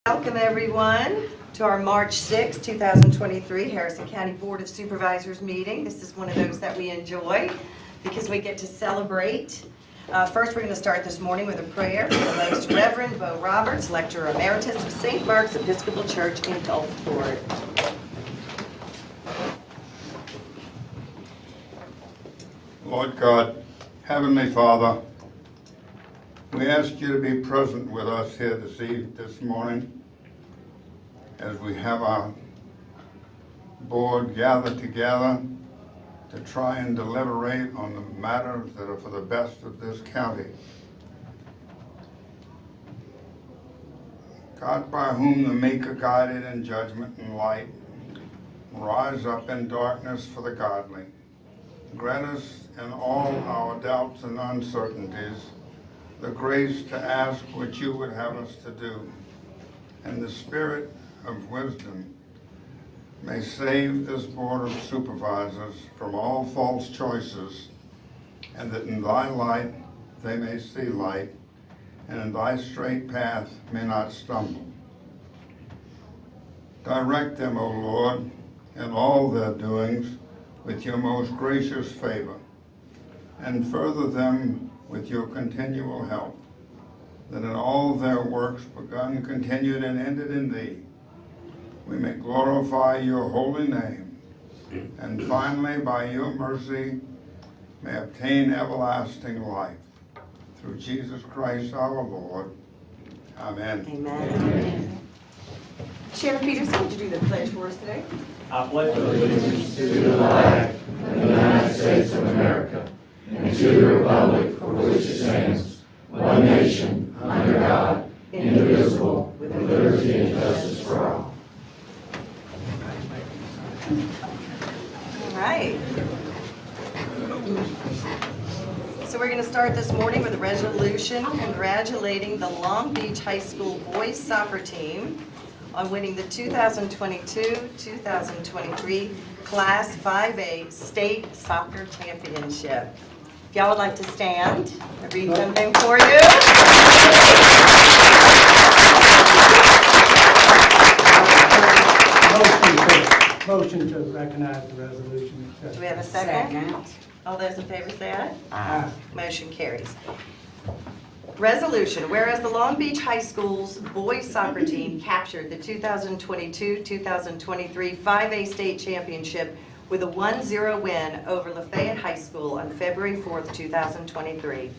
Welcome everyone to our March 6, 2023 Harrison County Board of Supervisors meeting. This is one of those that we enjoy because we get to celebrate. First, we're going to start this morning with a prayer for the Most Reverend Bo Roberts, Lecturer Emeritus of St. Mark's Episcopal Church in Gulfport. Lord God, Heavenly Father, we ask you to be present with us here this morning as we have our board gathered together to try and deliberate on the matters that are for the best of this county. God, by whom the Maker guided in judgment and light, rise up in darkness for the godly. Grant us in all our doubts and uncertainties the grace to ask what you would have us to do, and the spirit of wisdom may save this board of supervisors from all false choices, and that in thy light they may see light, and in thy straight path may not stumble. Direct them, O Lord, in all their doings with your most gracious favor, and further them with your continual help, that in all their works begun, continued, and ended in thee, we may glorify your holy name, and finally, by your mercy, may obtain everlasting life. Through Jesus Christ our Lord. Amen. Amen. Chairman Peterson, would you do the pledge for us today? I pledge allegiance to the flag of the United States of America and to the republic for which it stands, one nation, under God, indivisible, with liberty and justice for all. All right. So we're going to start this morning with a resolution congratulating the Long Beach High School boys soccer team on winning the 2022-2023 Class 5A State Soccer Championship. If y'all would like to stand, I read something for you. Motion to recognize the resolution. Do we have a second? All those in favor say aye. Aye. Motion carries. Resolution, whereas the Long Beach High School's boys soccer team captured the 2022-2023 5A state championship with a 1-0 win over Lafayette High School on February 4th, 2023.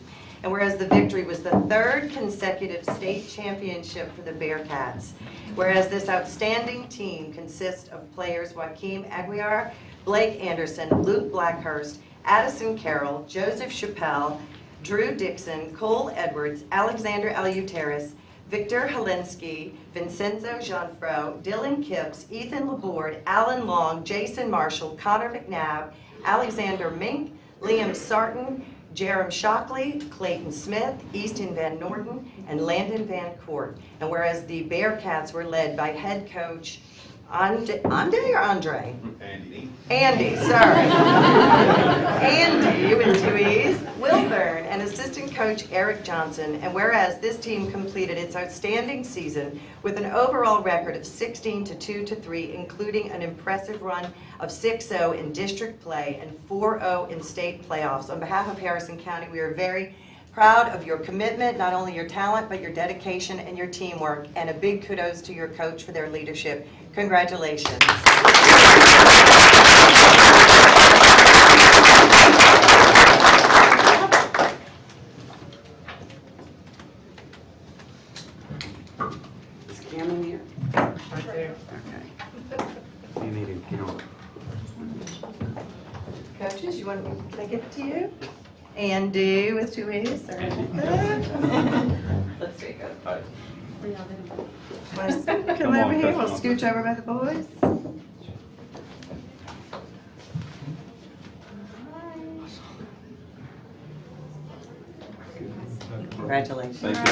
And whereas the victory was the third consecutive state championship for the Bearcats. Whereas this outstanding team consists of players Joaquim Aguiar, Blake Anderson, Luke Blackhurst, Addison Carroll, Joseph Chappelle, Drew Dixon, Cole Edwards, Alexander Aluteris, Victor Helinsky, Vincenzo Jeanfro, Dylan Kipps, Ethan Laborde, Alan Long, Jason Marshall, Connor McNabb, Alexander Mink, Liam Sarton, Jerem Shockley, Clayton Smith, Easton Van Norton, and Landon Van Court. And whereas the Bearcats were led by head coach Andy, sorry. Andy with two E's, Wilburn, and assistant coach Eric Johnson. And whereas this team completed its outstanding season with an overall record of 16-2-3, including an impressive run of 6-0 in district play and 4-0 in state playoffs. On behalf of Harrison County, we are very proud of your commitment, not only your talent, but your dedication and your teamwork. And a big kudos to your coach for their leadership. Congratulations. Is Cameron here? Right there. Okay. You need to get on. Coaches, you want me to give it to you? Andy with two E's. Let's take it. Come over here. We'll scooch over by the boys. Congratulations. Thank you.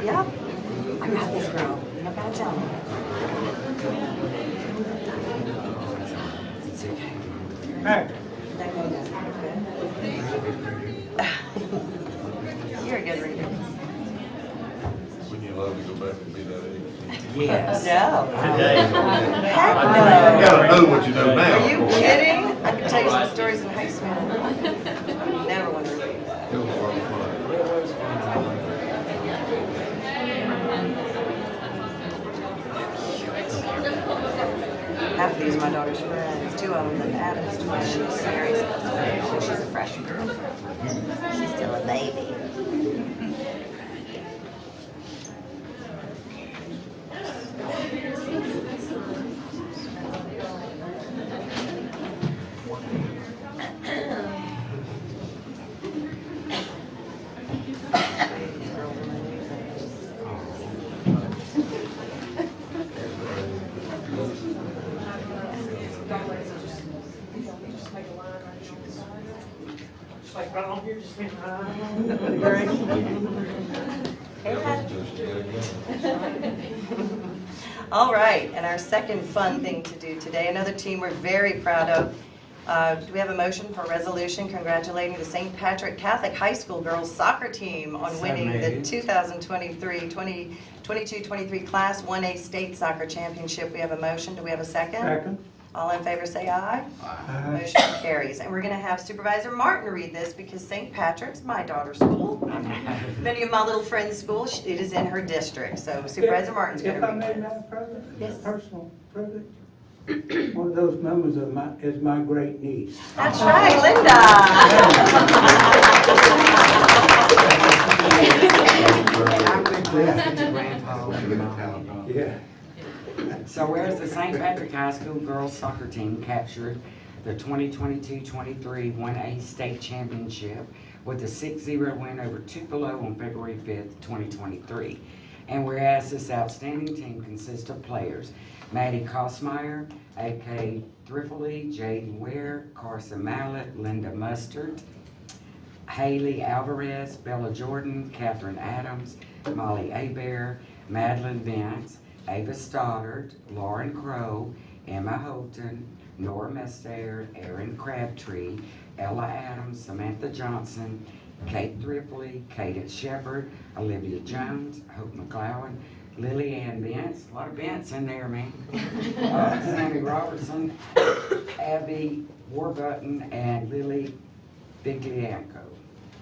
Yep. I got this girl. Gotta tell me. Mac, You're a good reader. Wouldn't you love to go back and be that age? Yes. No. Yeah. Heck You no. gotta know what you know now. Are you kidding? I can tell you some stories in high school. Never want to repeat that. It was a lot of fun. Half of these are my daughter's friends. Two of them, the Adams twins. Mary's cousin. She's a freshman girl. She's still a baby. All right, and our second fun thing to do today, another team we're very proud of. Do we have a motion for a resolution congratulating the St. Patrick Catholic High School girls soccer team on winning the 2022-23 Class 1A State Soccer Championship? We have a motion. Do we have a second? second. All in favor say aye. Aye. Motion carries. And we're going to have Supervisor Martin read this because St. Patrick's, my daughter's school, many of my little friends' school, it is in her district. So Supervisor Martin's going If to I read may, this. Madam President, Yes. personal privilege. One of those members of is my great niece. That's right, Linda. I'm with Grandpa and Mom. Yeah. So whereas the St. Patrick High School girls soccer team captured the 2022-23 1A state championship with a 6-0 win over Tupelo on February 5th, 2023. And whereas this outstanding team consists of players Maddie Kosmeyer, A.K. Thrifley, Jaden Ware, Carson Mallett, Linda Mustard, Haley Alvarez, Bella Jordan, Catherine Adams, Molly Abear, Madeline Vance, Ava Stoddard, Lauren Crow, Emma Holton, Nora Mestair, Erin Crabtree, Ella Adams, Samantha Johnson, Kate Thrifley, Cadence Shepard, Olivia Jones, Hope McLeod, Lily Ann Bentz, a lot of Bentz in there, man. Sammy Robertson, Abby Warburton, and Lily Viglianco.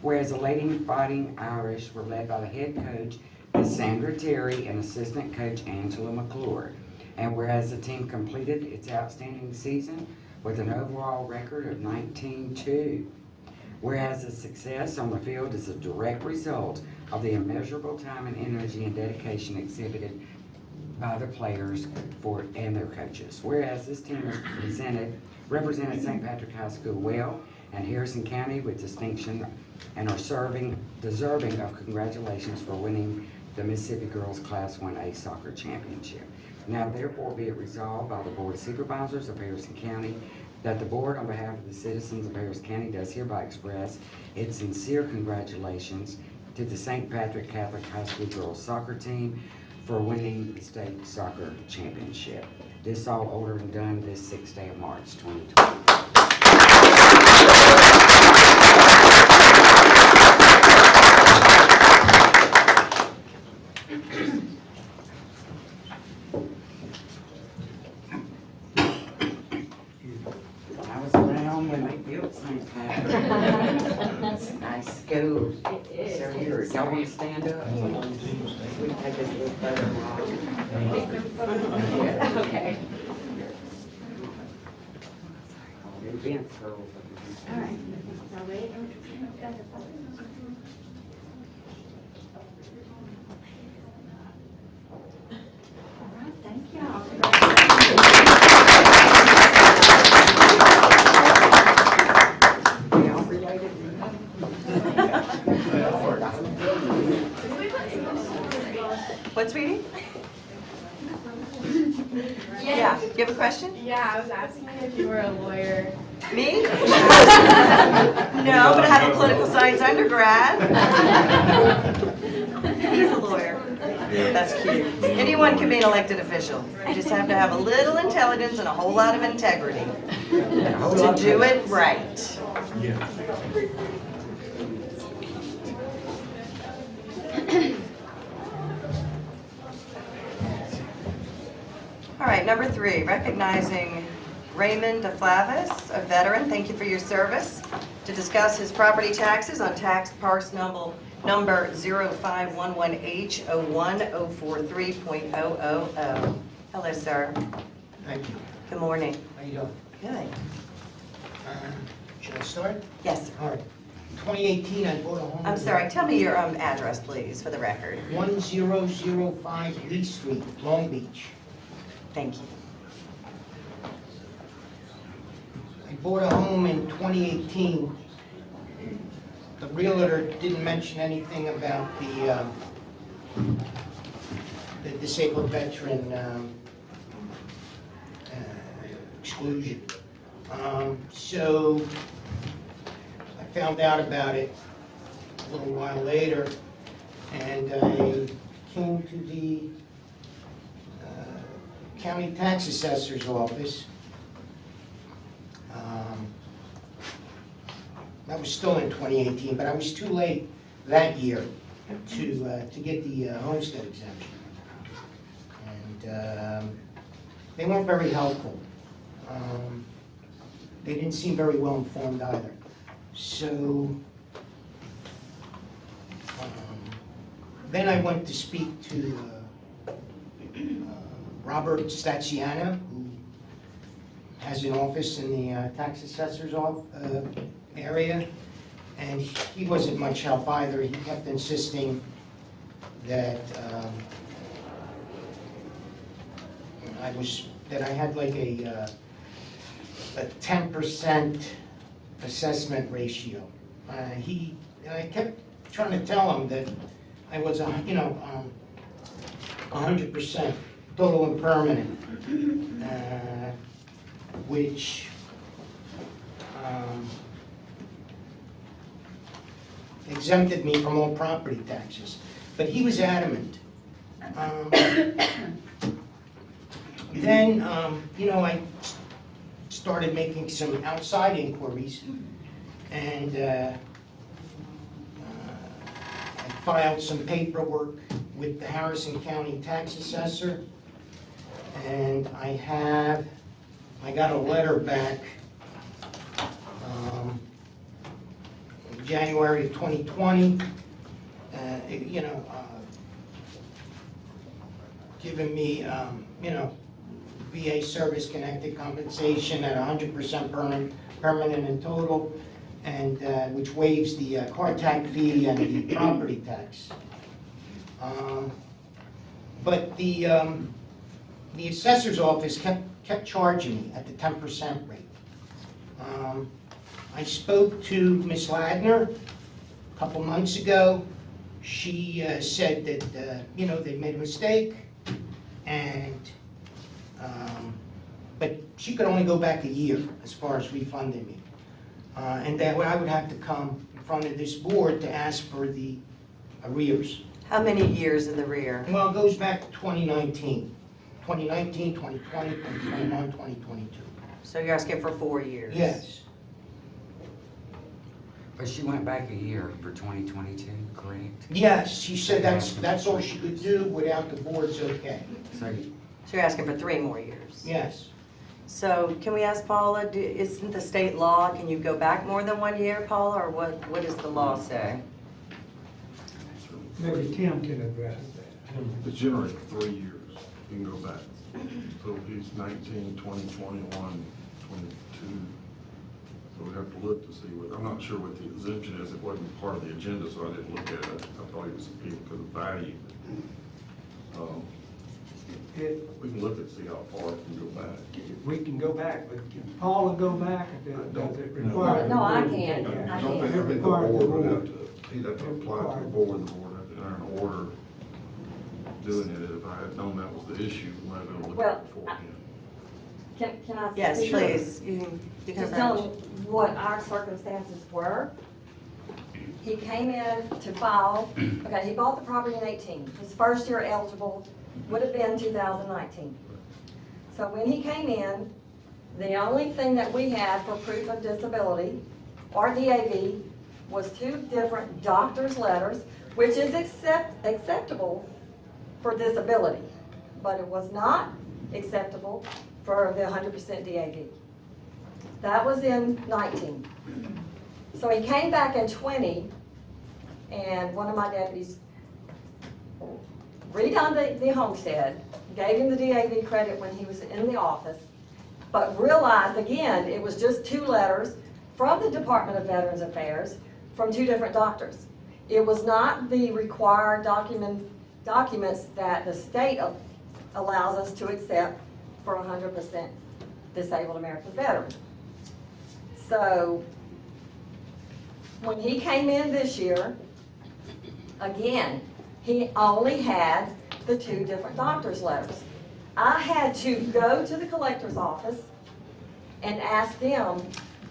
Whereas the Lady Fighting Irish were led by the head coach, Miss Sandra Terry, and assistant coach Angela McClure. And whereas the team completed its outstanding season with an overall record of 19-2. Whereas the success on the field is a direct result of the immeasurable time and energy and dedication exhibited by the players and their coaches. Whereas this team has represented St. Patrick High School well and Harrison County with distinction and are deserving of congratulations for winning the Mississippi Girls Class 1A Soccer Championship. Now therefore be it resolved by the Board of Supervisors of Harrison County that the board, on behalf of the citizens of Harris County, does hereby express its sincere congratulations to the St. Patrick Catholic High School girls soccer team for winning the state soccer championship. This all ordered and done this 6th day of March 2020. I was around when they built St. Patrick. It's a nice school. So here, y'all want to stand up? We can take this little photo walk. Yeah. Okay. Event girls. All right. Now wait. All right, thank y'all. Y'all related? What, sweetie? Yeah, you have a question? Yeah, I was asking if you were a lawyer. Me? No, but I have a political science undergrad. He's a lawyer. That's cute. Anyone can be an elected official. You just have to have a little intelligence and a whole lot of integrity to do it right. All right, number 3, recognizing Raymond DeFlavis, a veteran. Thank you for your service. To discuss his property taxes on tax parcel number 0511H01043.000. Hello, sir. Thank you. Good morning. How you doing? Good. Should I start? Yes, sir. All right. 2018, I bought a home. I'm sorry, tell me your address, please, for the record. 1005 Lee Street, Long Beach. Thank you. I bought a home in 2018. The realtor didn't mention anything about the disabled veteran exclusion. So I found out about it a little while later, and I came to the county tax assessor's office. That was still in 2018, but I was too late that year to get the homestead exemption. And they weren't very helpful. They didn't seem very well informed either. So then I went to speak to Robert Staciano, who has an office in the tax assessor's area, and he wasn't much help either. He kept insisting that I had like a 10% assessment ratio. I kept trying to tell him that I was 100% total and permanent, which exempted me from all property taxes. But he was adamant. Then, I started making some outside inquiries, and I filed some paperwork with the Harrison County tax assessor, and I got a letter back in January of 2020, giving me, VA service-connected compensation at 100% permanent and total, and which waives the car tax fee and the property tax. But the assessor's office kept charging me at the 10% rate. I spoke to Ms. Ladner a couple months ago. She said that they made a mistake, and but she could only go back a year as far as refunding me, and that I would have to come in front of this board to ask for the arrears. How many years in the rear? Well, it goes back to 2019, 2020, 2021, 2022. So you're asking for 4 years? Yes. But she went back a year for 2022, correct? Yes, she said that's all she could do without the board's okay. So So you're asking for 3 more years? Yes. So can we ask Paula, isn't the state law, can you go back more than 1 year, Paula, or what does the law say? Maybe Tim can address that. It's generally 3 years, you can go back. So he's 19, 20, 21, 22. So we have to look to see what, I'm not sure what the exemption is. It wasn't part of the agenda, so I didn't look at it. I thought it was appealed because of value. We can look and see how far it can go back. We can go back, but can Paula go back, or does it require? No, I I can't. don't think the board would have to, he'd have to apply to the board would have to enter an order doing it. If I had known that was the issue, we might have been able to look at it beforehand. Can I? Yes, speak? please. You can Just tell them what our circumstances were. He came in to file, okay, he bought the property in 18. His first year eligible would have been 2019. So when he came in, the only thing that we had for proof of disability, or DAV, was 2 different doctor's letters, which is acceptable for disability, but it was not acceptable for the 100% DAV. That was in 19. So he came back in 20, and one of my deputies redone the homestead, gave him the DAV credit when he was in the office, but realized again, it was just 2 letters from the Department of Veterans Affairs from 2 different doctors. It was not the required documents that the state allows us to accept for 100% disabled American veteran. So when he came in this year, again, he only had the 2 different doctor's letters. I had to go to the collector's office and ask them,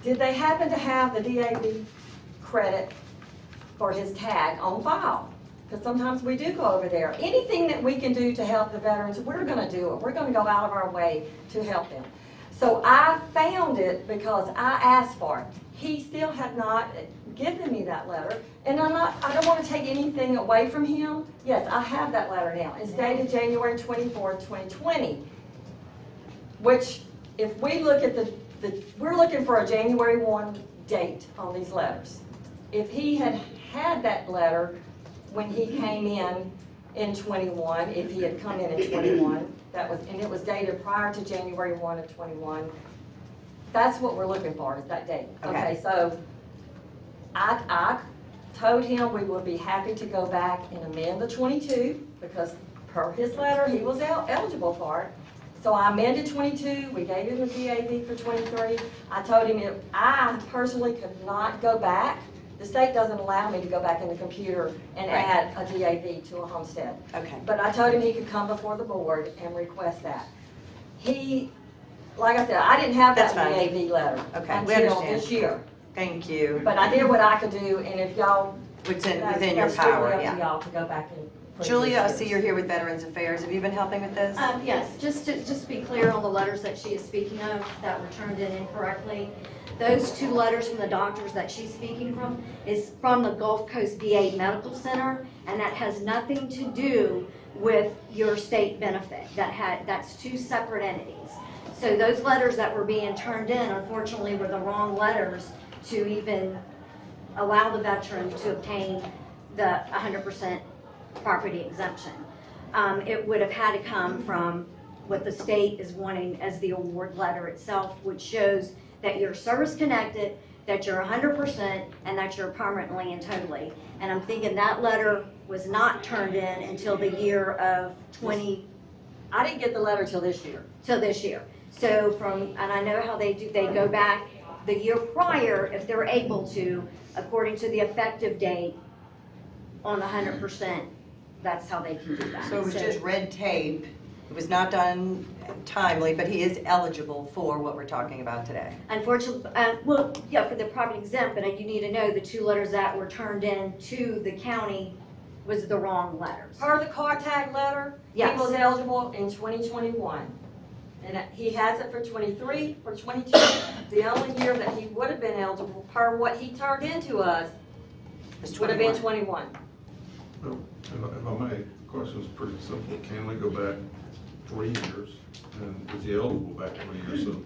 did they happen to have the DAV credit for his tag on file? Because sometimes we do go over there. Anything that we can do to help the veterans, we're gonna do it. We're gonna go out of our way to help them. So I found it because I asked for it. He still had not given me that letter, and I don't want to take anything away from him. Yes, I have that letter now. It's dated January 24, 2020, which if we look at we're looking for a January 1 date on these letters. If he had had that letter when he came in 21, if he had come in 21, and it was dated prior to January 1 of 21, that's what we're looking for, is that date. Okay, so I told him we would be happy to go back and amend the 22, because per his letter, he was eligible for it. So I amended 22, we gave him the DAV for 23. I told him I personally could not go back. The state doesn't allow me to go back in the computer and add a DAV to a homestead. Okay. But I told him he could come before the board and request that. Like I said, I didn't have that That's fine. DAV letter Okay, we until understand. this year. Thank you. But I did what I could do, and if y'all, Within that's your strictly power, up to yeah. y'all to go back and. Julia, I see you're here with Veterans Affairs. Have you been helping with this? Yes, just to be clear on the letters that she is speaking of that were turned in incorrectly. Those 2 letters from the doctors that she's speaking from is from the Gulf Coast VA Medical Center, and that has nothing to do with your state benefit. That's 2 separate entities. So those letters that were being turned in, unfortunately, were the wrong letters to even allow the veteran to obtain the 100% property exemption. It would have had to come from what the state is wanting as the award letter itself, which shows that you're service connected, that you're 100%, and that you're permanently and totally. And I'm thinking that letter was not turned in until the year of 20, I didn't get the letter till this year. till this year. So and I know how they do, they go back the year prior, if they're able to, according to the effective date on the 100%, that's how they can do that. So it was just red tape. It was not done timely, but he is eligible for what we're talking about today. Unfortunately, well, yeah, for the property exempt, but you need to know the 2 letters that were turned in to the county was the wrong letters. Per the car tag letter, he Yes. was eligible in 2021. And he has it for 23, for 22. The only year that he would have been eligible, per what he turned into us, It's would have been 21. Well, if I may, the question is pretty simple. Can we go back 3 years? And is he eligible back 3 years? So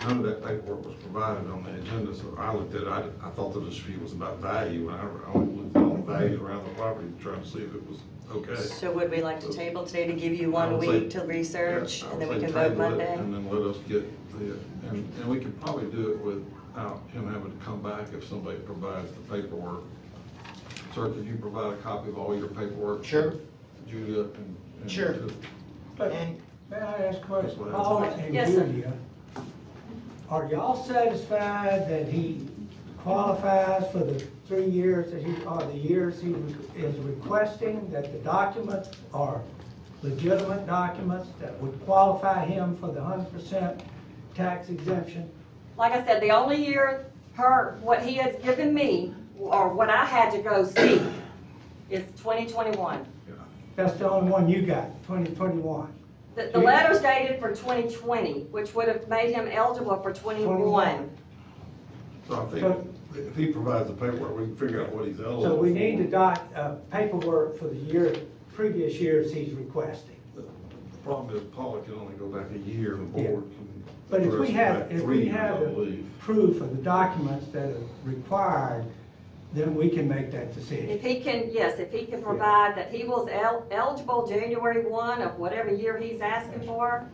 none of that paperwork was provided on the agenda, so I looked at it, I thought the dispute was about value, and I only looked on the value around the property to try to see if it was okay. So would we like to table today to give you I 1 would week say- to research, Yeah, I and then would we say can vote table it, Monday? And then let us get and we could probably do it without him having to come back if somebody provides the paperwork. Sir, could you provide a copy of all your paperwork? Sure. Julia and. Sure. But And may I ask a question? Yes, Paul and Yes, sir. Julia, are y'all satisfied that he qualifies for the 3 years that the years he is requesting, that the documents are legitimate documents that would qualify him for the 100% tax exemption? Like I said, the only year per what he has given me or what I had to go see is 2021. That's the only one you got, 2021. The letter's dated for 2020, which would have made him eligible for 21. So I think if he provides the paperwork, we can figure out what he's eligible for. So we need the paperwork for the previous years he's requesting. The problem is Paula can only go back a year, and the Yeah. board can. But if we address it have, back if 3 we years, have I the believe. proof of the documents that are required, then we can make that decision. If he can, yes, if he can provide that he was eligible January 1 of whatever year he's asking for.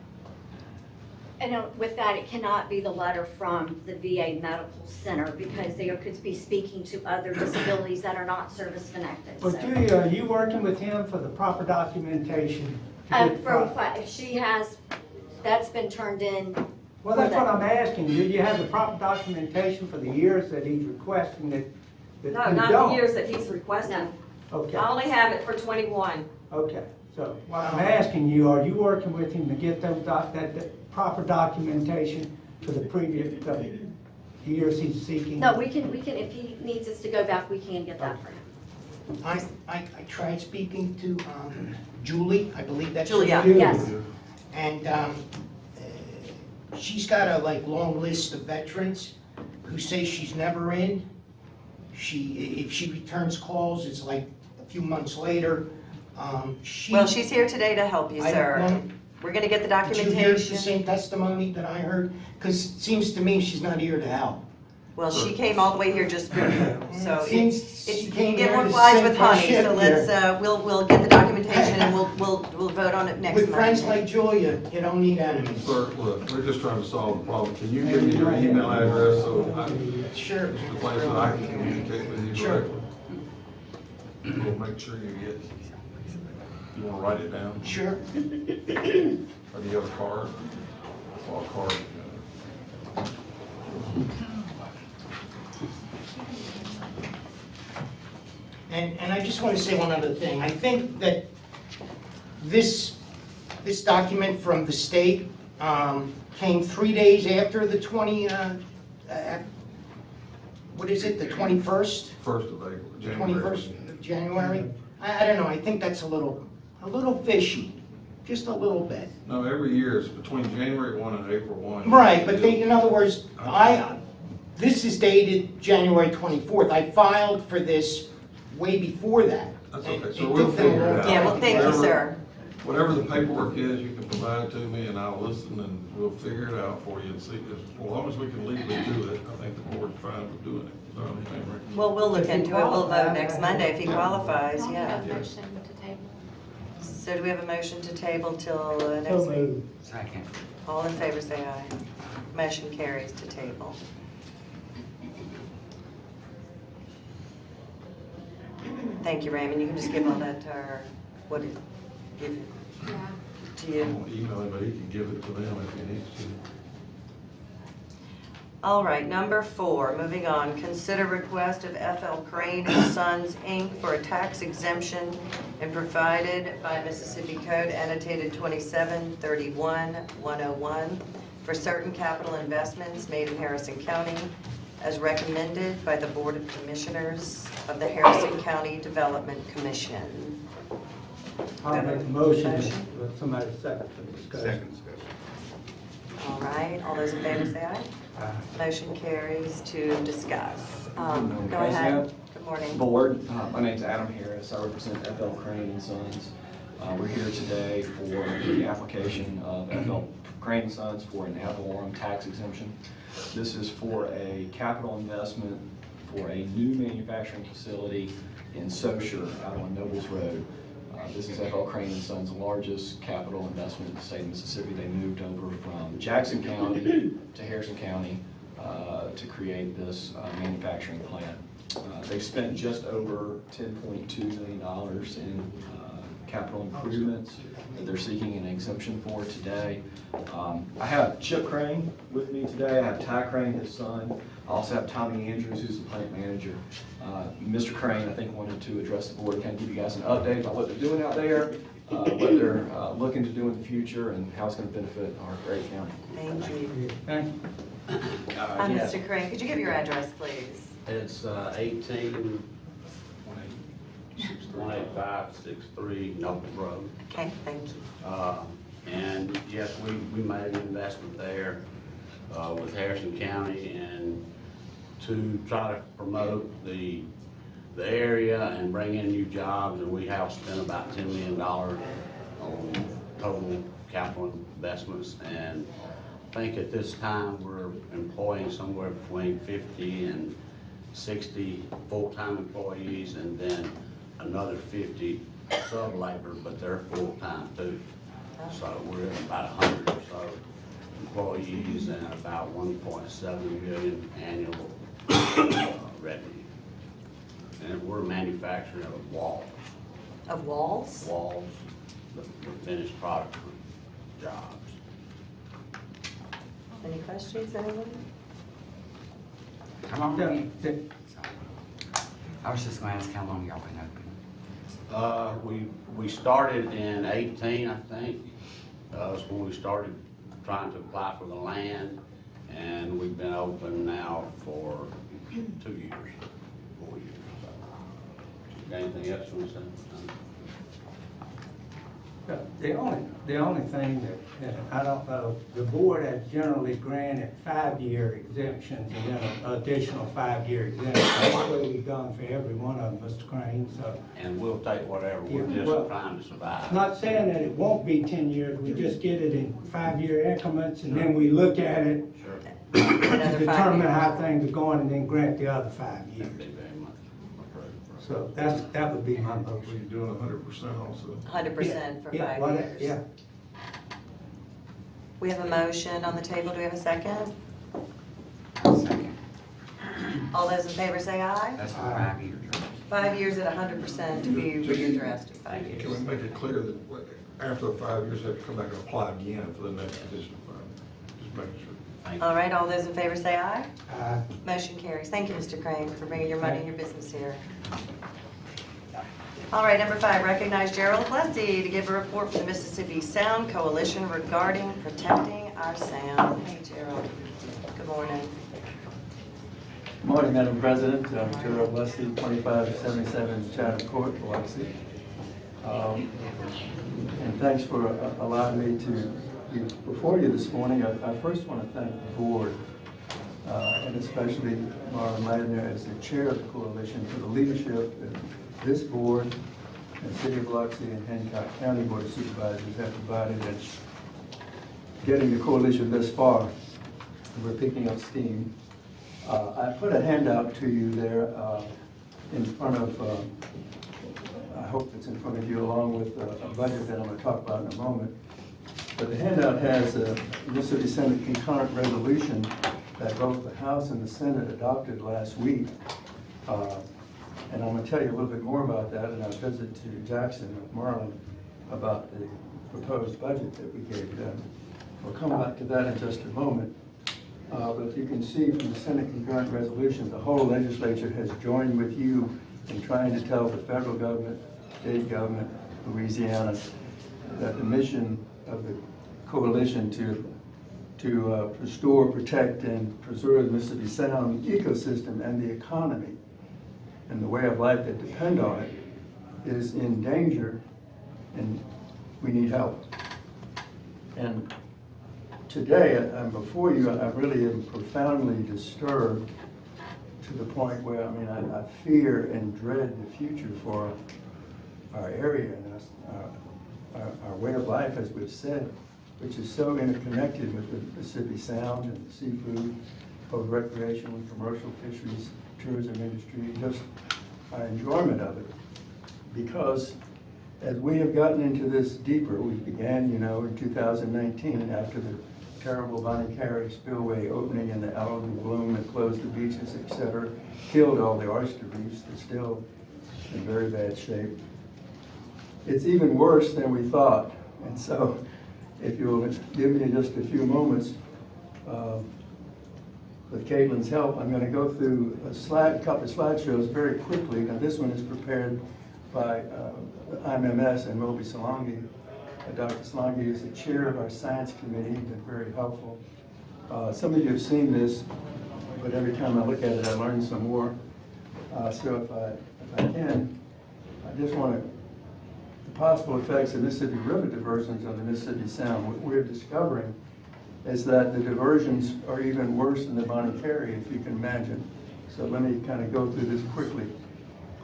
And with that, it cannot be the letter from the VA Medical Center because they could be speaking to other disabilities that are not service-connected. But so. Julie, are you working with him for the proper documentation? to get the If she has, that's been turned in. Well, that's what I'm asking. Do you have the proper documentation for the years that he's requesting that you No, don't? not the years that he's requesting. Okay, I only have it for 21. okay. So what I'm asking you, are you working with him to get those that proper documentation for the previous years he's seeking? No, we can, if he needs us to go back, we can get that for him. I tried speaking to Julie, I believe that's. her Julia. name. Yes. And she's got a long list of veterans who say she's never in. If she returns calls, it's like a few months later. Well, she's here today to help you, I sir. don't know. We're gonna get the Did you hear the documentation. same testimony that I heard? Because it seems to me she's not here to help. Well, she came all the way here just for you, so Seems it's, she you came get here more to flies sink with her honey, ship so here. let's, we'll get the documentation and we'll vote on it next With friends month. like Julia, you don't need enemies. Sir, look, we're just trying to solve the problem. Can you give me your email address so Sure. it's the place that I can communicate with you Sure. directly? We'll make sure you get, you wanna write it down? Sure. Or do you have a card? I saw a card. And I just want to say one other thing. I think that this document from the state came 3 days after the 21st? The 1st of April, January. 21st of January? I don't know, I think that's a little fishy, just a little bit. No, every year it's between January 1 and April 1. Right, but in other words, this is dated January 24th. I filed for this way before that. That's And okay, it so we'll took them a figure it long out. Yeah, well, thank you, Whatever- sir. Whatever the paperwork is, you can provide it to me and I'll listen and we'll figure it out for you and see, as long as we can legally do it, I think the board's fine with doing it. Is there anything, Rick? Well, we'll look If he into it, we'll vote qualifies, next Monday if he qualifies, I'll yeah. make a motion to table. So do we have a motion to table till next So week? moved. Second. All in favor, say aye. Motion carries to table. Thank you, Raymond. You can just give all that to her. What did, give it Yeah. to I you? won't email him, but he can give it to them if he needs to. All right, number 4, moving on. Consider request of FL Crane and Sons, Inc. for a tax exemption and provided by Mississippi Code annotated 2731-101 for certain capital investments made in Harrison County as recommended by the Board of Commissioners of the Harrison County Development Commission. I'll make a motion, Motion. with somebody second for discussion. All right, all those in favor say aye. Motion carries to discuss. Go ahead. Good morning. Board, my name's Adam Harris. I represent FL Crane and Sons. We're here today for the application of FL Crane and Sons for an ad valorem tax exemption. This is for a capital investment for a new manufacturing facility in Socher out on Nobles Road. This is FL Crane and Sons' largest capital investment in the state of Mississippi. They moved over from Jackson County to Harrison County to create this manufacturing plant. They've spent just over $10.2 million in capital improvements that they're seeking an exemption for today. I have Chip Crane with me today. I have Ty Crane, his son. I also have Tommy Andrews, who's the plant manager. Mr. Crane, I think, wanted to address the board and kind of give you guys an update about what they're doing out there, what they're looking to do in the future, and how it's going to benefit our great county. Thank you. Thank you. Mr. Crane, could you give your address, please? It's 18563 Noble Road. Okay, thank you. And yes, we made an investment there with Harrison County and to try to promote the area and bring in new jobs, and we have spent about $10 million on total capital investments. And I think at this time we're employing somewhere between 50 and 60 full-time employees, and then another 50 sub-labor, but they're full-time too. So we're at about 100 or so employees and about 1.7 million annual revenue. And we're manufacturing of walls. Of walls? Walls, the finished product for jobs. Any questions, anyone? How long have you, Yeah, I was just gonna ask how long y'all been open? We started in 18, I think. That's when we started trying to apply for the land, and we've been open now for 2 years, 4 years. So, got anything else you want to say? The only thing that, I don't know, the board has generally granted 5-year exemptions and then an additional 5-year exemption. That's what we've done for every one of them, Mr. Crane, so. And we'll take whatever, we're Yeah, just well, trying to survive. Not saying that it won't be 10 years, we just get it in 5-year increments and then we look at it, Sure. Another 5 determine years. how things are going and then grant the other 5 years. Thank you very much. So that would be my motion. You're doing 100% also. 100% for 5 Yeah, well, years. Yeah. We have a motion on the table. Do we have a second? Second. All those in favor say aye. That's for 5 years. 5 years at 100% to be readdressed in 5 Can we years. make it clear that after the 5 years, they have to come back and apply again for the next additional 5? Just making sure. Thank you. All right, all those in favor say aye. Aye. Motion carries. Thank you, Mr. Crane, for bringing your money and your business here. All right, number 5, recognize Gerald Plessy to give a report from the Mississippi Sound Coalition regarding protecting our sound. Hey, Gerald. Good morning. Good morning, Madam President. I'm Gerald Wesley, 2577 Chatham Court, Biloxi. And thanks for allowing me to be before you this morning. I first want to thank the board, and especially Marlon Ladner as the chair of the coalition, for the leadership that this board and City of Biloxi and Hancock County Board of Supervisors have provided in getting the coalition this far. We're picking up steam. I put a handout to you there in front of, I hope it's in front of you, along with a budget that I'm going to talk about in a moment. But the handout has a Mississippi Senate concurrent resolution that both the House and the Senate adopted last week. And I'm going to tell you a little bit more about that in our visit to Jackson with Marlon about the proposed budget that we gave them. We'll come back to that in just a moment. But you can see from the Senate concurrent resolution, the whole legislature has joined with you in trying to tell the federal government, state government, Louisiana, that the mission of the coalition to restore, protect, and preserve the Mississippi Sound ecosystem and the economy and the way of life that depend on it is in danger, and we need help. And today, I'm before you, I really am profoundly disturbed to the point where, I fear and dread the future for our area and our way of life, as we've said, which is so interconnected with the Mississippi Sound and the seafood, both recreational and commercial fisheries, tourism industry, just our enjoyment of it. Because as we have gotten into this deeper, we began, in 2019 after the terrible Bonnie Carey spillway opening in the algal bloom and closed the beaches, etc., killed all the oyster reefs. They're still in very bad shape. It's even worse than we thought. And so, if you'll give me just a few moments, with Caitlin's help, I'm going to go through a couple of slideshows very quickly. Now, this one is prepared by IMMS and Moby Solangi. Dr. Solangi is the chair of our science committee, been very helpful. Some of you have seen this, but every time I look at it, I learn some more. So if I can, I just want to, the possible effects of Mississippi River diversions on the Mississippi Sound. What we're discovering is that the diversions are even worse than the Bonnie Carey, if you can imagine. So let me kind of go through this quickly.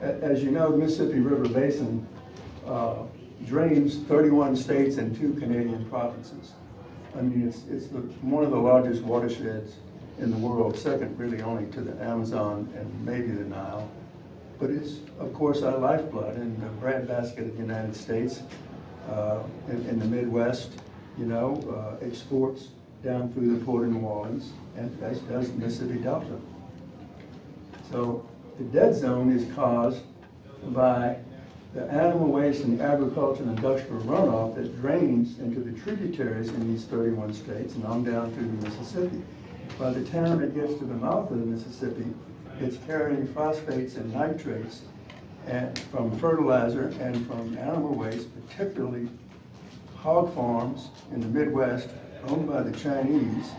As you know, the Mississippi River Basin drains 31 states and 2 Canadian provinces. I mean, it's one of the largest watersheds in the world, second really only to the Amazon and maybe the Nile. But it's, of course, our lifeblood in the breadbasket of the United States, in the Midwest, you know, exports down through the port of New Orleans, and as does the Mississippi Delta. So the dead zone is caused by the animal waste and agricultural and industrial runoff that drains into the tributaries in these 31 states and on down through the Mississippi. By the time it gets to the mouth of the Mississippi, it's carrying phosphates and nitrates and from fertilizer and from animal waste, particularly hog farms in the Midwest owned by the Chinese,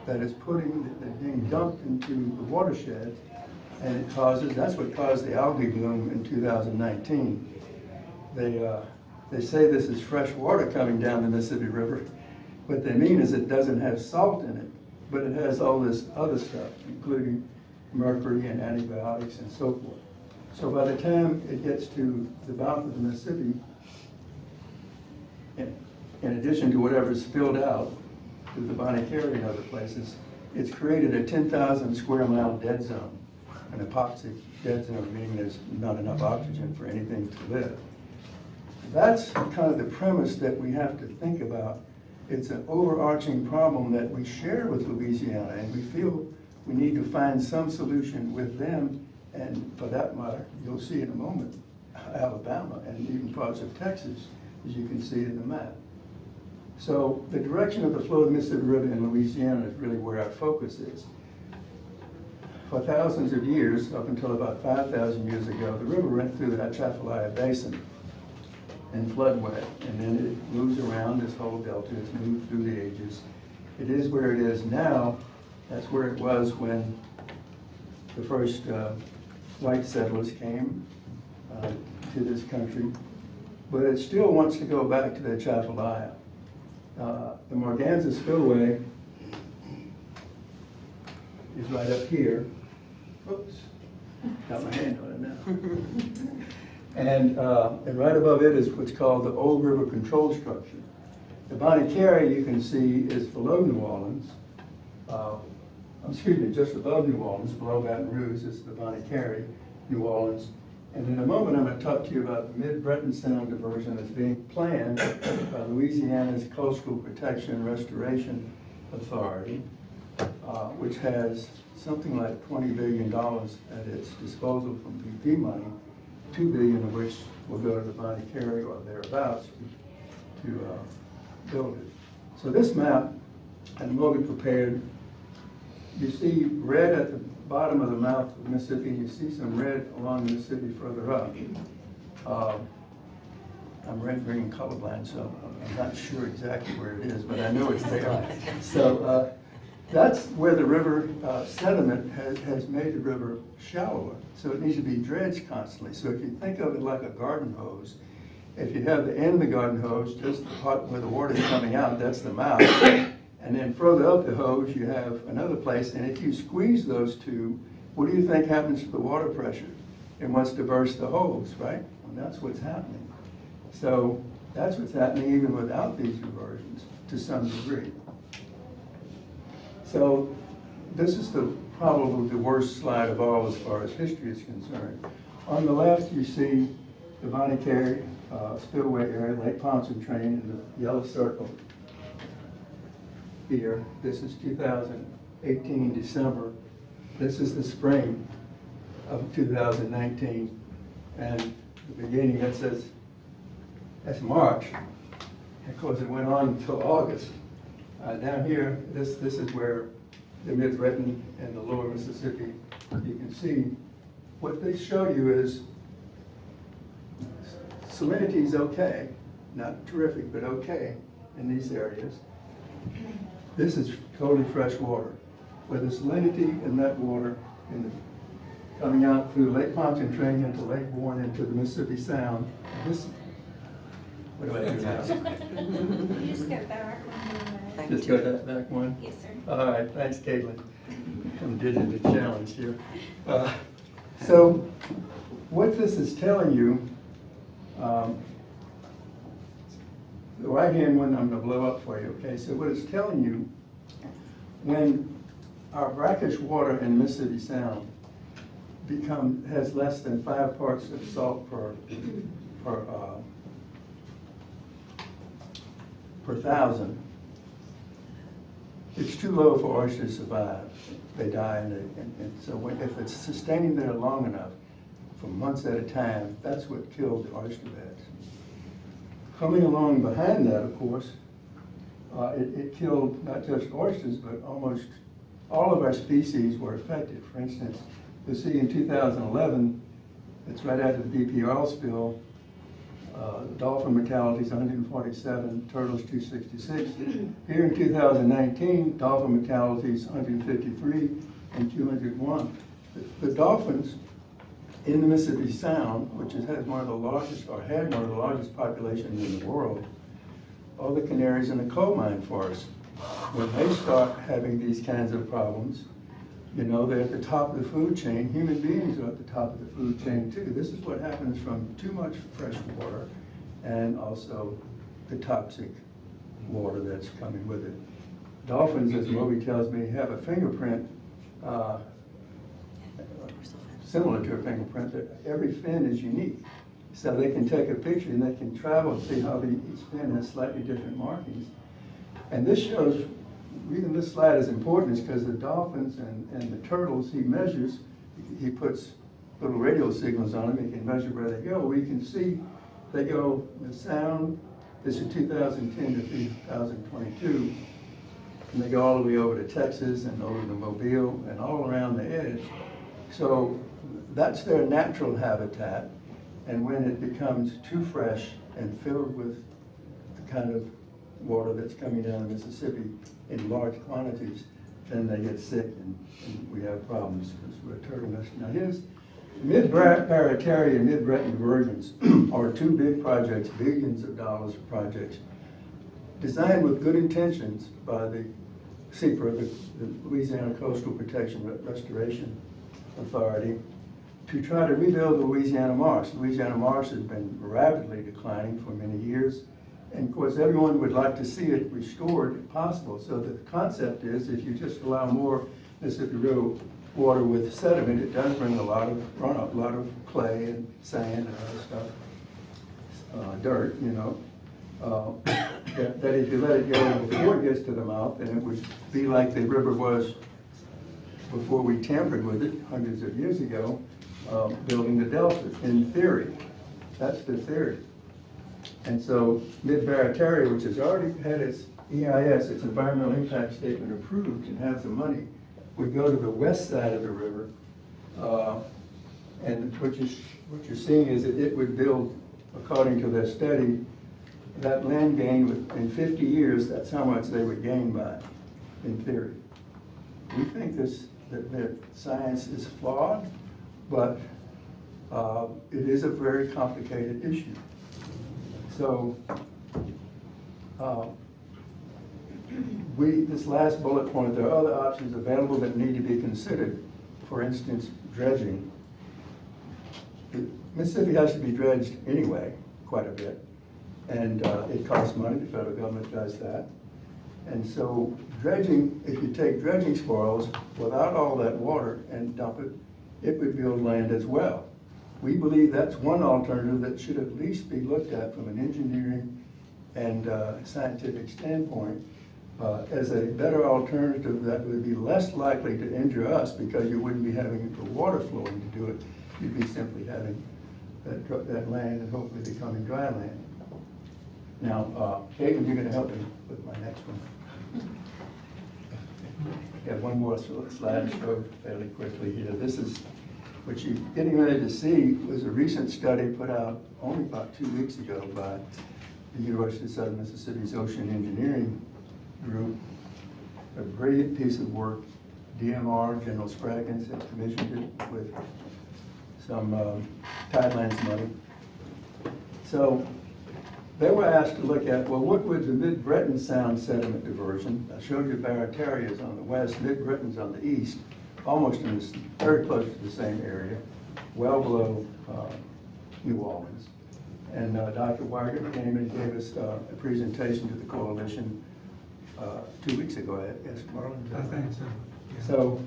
that is being dumped into the watershed, and it causes, that's what caused the algae bloom in 2019. They say this is fresh water coming down the Mississippi River. What they mean is it doesn't have salt in it, but it has all this other stuff, including mercury and antibiotics and so forth. So by the time it gets to the mouth of the Mississippi, in addition to whatever's spilled out to the Bonnie Carey and other places, it's created a 10,000 square mile dead zone, an epoxic dead zone, meaning there's not enough oxygen for anything to live. That's kind of the premise that we have to think about. It's an overarching problem that we share with Louisiana, and we feel we need to find some solution with them, and for that matter, you'll see in a moment, Alabama and even parts of Texas, as you can see in the map. So the direction of the flow of the Mississippi River in Louisiana is really where our focus is. For thousands of years, up until about 5,000 years ago, the river went through the Atchafalaya Basin and floodway, and then it moves around this whole delta. It's moved through the ages. It is where it is now. That's where it was when the first white settlers came to this country. But it still wants to go back to the Atchafalaya. The Morganza Spillway is right up here. Oops, got my hand on it now. And right above it is what's called the Old River Control Structure. The Bonnie Carey, you can see, is below New Orleans. Excuse me, just above New Orleans, below Baton Rouge is the Bonnie Carey, New Orleans. And in a moment, I'm going to talk to you about the Mid-Breton Sound diversion that's being planned by Louisiana's Coastal Protection and Restoration Authority, which has something like $20 billion at its disposal from PP money, $2 billion of which will go to the Bonnie Carey or thereabouts to build it. So this map, and we'll be prepared. You see red at the bottom of the mouth of Mississippi, and you see some red along the Mississippi further up. I'm red-green colorblind, so I'm not sure exactly where it is, but I know it's there. So that's where the river sediment has made the river shallower. So it needs to be dredged constantly. So if you think of it like a garden hose, if you have the end of the garden hose, just the part where the water is coming out, that's the mouth. And then further up the hose, you have another place. And if you squeeze those two, what do you think happens to the water pressure? It wants to burst the hose, right? And that's what's happening. So that's what's happening even without these diversions to some degree. So this is probably the worst slide of all as far as history is concerned. On the left, you see the Bonnie Carey spillway area, Lake Pontchartrain in the yellow circle here. This is 2018 December. This is the spring of 2019. And the beginning, that says, that's March. Of course, it went on until August. Down here, this is where the Mid-Breton and the lower Mississippi, you can see what they show you is salinity is okay, not terrific, but okay in these areas. This is totally fresh water. where the salinity in that water coming out through Lake Pontchartrain into Lake Warren into the Mississippi Sound, this, what do I do now? You just go back when Thank Just you. go that back one? Yes, sir. All right, thanks, Caitlin. I'm digital challenge here. So what this is telling you, the right-hand one I'm gonna blow up for you, okay? So what it's telling you, when our brackish water in Mississippi Sound has less than 5 parts of salt per 1,000, it's too low for oysters to survive. They die, and so if it's sustaining there long enough, for months at a time, that's what killed the oyster beds. Coming along behind that, of course, it killed not just oysters, but almost all of our species were affected. For instance, you'll see in 2011, it's right after the BP oil spill, dolphin mortalities 147, turtles 266. Here in 2019, dolphin mortalities 153 and 201. The dolphins in the Mississippi Sound, which has one of the largest, or had one of the largest populations in the world, are the canaries in the coal mine forest. When they start having these kinds of problems, you know, they're at the top of the food chain. Human beings are at the top of the food chain too. This is what happens from too much fresh water and also the toxic water that's coming with it. Dolphins, as Moby tells me, have a fingerprint similar to a fingerprint, that every fin is unique. So they can take a picture and they can travel and see how each fin has slightly different markings. And this shows, the reason this slide is important is because the dolphins and the turtles he measures, he puts little radio signals on them, he can measure where they go. We can see they go, the Sound, this is 2010 to 2022, and they go all the way over to Texas and over to Mobile and all around the edge. So that's their natural habitat, and when it becomes too fresh and filled with the kind of water that's coming down the Mississippi in large quantities, then they get sick and we have problems because we're a turtle nation. Now here's Mid-Barataria and Mid-Breton diversions are two big projects, billions of dollars of projects, designed with good intentions by the CPRA, the Louisiana Coastal Protection Restoration Authority, to try to rebuild the Louisiana marsh. Louisiana marsh has been rapidly declining for many years, and of course everyone would like to see it restored if possible. So the concept is, if you just allow more Mississippi River water with sediment, it does bring a lot of runoff, a lot of clay and sand and other stuff, dirt, you know. That if you let it go before it gets to the mouth, then it would be like the river was before we tampered with it hundreds of years ago, building the delta, in theory. That's the theory. And so Mid-Barataria, which has already had its EIS, its environmental impact statement approved and has the money, would go to the west side of the river. And what you're seeing is that it would build, according to their study, that land gain in 50 years, that's how much they would gain by, in theory. We think that science is flawed, but it is a very complicated issue. So this last bullet point, there are other options available that need to be considered. For instance, dredging. Mississippi has to be dredged anyway, quite a bit. And it costs money, the federal government does that. And so dredging, if you take dredging spoils without all that water and dump it, it would build land as well. We believe that's one alternative that should at least be looked at from an engineering and scientific standpoint as a better alternative that would be less likely to injure us because you wouldn't be having the water flowing to do it. You'd be simply having that land and hopefully becoming dry land. Now, Caitlin, you're going to help me with my next one. Got one more slide to show fairly quickly here. This is what you're getting ready to see was a recent study put out only about 2 weeks ago by the University of Southern Mississippi's Ocean Engineering Group. A brilliant piece of work DMR, General Spraggins, has commissioned it with some Tidelands money. So they were asked to look at, well, what would the Mid-Breton Sound sediment diversion? I showed you Barataria is on the west, Mid-Breton's on the east, almost in this, very close to the same area, well below New Orleans. And Dr. Wygert came and gave us a presentation to the coalition 2 weeks ago, yes, Marlon? I think so.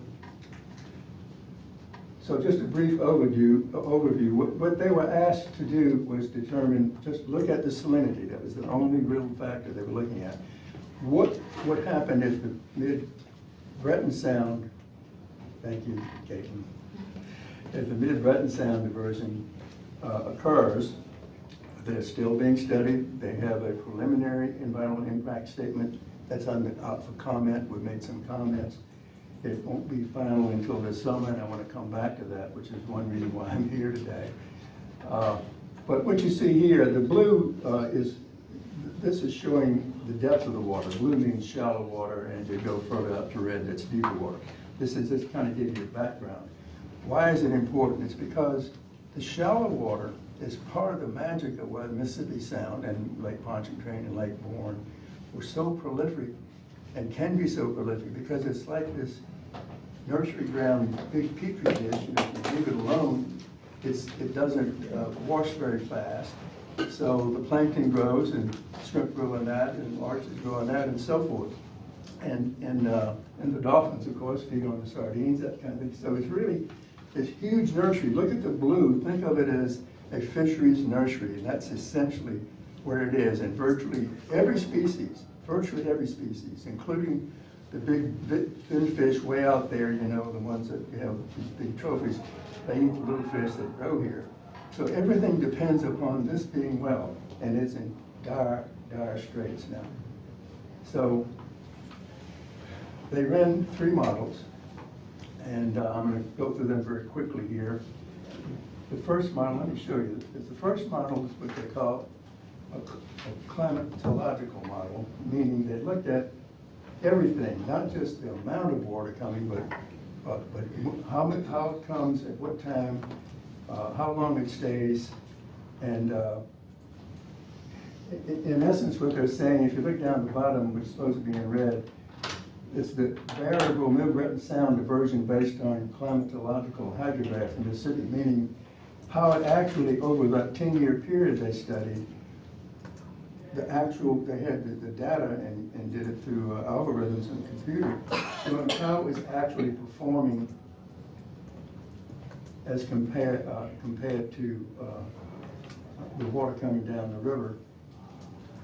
So just a brief overview. What they were asked to do was determine, just look at the salinity. That was the only real factor they were looking at. What happened if the Mid-Breton Sound, thank you, Caitlin, if the Mid-Breton Sound diversion occurs? They're still being studied. They have a preliminary environmental impact statement that's out for comment. We've made some comments. It won't be final until this summer, and I want to come back to that, which is one reason why I'm here today. But what you see here, the blue this is showing the depth of the water. Blue means shallow water, and you go further up to red, that's deeper water. This kind of gives you a background. Why is it important? It's because the shallow water is part of the magic of why the Mississippi Sound and Lake Pontchartrain and Lake Bourne were so prolific and can be so prolific, because it's like this nursery ground, big petri dish. You know, if you leave it alone, it doesn't wash very fast. So the plankton grows, and shrimp grow in that, and arches grow in that, and so forth. And the dolphins, of course, feed on the sardines, that kind of thing. So it's really this huge nursery. Look at the blue. Think of it as a fisheries nursery, and that's essentially where it is. And virtually every species, including the big fin fish way out there, you know, the ones that have these big trophies, they eat the little fish that grow here. So everything depends upon this being well, and it's in dire straits now. So they ran 3 models, and I'm going to go through them very quickly here. The first model, let me show you. The first model is what they call a climatological model, meaning they looked at everything, not just the amount of water coming, but how it comes, at what time, how long it stays, and in essence what they're saying, if you look down at the bottom, which is supposed to be in red, it's the variable Mid-Breton Sound diversion based on climatological hydrographs in Mississippi, meaning how it actually, over that 10-year period they studied, they had the data and did it through algorithms and computer, showing how it was actually performing as compared to the water coming down the river.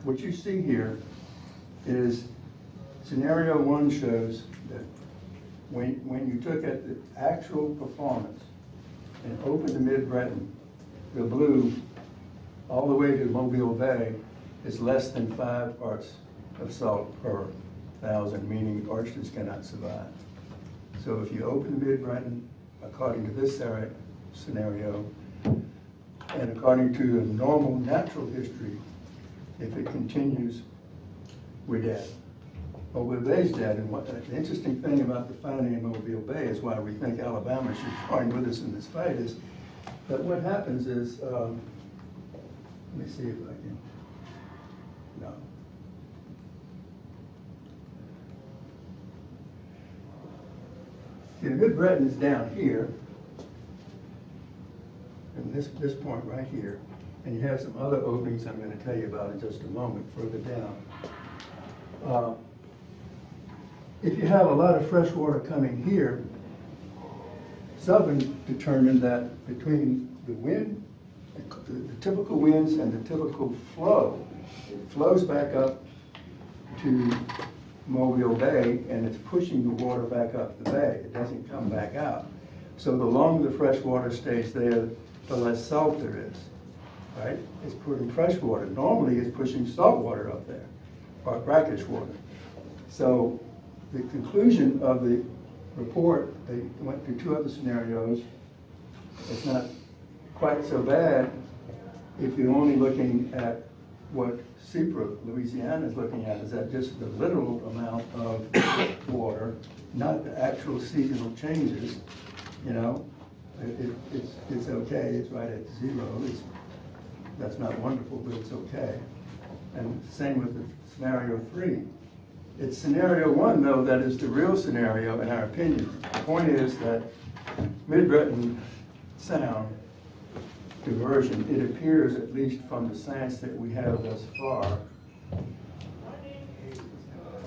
What you see here is scenario 1 shows that when you took at the actual performance and opened the Mid-Breton, the blue, all the way to Mobile Bay, is less than 5 parts of salt per 1,000, meaning oysters cannot survive. So if you open the Mid-Breton, according to this scenario, and according to the normal natural history, if it continues, we're dead. Mobile Bay's dead, and the interesting thing about the finding in Mobile Bay is why we think Alabama should join with us in this fight is that what happens is, let me see if I can, no. See, the Mid-Breton is down here, and this point right here, and you have some other openings I'm going to tell you about in just a moment further down. If you have a lot of fresh water coming here, Southern determined that between the wind, the typical winds and the typical flow, it flows back up to Mobile Bay, and it's pushing the water back up the bay. It doesn't come back out. So the longer the fresh water stays there, the less salt there is, right? It's putting fresh water. Normally it's pushing salt water up there, or brackish water. So the conclusion of the report, they went through 2 other scenarios. It's not quite so bad if you're only looking at what Seabrook, Louisiana is looking at is at just the literal amount of water, not the actual seasonal changes, you know? It's okay, it's right at zero, that's not wonderful, but it's okay. And same with the scenario 3. It's scenario 1, though, that is the real scenario in our opinion. The point is that Mid-Breton Sound diversion, it appears, at least from the science that we have thus far,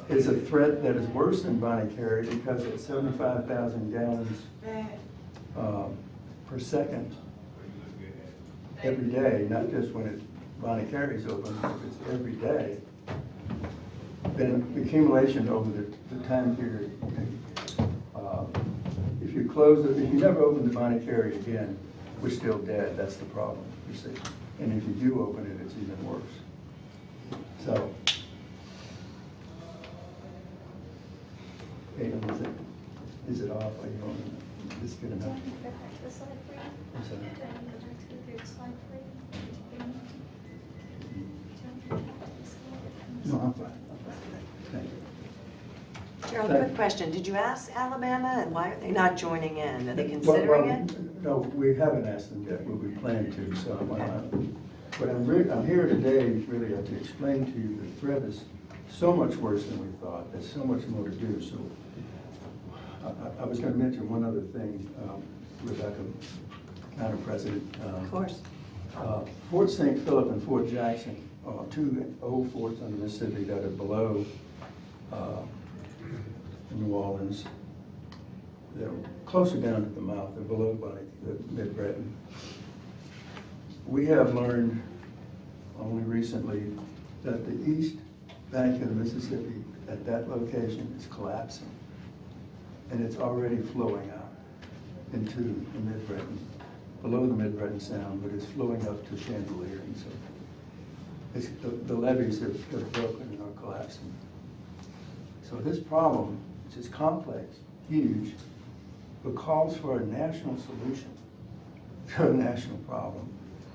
is a threat that is worse than Bonnie Carey because it's 75,000 gallons per second every day, not just when Bonnie Carey's open, if it's every day. Then the accumulation over the time period. If you close it, if you never open the Bonnie Carey again, we're still dead. That's the problem, you see. And if you do open it, it's even worse. So, Aiden, is it off? Are you on? Is it good enough? Do I need to go back to the slide for you? I'm sorry. Do I need to go back to the slide for you? No, I'm fine. Thank you. Gerald, quick question. Did you ask Alabama, and why are they not joining in? Are they Well, considering it? No, we haven't asked them yet. We'll be planning to, so but I'm here today really to explain to you the threat is so much worse than we thought. There's so much more to do. So I was going to mention one other thing, Rebecca, Madam President. Of course. Fort St. Philip and Fort Jackson are two old forts on the Mississippi that are below New Orleans. They're closer down at the mouth. They're below by the Mid-Breton. We have learned only recently that the east bank of the Mississippi at that location is collapsing. And it's already flowing out into the Mid-Breton, below the Mid-Breton Sound, but it's flowing up to Chandelier. And so the levees have broken and are collapsing. So this problem, which is complex, huge, but calls for a national solution to a national problem.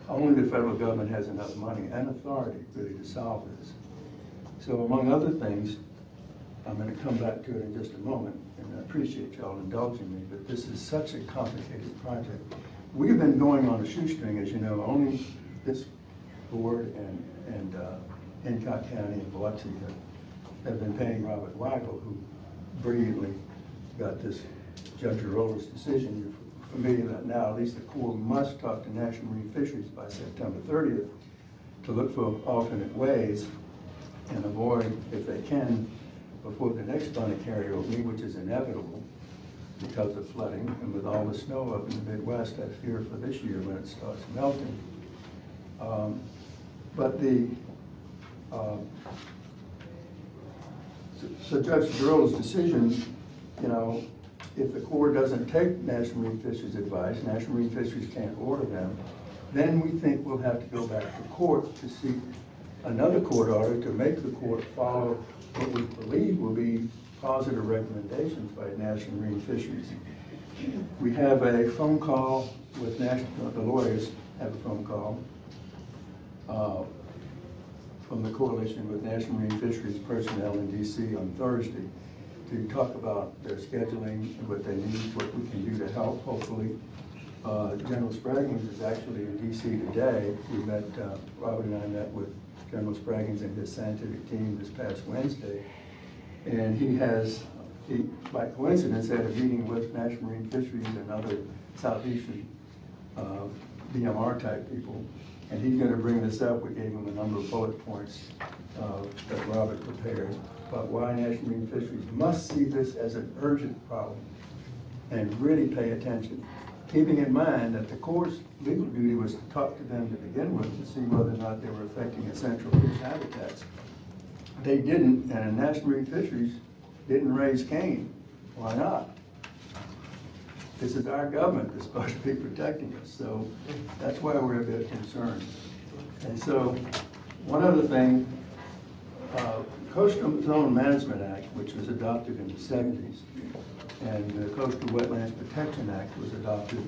Only the federal government has enough money and authority really to solve this. So among other things, I'm going to come back to it in just a moment, and I appreciate y'all indulging me, but this is such a complicated project. We've been going on a shoestring, as you know. Only this board and Hancock County and Biloxi have been paying Robert Weigel, who brilliantly got this Judge Arola's decision. You're familiar with that now. At least the Corps must talk to National Marine Fisheries by September 30th to look for alternate ways and avoid, if they can, before the next Bonnie Carey opening, which is inevitable because of flooding, and with all the snow up in the Midwest, I fear for this year when it starts melting. So Judge Arola's decision, you know, if the Corps doesn't take National Marine Fisheries advice, National Marine Fisheries can't order them, then we think we'll have to go back to court to seek another court order to make the court follow what we believe will be positive recommendations by National Marine Fisheries. We have a phone call with the lawyers have a phone call from the coalition with National Marine Fisheries personnel in DC on Thursday to talk about their scheduling and what they need, what we can do to help, hopefully. General Spraggins is actually in DC today. We met, Robert and I met with General Spraggins and his scientific team this past Wednesday. And he by coincidence, had a meeting with National Marine Fisheries and other Southeastern DMR type people. And he's going to bring this up. We gave him a number of bullet points that Robert prepared about why National Marine Fisheries must see this as an urgent problem and really pay attention. Keeping in mind that the Corps' legal duty was to talk to them to begin with to see whether or not they were affecting essential fish habitats. They didn't, and National Marine Fisheries didn't raise Cain. Why not? This is our government that's supposed to be protecting us, so that's why we're a bit concerned. And so, one other thing, Coastal Zone Management Act, which was adopted in the 70s, and the Coastal Wetlands Protection Act was adopted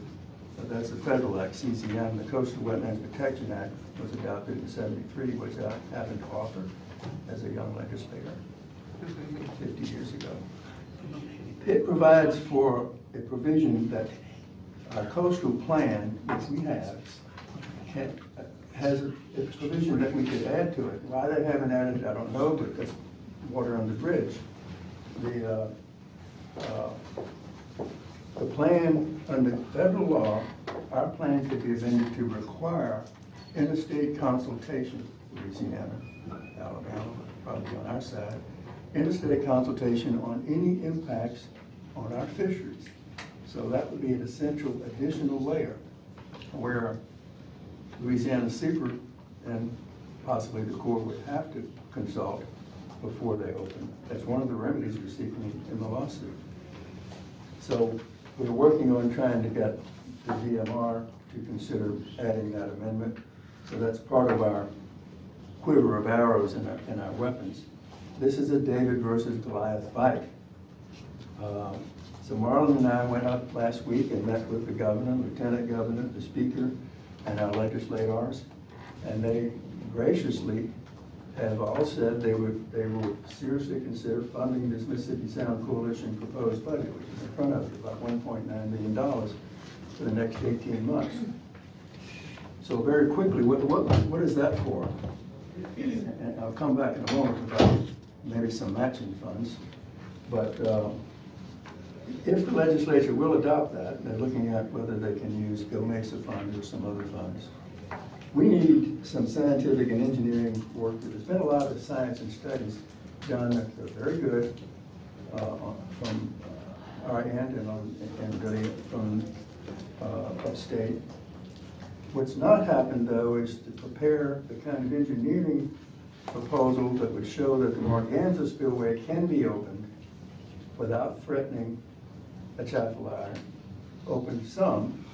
That's a federal act, CCM. The Coastal Wetlands Protection Act was adopted in '73, which I happened to author as a young legislator 50 years ago. It provides for a provision that our coastal plan, which we have, has a provision that we could add to it. Why they haven't added it, I don't know, but that's water on the bridge. The plan, under federal law, our plan could be amended to require interstate consultation, Louisiana, Alabama, probably on our side, interstate consultation on any impacts on our fisheries. So that would be an essential additional layer where Louisiana Super and possibly the Corps would have to consult before they open. That's one of the remedies we're seeking in the lawsuit. So we're working on trying to get the DMR to consider adding that amendment. So that's part of our quiver of arrows in our weapons. This is a David versus Goliath fight. So Marlon and I went up last week and met with the governor, lieutenant governor, the speaker, and our legislators, and they graciously have all said they will seriously consider funding this Mississippi Sound Coalition proposed budget, which is in front of you, about $1.9 million for the next 18 months. So very quickly, what is that for? And I'll come back in a moment about maybe some matching funds, but if the legislature will adopt that, they're looking at whether they can use Go Mesa funds or some other funds. We need some scientific and engineering work. There's been a lot of science and studies done that are very good from our end and really from upstate. What's not happened, though, is to prepare the kind of engineering proposal that would show that the Morganza spillway can be opened without threatening atchafalaya, open some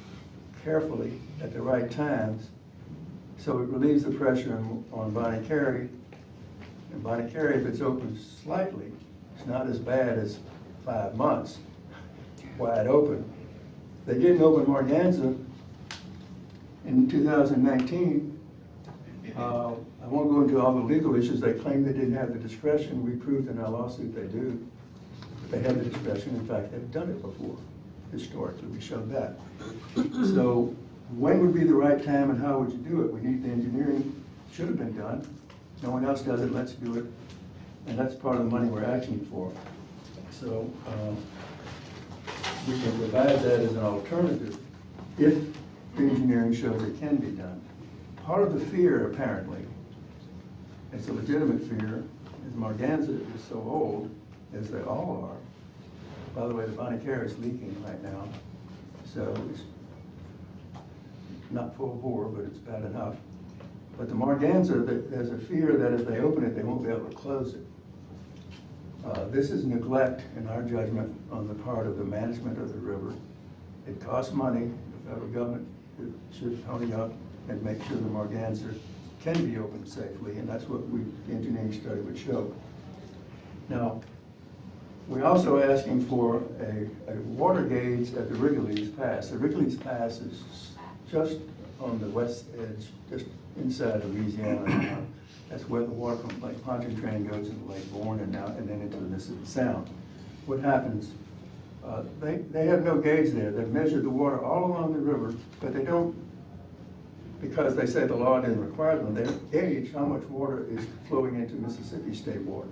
carefully at the right times, so it relieves the pressure on Bonnie Carey. And Bonnie Carey, if it's open slightly, it's not as bad as 5 months wide open. They didn't open Morganza in 2019. I won't go into all the legal issues. They claim they didn't have the discretion. We proved in our lawsuit they do. They have the discretion. In fact, they've done it before. Historically, we showed that. So when would be the right time and how would you do it? We need the engineering. Should have been done. No one else does it. Let's do it. And that's part of the money we're asking for. So we can provide that as an alternative if the engineering shows it can be done. Part of the fear, apparently, it's a legitimate fear, is Morganza is so old, as they all are. By the way, the Bonnie Carey is leaking right now, so it's not full bore, but it's bad enough. But the Morganza, there's a fear that if they open it, they won't be able to close it. This is neglect, in our judgment, on the part of the management of the river. It costs money. The federal government should hurry up and make sure the Morganza can be opened safely, and that's what the engineering study would show. Now, we're also asking for a water gauge at the Wrigley's Pass. The Wrigley's Pass is just on the west edge, just inside of Louisiana. That's where the water from Lake Pontchartrain goes into Lake Bourne and then into the Mississippi Sound. What happens, they have no gauge there. They've measured the water all along the river, but they don't, because they say the law didn't require them, they gauge how much water is flowing into Mississippi state waters.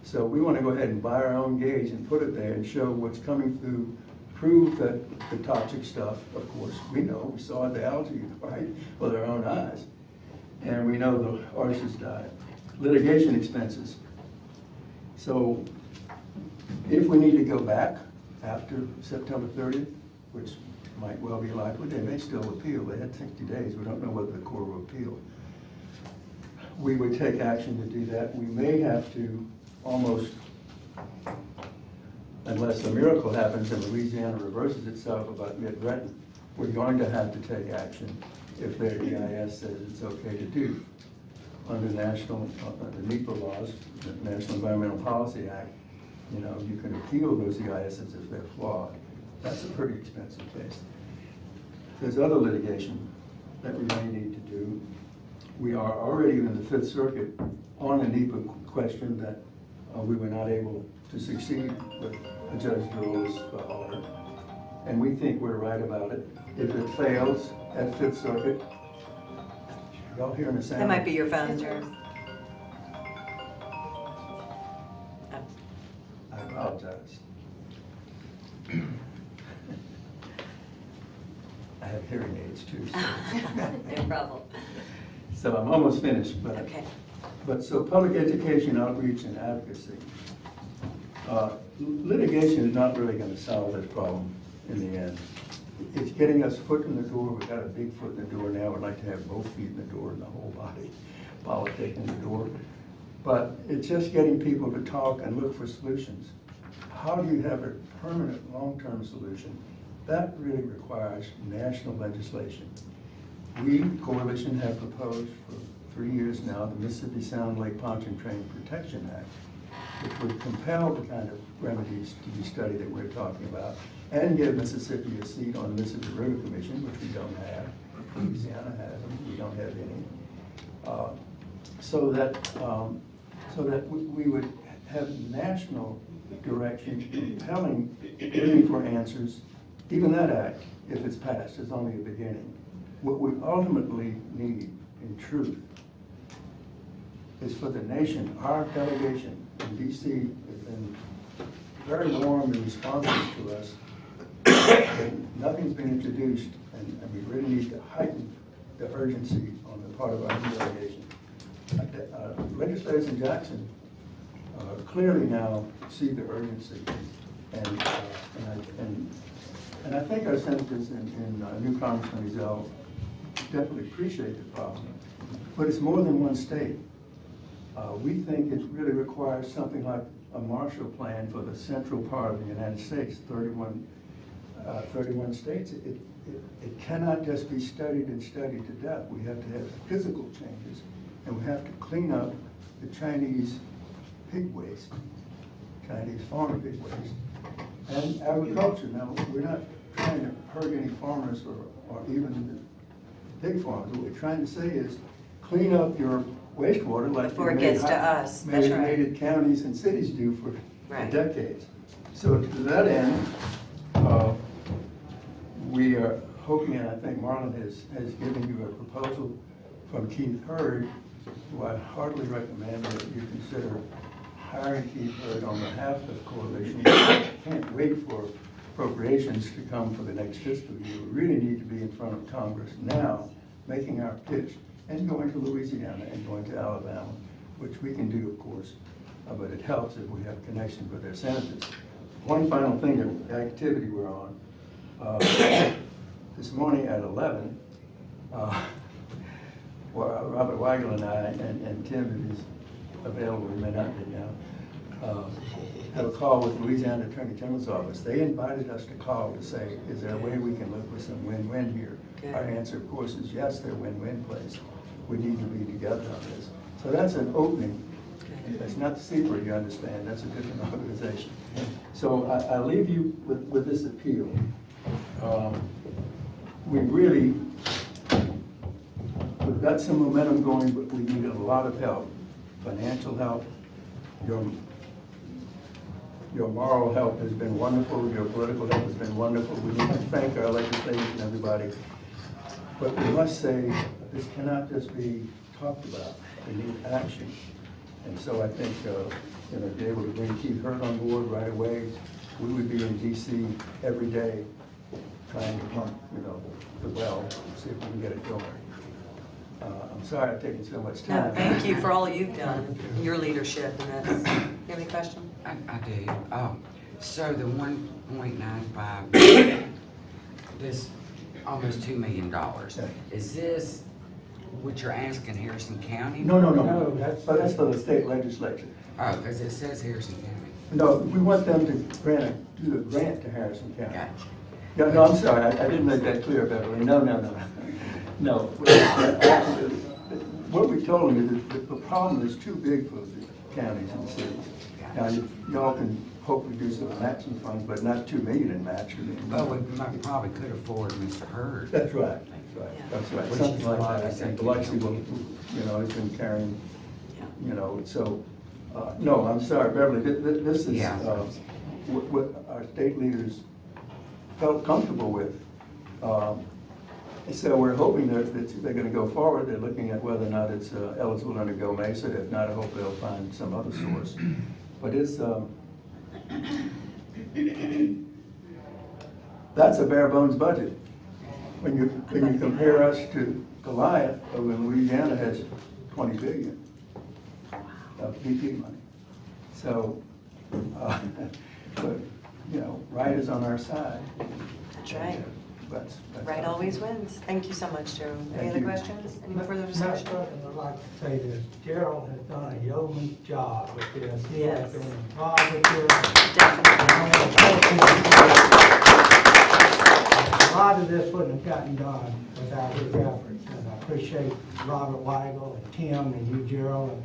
So we want to go ahead and buy our own gauge and put it there and show what's coming through, prove that the toxic stuff, of course, we know, we saw the algae, right, with our own eyes. And we know the oysters died. Litigation expenses. So if we need to go back after September 30th, which might well be likely, they may still appeal. They had 60 days. We don't know whether the Corps will appeal. We would take action to do that. We may have to almost, unless a miracle happens and Louisiana reverses itself about mid-Renton, we're going to have to take action if their EIS says it's okay to do. Under the NEPA laws, the National Environmental Policy Act, you know, you can appeal those EISs if they're flawed. That's a pretty expensive case. there's other litigation that we may need to do. We are already in the Fifth Circuit on a NEPA question that we were not able to succeed with Judge Durrell's order. And we think we're right about it. If it fails at Fifth Circuit, y'all hearing the sound? That might be your phone. I apologize. I have hearing aids too, so. No problem. So I'm almost finished, but. Okay. But so public education, outreach, and advocacy. Litigation is not really gonna solve this problem in the end. It's getting us foot in the door. We've got a big foot in the door now. We'd like to have both feet in the door and the whole body politic in the door. But it's just getting people to talk and look for solutions. How do you have a permanent, long-term solution? That really requires national legislation. We, Coalition, have proposed for 3 years now the Mississippi Sound Lake Pontchartrain Protection Act, which would compel the kind of remedies to be studied that we're talking about, and give Mississippi a seat on the Mississippi River Commission, which we don't have. Louisiana has them, we don't have any. So that we would have national direction compelling, looking for answers. Even that act, if it's passed, is only a beginning. What we ultimately need, in truth, is for the nation, our delegation in DC has been very warm and responsive to us. And nothing's been introduced, and we really need to heighten the urgency on the part of our new delegation. Legislators in Jackson clearly now see the urgency, and I think our senators and new Congressman Ezell definitely appreciate the problem, but it's more than one state. We think it really requires something like a Marshall Plan for the central part of the United States, 31 states. It cannot just be studied and studied to death. We have to have physical changes, and we have to clean up the Chinese pig waste, Chinese farm pig waste, and agriculture. Now, we're not trying to hurt any farmers or even the pig farmers. What we're trying to say is clean up your wastewater like Before it gets to us, that's right. Made counties and cities do for Right. decades. So to that end, we are hoping, and I think Marlon has given you a proposal from Keith Hurd, who I heartily recommend that you consider hiring Keith Hurd on behalf of the coalition. Can't wait for appropriations to come for the next fiscal year. We really need to be in front of Congress now, making our pitch, and going to Louisiana and going to Alabama, which we can do, of course, but it helps if we have connections with their senators. One final thing, the activity we're on. This morning at 11, Robert Weigel and I, and Tim, if he's available, he may not be now, had a call with Louisiana Attorney General's office. They invited us to call to say, is there a way we can look for some win-win here? Good. Our answer, of course, is yes, they're win-win place. We need to be together on this. So that's an opening. That's not the secret, you understand. That's a different organization. So I leave you with this appeal. We've got some momentum going, but we need a lot of help. Financial help. Your moral help has been wonderful. Your political help has been wonderful. We need to thank our legislators and everybody. But we must say, this cannot just be talked about. We need action. And so I think, to be able to bring Keith Hurd on board right away, we would be in DC every day trying to pump, the well, see if we can get it going. I'm sorry I've taken so much No, time. thank you for all you've done, your leadership in this. You have any question? I do. So the 1.95, this almost $2 million, is this what you're asking Harrison County? No, that's for the state legislature. Oh, because it says Harrison County. No, we want them to do a grant to Harrison County. Gotcha. Yeah, no, I'm sorry, I didn't make that clear, Beverly. No. No. What we told them is that the problem is too big for the counties and cities. Now, y'all can hopefully do some matching funds, but not 2 million in match. Well, we probably could afford Mr. Hurd. That's right, that's right. Which Something is like why that. I said And keep Biloxi it will, going. has been carrying, Yeah. so, no, I'm sorry, Beverly, this is, Yeah. what our state leaders felt comfortable with. So we're hoping that they're gonna go forward. They're looking at whether or not it's eligible under Go Mesa. If not, I hope they'll find some other source. But it's, that's a bare bones budget. When you compare us to Goliath, when Louisiana has 20 billion of VP money. So, but, right is on our side. That's right. That's Right always wins. Thank you so much, Joe. Any Thank other you. questions? Any further Madam discussion? President, I'd like to say this, Gerald has done a yeoman's job with this. He Yes. has been involved with this. A lot of this wouldn't have gotten done without his efforts, and I appreciate Robert Weigel and Tim and you, Gerald,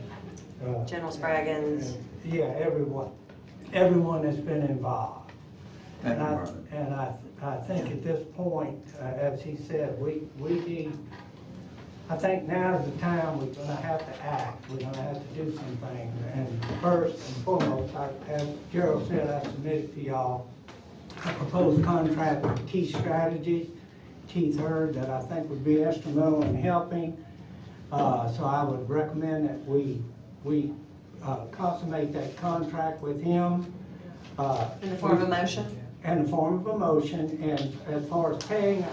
and, General Spraggins. yeah, everyone that's been involved. Thank you, And Marvin. And I think at this point, as he said, we need, I think now's the time we're gonna have to act, we're gonna have to do some things. And first and foremost, as Gerald said, I submitted to y'all a proposed contract with Key Strategies, Keith Hurd, that I think would be instrumental in helping. So I would recommend that we consummate that contract with him. In the form of a motion? In the form of a motion, and as far as paying,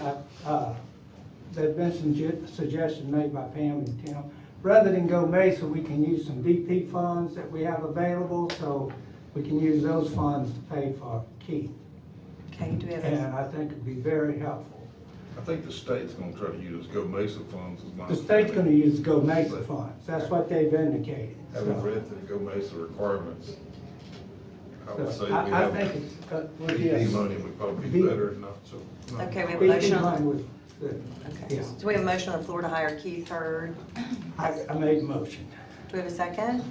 there's been some suggestions made by Pam and Tim. Rather than Go Mesa, we can use some DP funds that we have available, so we can use those funds to pay for Keith. Okay, do we have And I think it'd be very helpful. I think the state's gonna try to use Go Mesa funds as my. The state's gonna use Go Mesa funds, that's what they've indicated. Having So, read the Go Mesa requirements, I would say we I have think it's, would be DD money would probably be better enough, so. no. Okay, we have a motion DP money on, was good. okay. Yeah. So we have a motion on the floor to hire Keith Hurd. I made a motion. Do we have a second?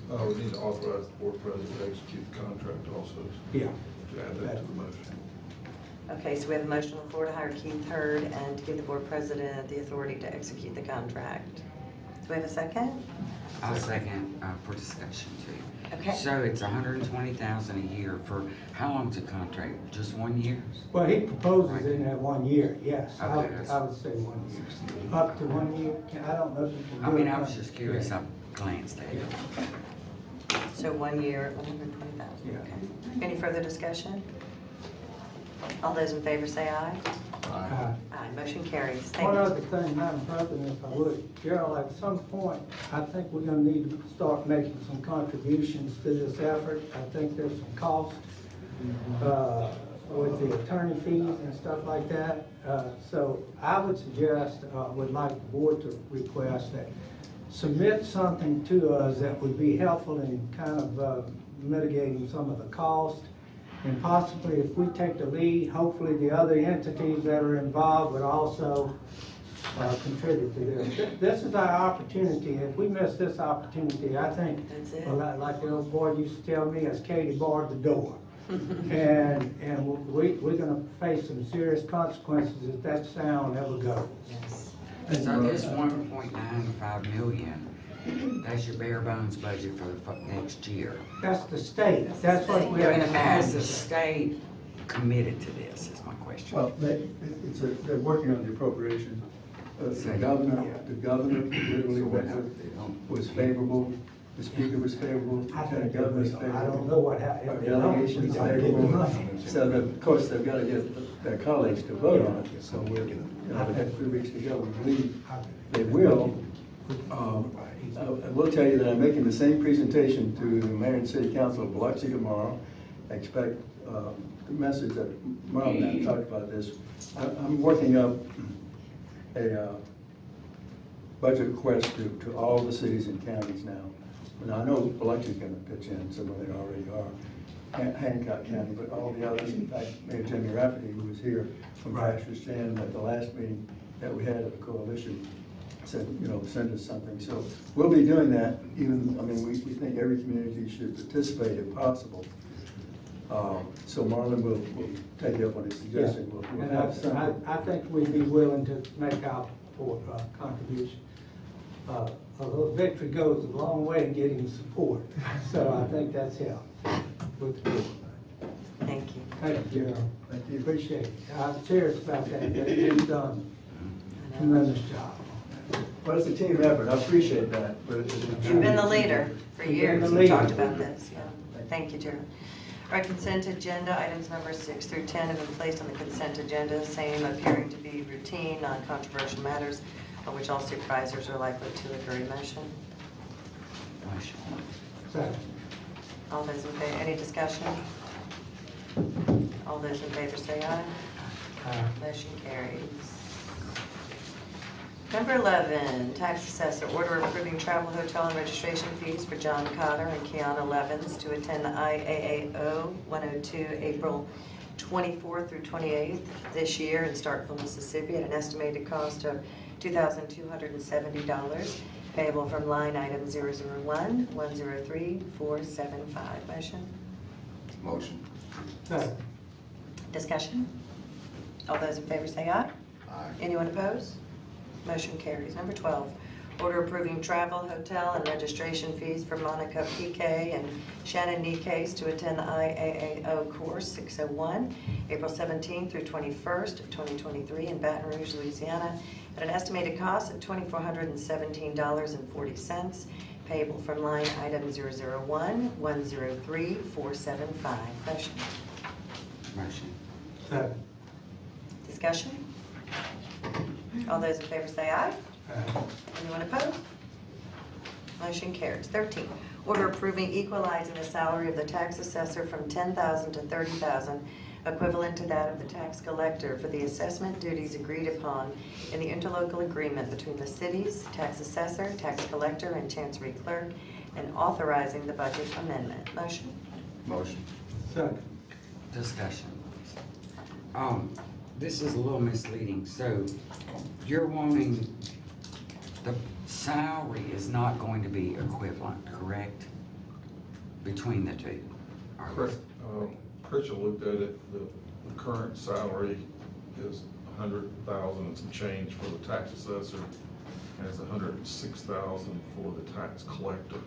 We need to authorize the board president to execute the contract also, Yeah. to add that to the motion. Okay, so we have a motion on the floor to hire Keith Hurd and to give the board president the authority to execute the contract. Do we have a second? I'll second, for discussion too. Okay. So it's $120,000 a year for, how long's the contract? Just 1 year? Well, he proposes in that 1 year, yes. I Okay, would that's- I would say 1 year. Up to 1 year, I don't know if you can I do mean, it. I was just curious, I glanced at it. So 1 year, 120,000. Yeah. Okay. Any further discussion? All those in favor say aye. Uh, Aye, motion carries. Thank One you. other thing, Madam President, if I would, Gerald, at some point, I think we're gonna need to start making some contributions to this effort. I think there's some cost, with the attorney fees and stuff like that. So I would suggest, would like the board to request that submit something to us that would be helpful in kind of mitigating some of the cost. And possibly if we take the lead, hopefully the other entities that are involved would also contribute to this. This is our opportunity. If we miss this opportunity, I think, That's it. well, like the old boy used to tell me, as Katie barred the door. And we're gonna face some serious consequences if that sound ever goes. Yes. So this 1.95 million, that's your bare bones budget for the next year. That's the state. That's what we They're have. gonna Has the state committed to this, is my question. Well, they're working on the appropriation. The governor literally was favorable, the speaker was favorable, I the think governor was I favorable. don't know what happened. Our delegation is favorable. So of course, they've got to get their colleagues to vote on it. So I've had 3 weeks to go. We believe they will. I will tell you that I'm making the same presentation to the mayor and city council of Biloxi tomorrow. I expect the message that Marlon and I talked about this. I'm working up a budget request to all the cities and counties now. And I know Biloxi's going to pitch in, some of them already are, Hancock County, but all the others. In fact, Mayor Jimmy Rafferty, who was here from Pastor's Stand at the last meeting that we had of the coalition, said, send us something. So we'll be doing that even, we think every community should participate if possible. So Marlon will take you up on his suggestion. We'll And have something. I think we'd be willing to make our contribution. A little victory goes a long way in getting support, so I think that's helped with the board. Thank you. Thank you, Gerald. Thank you. Appreciate it. I'm serious about that. You've done a tremendous job. Well, it's a team effort. I appreciate that. But You've been the leader for You've been years. the We leader. talked about this, yeah. Thank you, Gerald. Our consent agenda, items number 6 through 10 have been placed on the consent agenda, same appearing to be routine, non-controversial matters on which all supervisors are likely to agree. Motion? Motion. Second. All those in favor, any discussion? All those in favor say aye. Motion carries. Number 11, tax assessor, order approving travel, hotel, and registration fees for John Cotter and Kiana Levins to attend the IAAO 102 April 24th through 28th this year in Starkville, Mississippi, at an estimated cost of $2,270, payable from line item 001-103-475. Motion? Motion. Second. Discussion? All those in favor say aye. Aye. Anyone opposed? Motion carries. Number 12, order approving travel, hotel, and registration fees for Monica PK and Shannon Nikes to attend the IAAO course 601, April 17th through 21st of 2023 in Baton Rouge, Louisiana, at an estimated cost of $2,417.40, payable from line item 001-103-475. Motion? Motion. Second. Discussion? All those in favor say aye. Anyone opposed? Motion carries. 13, order approving equalizing the salary of the tax assessor from $10,000 to $30,000, equivalent to that of the tax collector for the assessment duties agreed upon in the interlocal agreement between the city's tax assessor, tax collector, and chancery clerk, and authorizing the budget amendment. Motion? Motion. Second. Discussion. This is a little misleading. So you're wanting, the salary is not going to be equivalent, correct? Between the two? Correct. Pritchell looked at it, the current salary is $100,000 and some change for the tax assessor, and it's $106,000 for the tax collector.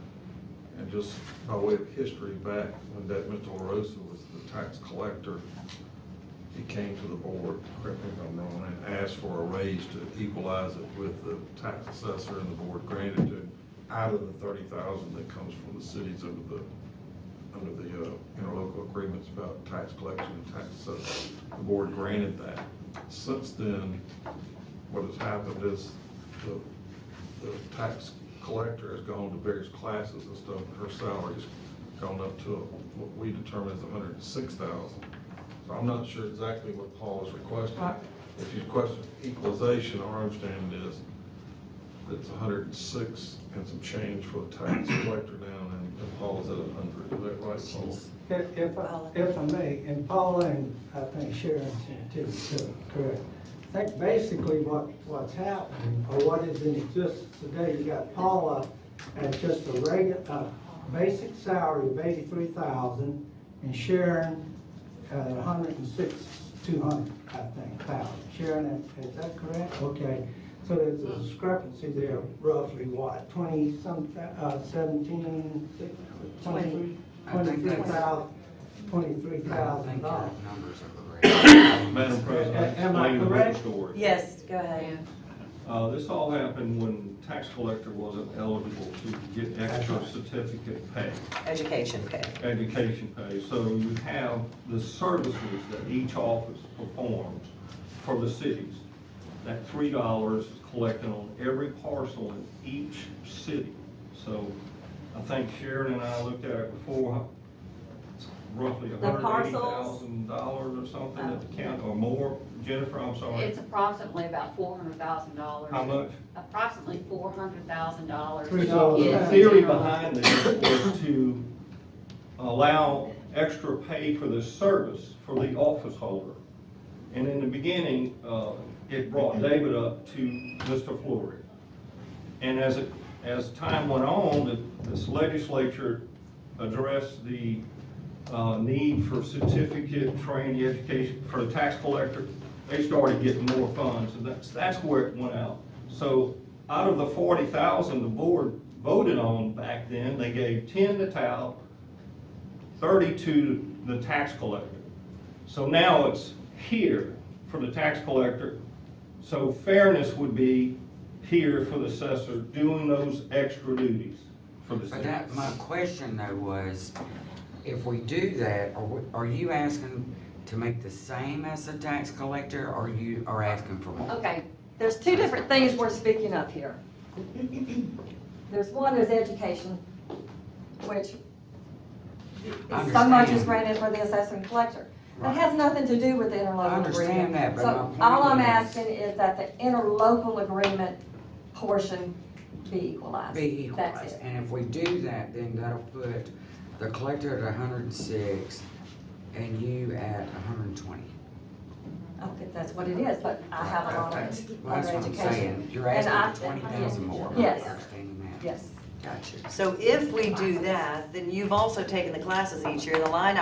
And just by way of history, back when that Mr. LaRosa was the tax collector, he came to the board, correct me if I'm wrong, and asked for a raise to equalize it with the tax assessor, and the board granted it out of the $30,000 that comes from the cities under the interlocal agreements about tax collection and tax assessment. The board granted that. Since then, what has happened is the tax collector has gone to various classes and stuff, and her salary's gone up to what we determine as $106,000. So I'm not sure exactly what Paul is requesting. If you question equalization, our understanding is that it's 106 and some change for the tax collector now, and Paul is at 100. Is that right, Paul? If I may, and Paula and I think Sharon too, correct. I think basically what's happening, or what is in existence today, you got Paula at just a regular, basic salary of $83,000, and Sharon at 106,200, I think, thousand. Sharon, is that correct? Okay. So there's a discrepancy there, roughly what, 20-some, 17, 23,000, $23,000. Numbers are correct. Madam President, Am I explain the correct? whole story. Yes, go ahead. This all happened when tax collector wasn't eligible to get extra certificate pay, Education pay. education pay. So you have the services that each office performs for the cities. That $3 is collected on every parcel in each city. So I think Sharon and I looked at it before, roughly $180,000 or something at the county, or more. Jennifer, I'm sorry. It's approximately about $400,000. How much? Approximately $400,000. So the theory behind this was to allow extra pay for this service for the office holder. And in the beginning, it brought David up to Mr. Flory. And as time went on, this legislature addressed the need for certificate training education for the tax collector. They started getting more funds, and that's where it went out. So out of the 40,000 the board voted on back then, they gave 10 to TAL, 30 to the tax collector. So now it's here for the tax collector. So fairness would be here for the assessor doing those extra duties for the But city. my question though was, if we do that, are you asking to make the same as the tax collector, or you are asking for more? Okay, there's two different things we're speaking of here. There's one, there's education, which so much is granted for the assessor and collector. That has nothing to do with the interlocal agreement. I understand that, but So my point all I'm is- asking is that the interlocal agreement portion be equalized. Be That's equalized, it. and if we do that, then that'll put the collector at 106 and you at 120. Okay, that's what it is, but I have a lot That's of what other I'm education. saying. You're And asking I- for 20,000 more. Yes. I'm understanding that. Yes. Gotcha. So if we do that, then you've also taken the classes each year. The line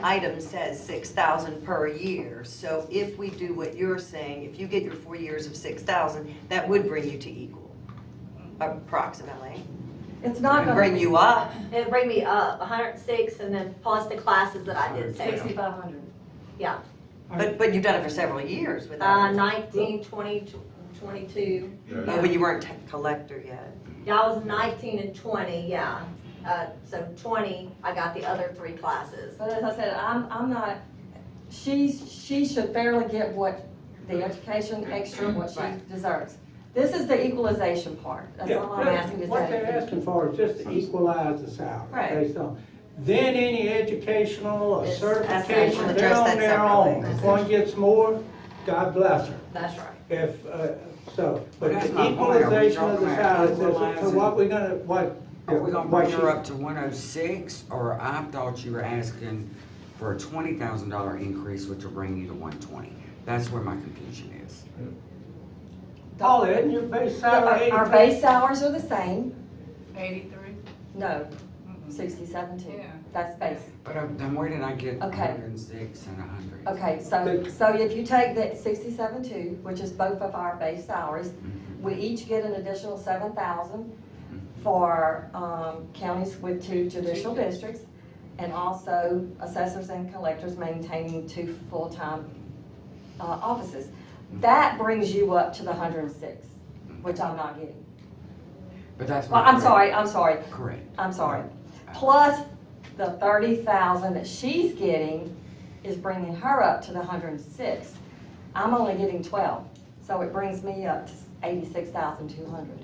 item says 6,000 per year. So if we do what you're saying, if you get your 4 years of 6,000, that would bring you to equal, approximately. It's not It'd gonna. bring you up. It'd bring me up 106 and then plus the classes that I did take. 6,500. Yeah, But you've done it for several years without. 19, 20, 22. Oh, but you weren't collector yet. Yeah, I was 19 and 20, yeah. So 20, I got the other 3 classes. But as I said, I'm not, she should fairly get what, the education extra, what she Right. deserves. This is the equalization part. That's all I'm asking is What they're that. asking for is just to equalize the salary Right. based on. Then any educational or It's- certification, that's- they're on address that their own. separately. If one gets more, God bless her. That's right. If, so, but That's the my point. Are we equalization of the talking salary, about so equalizing? what we're gonna, Are we gonna what bring her she- up to 106, or I thought you were asking for a $20,000 increase, which will bring you to 120? That's where my confusion is. Paul, isn't your base salary Our 83? base salaries are the same. 83? No, 67.2. Yeah. That's base. But then where did I get Okay. 106 and 100? Okay, so if you take that 67.2, which is both of our base salaries, we each get an additional 7,000 for counties with 2 judicial districts, and also assessors and collectors maintaining 2 full-time offices. That brings you up to the 106, which I'm not getting. But that's Well, not I'm sorry. correct. I'm sorry. Plus the 30,000 that she's getting is bringing her up to the 106. I'm only getting 12, so it brings me up to 86,200.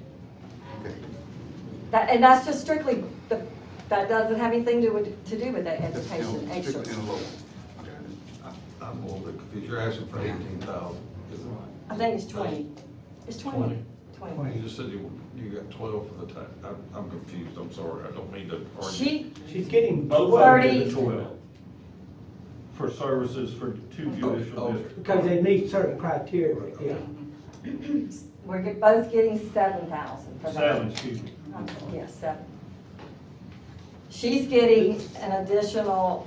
And that's just strictly, that doesn't have anything to do with the education extra. I'm a little bit confused. You're asking for 18,000. I think it's 20. It's 20. 20. You just said you got 12 for the tax. I'm confused. I'm sorry. I don't mean to argue. She's getting Both 12 of them get 12 for services for 2 judicial districts. because they meet certain criteria, yeah. We're both getting 7,000 for that. 7, excuse me. Yes, 7. She's getting an additional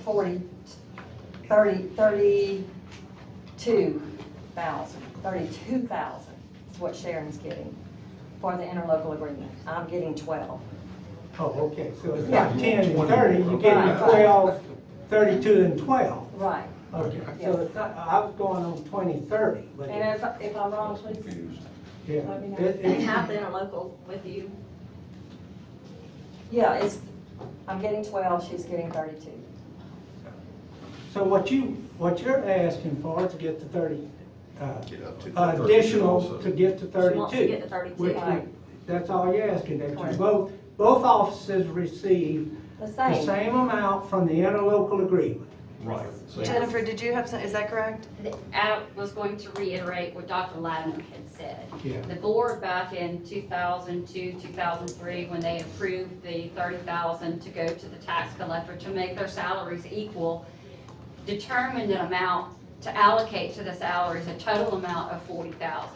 32,000 is what Sharon's getting for the interlocal agreement. I'm getting 12. Oh, okay, so it's Yeah. not 10 and 30, you're getting Right. 12, 32 and 12. Right. Okay, Yes. so it's not, I was going on 20, 30, but, And if I'm wrong, please. Confused. yeah. let me know. And have the interlocal with you. Yeah, I'm getting 12, she's getting 32. So what you're asking for is to get to 30, Get up to 32 additional also. to get to She 32. wants to get to 32. Which Right. That's all you're asking, that you Correct. both offices receive The the same. same amount from the interlocal agreement. Right. So Jennifer, did you have some, is that correct? I was going to reiterate what Dr. Ladner had said. Yeah. The board back in 2002, 2003, when they approved the 30,000 to go to the tax collector to make their salaries equal, determined an amount to allocate to the salaries, a total amount of 40,000.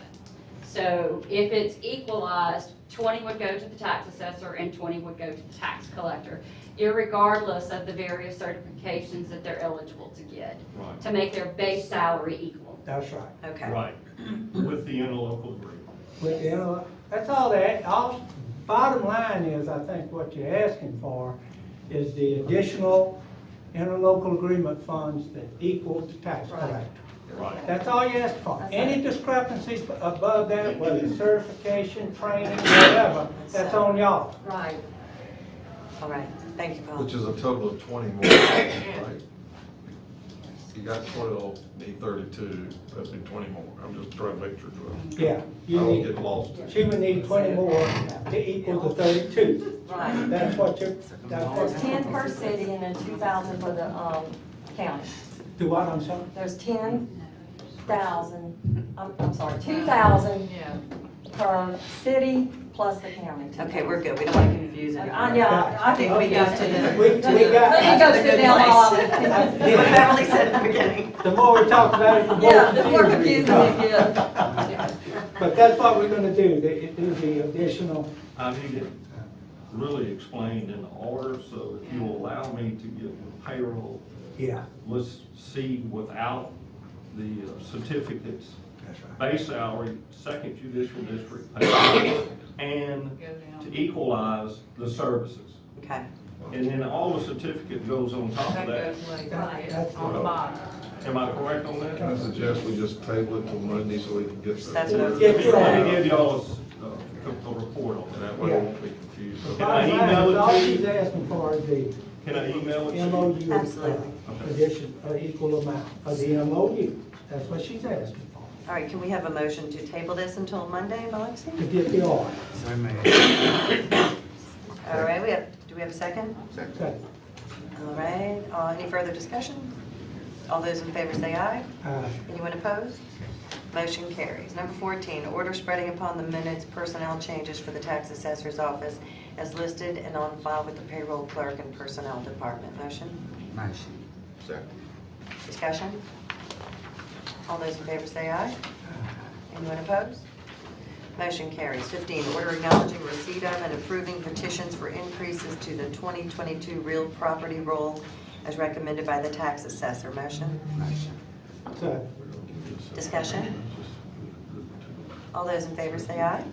So if it's equalized, 20 would go to the tax assessor and 20 would go to the tax collector, irregardless of the various certifications that they're eligible to get, Right. to make their base salary equal. That's right. Okay. Right, with the interlocal agreement. With the, that's all that, bottom line is, I think what you're asking for is the additional interlocal agreement funds that equal the tax collector. Right. That's all you ask for. Any discrepancies above that, whether it's certification, training, whatever, that's on y'all. Right. All right, thank you, Paul. Which is a total of 20 more, right? You got 12, need 32, that'd be 20 more. I'm just trying to make sure. Yeah, I you don't need, get lost. she would need 20 more to equal the 32. Right. That's what you're, There's 10 per city and then 2,000 for the county. do what, I'm sorry? There's 10,000, I'm sorry, 2,000 per city plus the county. Okay, we're good. We don't want to confuse anyone. Yeah, I think we got to. We got. Let me go sit down while I'm. What Beverly said at the beginning. The more we talk about it, the Yeah, the more more confusing confusing it it gets. gets. But that's what we're gonna do, do the additional, I need it really explained in order, so if you'll allow me to get the payroll, yeah. let's see without the certificates, base salary, second judicial district pay, and to equalize the services. Okay. And then all the certificate goes on top of that. That's On the bottom. Am I correct on that? I suggest we just table it till Monday so we can get That's the. what I was Get Let your- me give y'all a report on And that. that way we won't be confused. Can I Bottom line email is, it all to she's you? asking for is the Can I email it to you? MOU Absolutely. addition, equal amount of the MOU. That's what she's asking for, All right, can we have a motion to table this until Monday, to Biloxi? get the order. So moved. All right, do we have a second? Okay. All right, any further discussion? All those in favor say aye. Anyone opposed? Motion carries. Number 14, order spreading upon the minutes personnel changes for the tax assessor's office as listed and on file with the payroll clerk and personnel department. Motion? Motion. Second. Discussion? All those in favor say aye. Anyone opposed? Motion carries. 15, order acknowledging receipt of and approving petitions for increases to the 2022 real property roll as recommended by the tax assessor. Motion? Motion. So, Discussion? All those in favor say aye.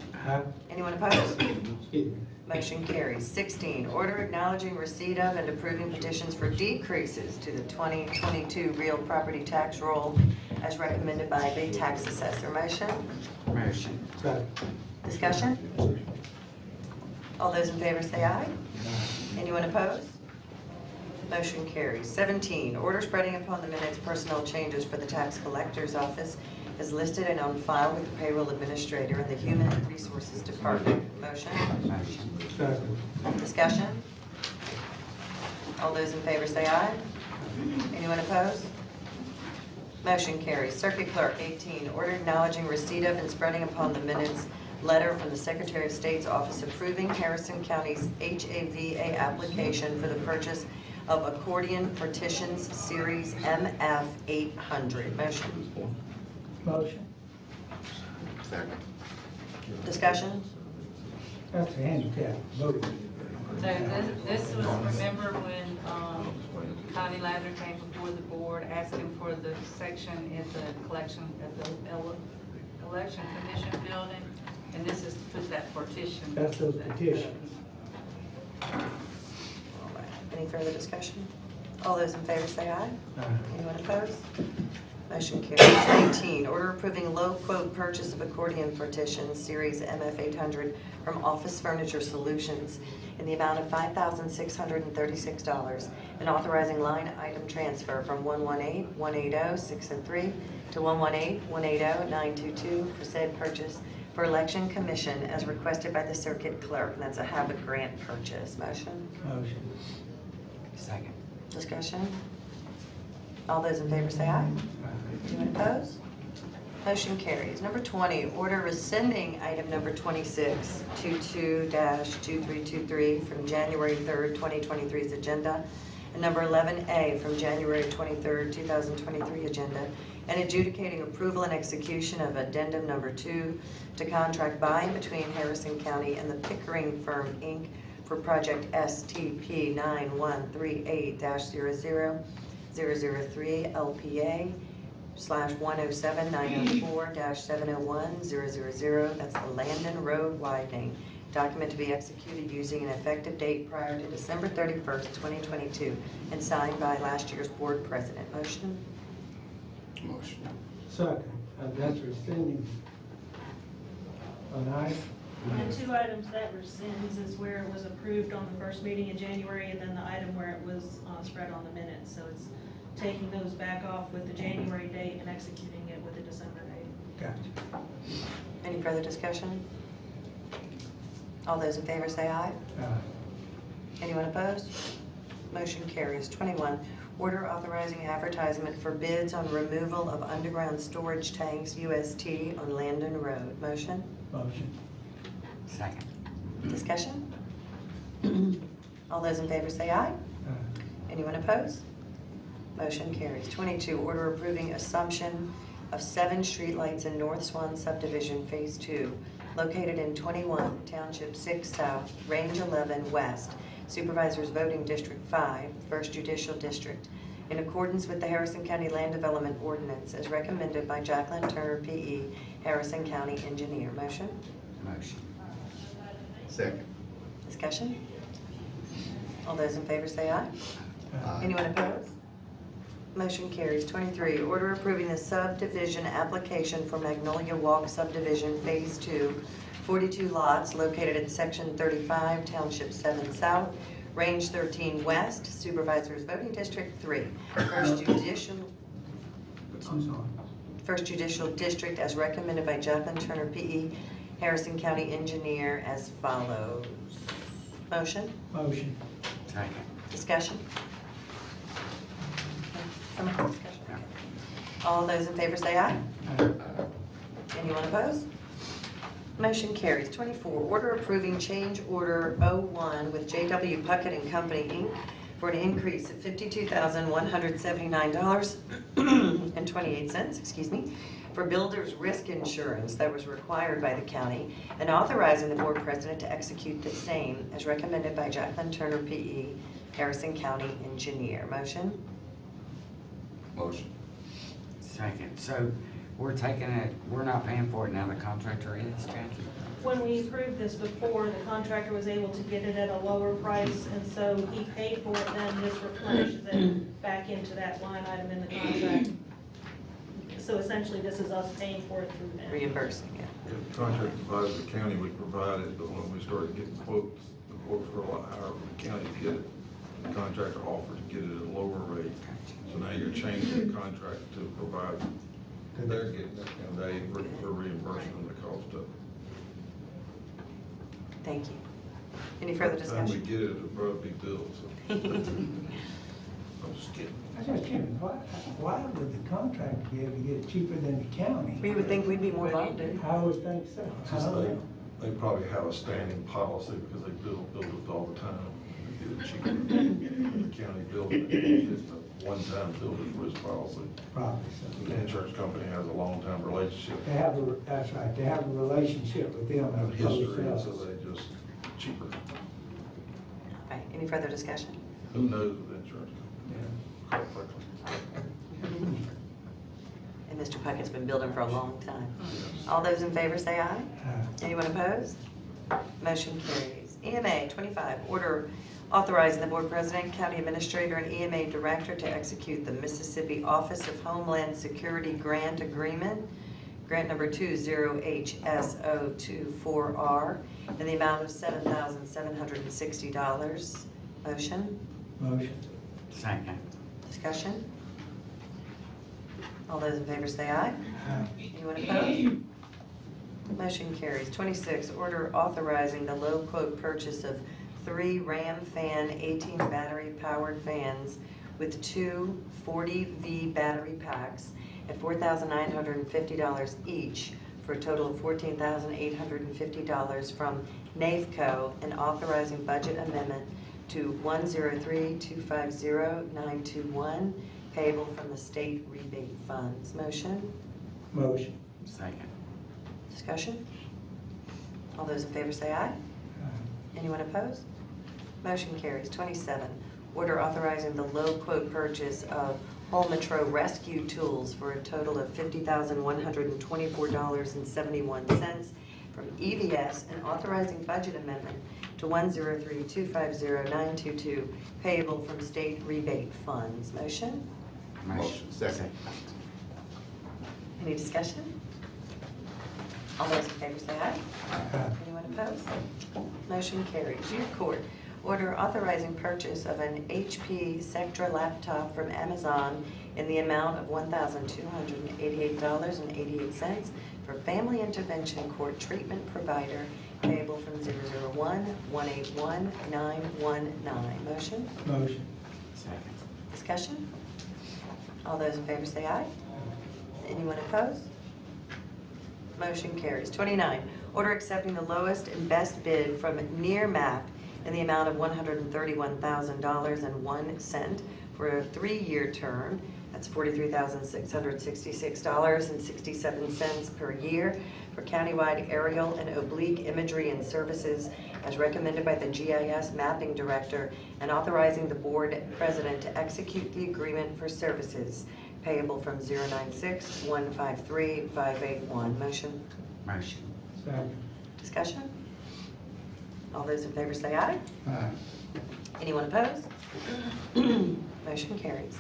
Anyone opposed? excuse me. Motion carries. 16, order acknowledging receipt of and approving petitions for decreases to the 2022 real property tax roll as recommended by the tax assessor. Motion? Motion. So, Discussion? All those in favor say aye. Anyone opposed? Motion carries. 17, order spreading upon the minutes personnel changes for the tax collector's office is listed and on file with the payroll administrator in the human resources department. Motion? Motion. so, Discussion? All those in favor say aye. Anyone opposed? Motion carries. Circuit Clerk, 18, order acknowledging receipt of and spreading upon the minutes letter from the Secretary of State's office approving Harrison County's HAVA application for the purchase of accordion partitions Series MF 800. Motion? motion. Second. Discussion? That's a handicap vote. So this was, remember when Connie Ladner came before the board asking for the section at the election commission building? And this is to put that partition. That's those petitions. Any further discussion? All those in favor say aye. Anyone opposed? Motion carries. 19, order approving low quote purchase of accordion partitions Series MF 800 from Office Furniture Solutions in the amount of $5,636 and authorizing line item transfer from 118-180-603 to 118-180-922 for said purchase for election commission as requested by the circuit clerk. And that's a HAVA grant purchase. Motion? Motion. Second. Discussion? All those in favor say aye. Anyone opposed? Motion carries. Number 20, order rescinding item number 26, 22-2323 from January 3rd, 2023's agenda and number 11A from January 23rd, 2023 agenda, and adjudicating approval and execution of addendum number 2 to contract by and between Harrison County and the Pickering Firm, Inc. for project STP 9138-00003 LPA /107904-701-000. That's the Landon Road widening. Document to be executed using an effective date prior to December 31st, 2022, and signed by last year's board president. Motion? Motion. Second, that's rescinding. An aye? The two items that rescinds is where it was approved on the first meeting in January, and then the item where it was spread on the minutes. So it's taking those back off with the January date and executing it with the December date. Gotcha. Any further discussion? All those in favor say aye. Anyone opposed? Motion carries. 21, order authorizing advertisement for bids on removal of underground storage tanks, UST, on Landon Road. Motion? Motion. Second. Discussion? All those in favor say aye. Anyone opposed? Motion carries. 22, order approving assumption of 7 streetlights in North Swan Subdivision Phase 2, located in 21, Township 6 South, Range 11 West, Supervisors Voting District 5, 1st Judicial District, in accordance with the Harrison County Land Development Ordinance as recommended by Jacqueline Turner, P.E., Harrison County Engineer. Motion? Motion. Second. Discussion? All those in favor say aye. Anyone opposed? Motion carries. 23, order approving the subdivision application for Magnolia Walk Subdivision Phase 2, 42 lots located in Section 35, Township 7 South, Range 13 West, Supervisors Voting District 3, First Judicial District as recommended by Jacqueline Turner, P.E., Harrison County Engineer as follows. Motion? Motion. Second. Discussion? Someone have discussion? All those in favor say aye. Anyone opposed? Motion carries. 24, order approving change order 01 with J.W. Puckett and Company, Inc. for an increase of $52,179.28, for builder's risk insurance that was required by the county, and authorizing the board president to execute the same as recommended by Jacqueline Turner, P.E., Harrison County Engineer. Motion? Motion. Second. So we're taking it, we're not paying for it now, the contractor is, Jackie? When we approved this before, the contractor was able to get it at a lower price, and so he paid for it, then this replenishes it back into that line item in the contract. So essentially, this is us paying for it through them. Reimbursing it. If the contract provided, the county would provide it, but when we started getting quotes, the quotes were a lot higher for the county to get it. The contractor offered to get it at a lower rate. So now you're changing the contract to provide, they're getting it, and we're reimbursing them the cost of it. Thank you. Any further By the time we discussion? get it, it'll probably be billed, so. I'm just kidding. I was just kidding, why would the contractor be able to get it cheaper than the county? We would think we'd be more bonded. I would think so. I Just don't know. they probably have a standing policy because they build it all the time. They get it cheaper. The county built it. It's a one-time builder's risk policy. Probably so. The insurance company has a long-time relationship. They have that's right, they have a relationship with them. Have as history, opposed so to us. they just cheaper. Right, any further discussion? Who knows with insurance? Quite frankly. And Mr. Puckett's been building for a long time. All those in favor say aye. Anyone opposed? Motion carries. EMA 25, order authorizing the board president, county administrator, and EMA director to execute the Mississippi Office of Homeland Security Grant Agreement, grant number 20HSO24R, in the amount of $7,760. Motion? Motion. Second. Discussion? All those in favor say aye. Anyone opposed? Motion carries. 26, order authorizing the low quote purchase of 3 Ram Fan 18 battery powered fans with 2 40V battery packs at $4,950 each for a total of $14,850 from NAFCO, and authorizing budget amendment to 103-250-921, payable from the state rebate funds. Motion? Motion. Second. Discussion? All those in favor say aye. Anyone opposed? Motion carries. 27, order authorizing the low quote purchase of Holmetro rescue tools for a total of $50,124.71 from EVS and authorizing budget amendment to 103-250-922, payable from state rebate funds. Motion? Motion. Second. Any discussion? All those in favor say aye. Anyone opposed? Motion carries. Youth Court, order authorizing purchase of an HP Sectra laptop from Amazon in the amount of $1,288.88 for Family Intervention Court Treatment Provider, payable from 001-181-919. Motion? Motion. Second. Discussion? All those in favor say aye. Anyone opposed? Motion carries. 29, order accepting the lowest and best bid from Near Map in the amount of $131,001 for a 3-year term. That's $43,666.67 per year for countywide aerial and oblique imagery and services as recommended by the GIS Mapping Director, and authorizing the board president to execute the agreement for services payable from 096-153-581. Motion? Motion. Second. Discussion? All those in favor say aye. Aye. Anyone opposed? Motion carries.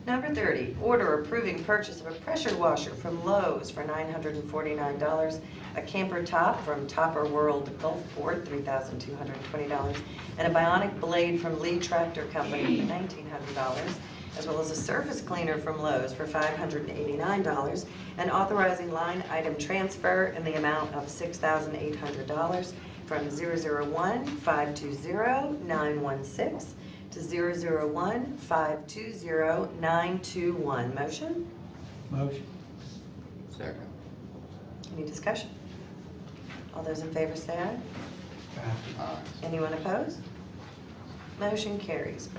Number 30, order approving purchase of a pressure washer from Lowe's for $949, a camper top from Topper World Gulfport, $3,220, and a bionic blade from Lee Tractor Company for $1,900, as well as a surface cleaner from Lowe's for $589, and authorizing line item transfer in the amount of $6,800 from 001-520-916 to 001-520-921. Motion? Motion. Second. Any discussion? All those in favor say aye. Aye. Anyone opposed? Motion carries.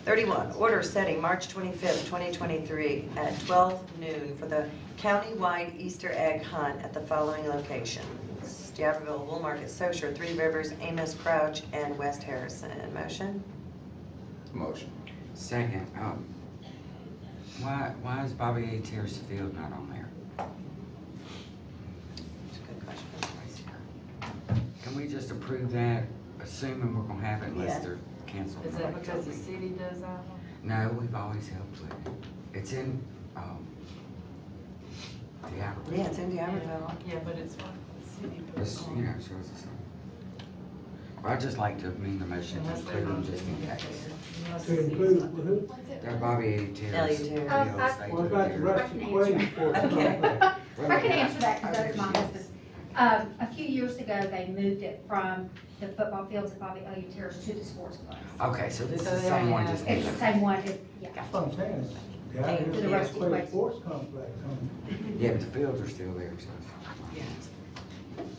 31, order setting March 25th, 2023 at 12 noon for the countywide Easter egg hunt at the following locations: D'Iberville, Woolmarket, Socher, Three Rivers, Amos, Crouch, and West Harrison. Motion? Motion. Second. Why is Bobby A. Terrace Field not on there? That's a good question. Can we just approve that, assuming we're gonna have it unless Yeah. they're canceled? Is that because the city does that one? No, we've always helped with it. It's in, Yeah, it's in D'Iberville. Yeah, but it's what the city It's, puts you on. know, shows us. Well, I'd just like to amend the motion to Unless they include them want just in case. Unless To the city's include not- who? They're Bobby A. Terrace. Terrace. Field, I- State What about the Fair. rest of the Queen Sports Okay. Complex? I can answer that because that's my business. A few years ago, they moved it from the football fields at Bobby Elliott Terrace to the sports complex. Okay, so this is So the they same one, have- just. It's the same one, yeah. That's what I'm saying. Yeah, Thank it's you. the The rest of the Queen place. Sports Complex. Yeah, but the fields are still there, so.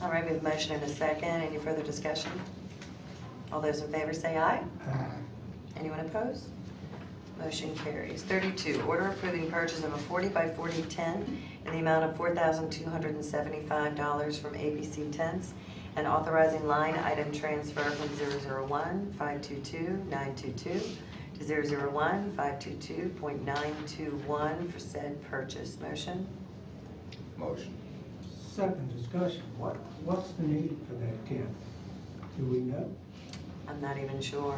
All right, we have a motion and a second. Any further discussion? All those in favor say aye. Anyone opposed? Motion carries. 32, order approving purchase of a 40 by 40 tent in the amount of $4,275 from ABC Tents, and authorizing line item transfer from 001-522-922 to 001-522.921 for said purchase. Motion? Motion. Second discussion, what's the need for that tent? Do we know? I'm not even sure.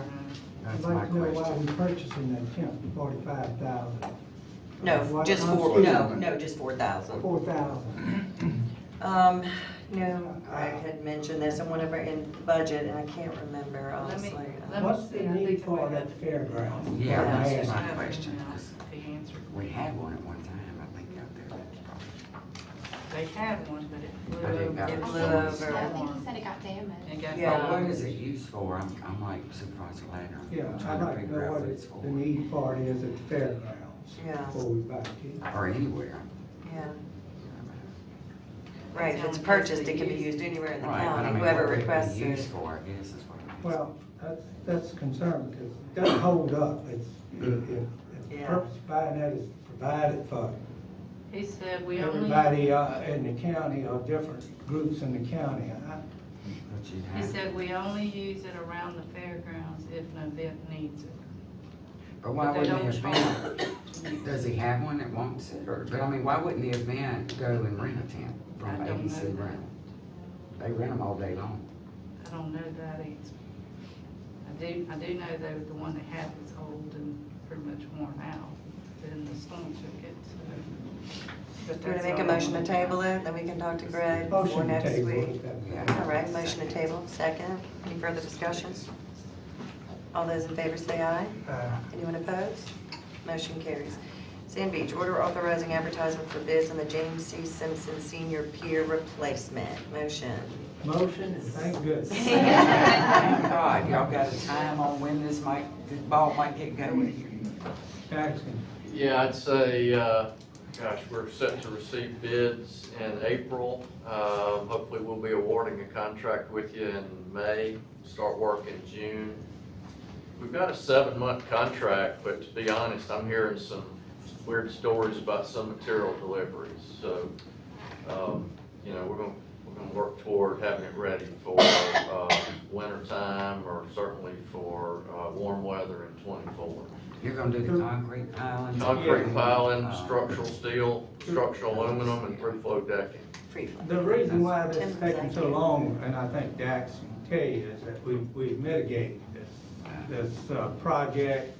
I'd That's my like to know why question. we're purchasing that tent for $45,000. No, What just constitutes- just 4,000. $4,000. No, I had mentioned this in one of our, in budget, and I can't remember, Let me- honestly. let me What's see, the I need think for we that have- fairground? Yeah, I'm that's asking. my question, 'cause The answer. we had one at one time, I think, out there. They had one, but it blew But it over. got- It blew I over. think he said it got damaged. And got Yeah. But what is it used for? I'm like Supervisor Ladner. Yeah, I'm I'd trying to like to figure know out what what it's for. the need for it is at the fairgrounds Yeah. before we buy it. Or anywhere. Yeah. Right, if it's purchased, it can be used anywhere in the Right, but I county, mean, whoever what would it be requests used it. for, I guess, is what it is. Well, that's a concern because it doesn't hold up. If the Yeah. purpose of buying that is provided for He said we only, everybody in the county or different groups in the county. he said we only use it around the fairgrounds if an event needs it. But why But they wouldn't the don't event, does he have one that wants it, or, but I mean, why wouldn't the event go and rent a tent from I don't ABC know that. Rental? They rent them all day long. I don't know that answer. I do know though the one they have is old and pretty much worn out, then the storm took it, so. But Do you want that's to make a all I motion to wanna table it, then we can talk to Greg before Motion to next table week? it. All right, motion to table, second. Any further discussion? All those in favor say aye. Anyone opposed? Motion carries. Sand Beach, order authorizing advertisement for bids on the James C. Simpson Senior Pier Replacement. Motion. Motion, and thank goodness. Thank God, y'all got a time on when this ball might get going here. Jackson. Yeah, I'd say, gosh, we're set to receive bids in April. Hopefully we'll be awarding a contract with you in May, start work in June. We've got a 7-month contract, but to be honest, I'm hearing some weird stories about some material deliveries. So, you know, we're gonna work toward having it ready for winter time, or certainly for warm weather in '24. You're gonna do the concrete piling? Concrete piling, structural steel, structural aluminum, and through flow decking. The reason why this is taking so long, and I think Dax can tell you, is that we've mitigated this project.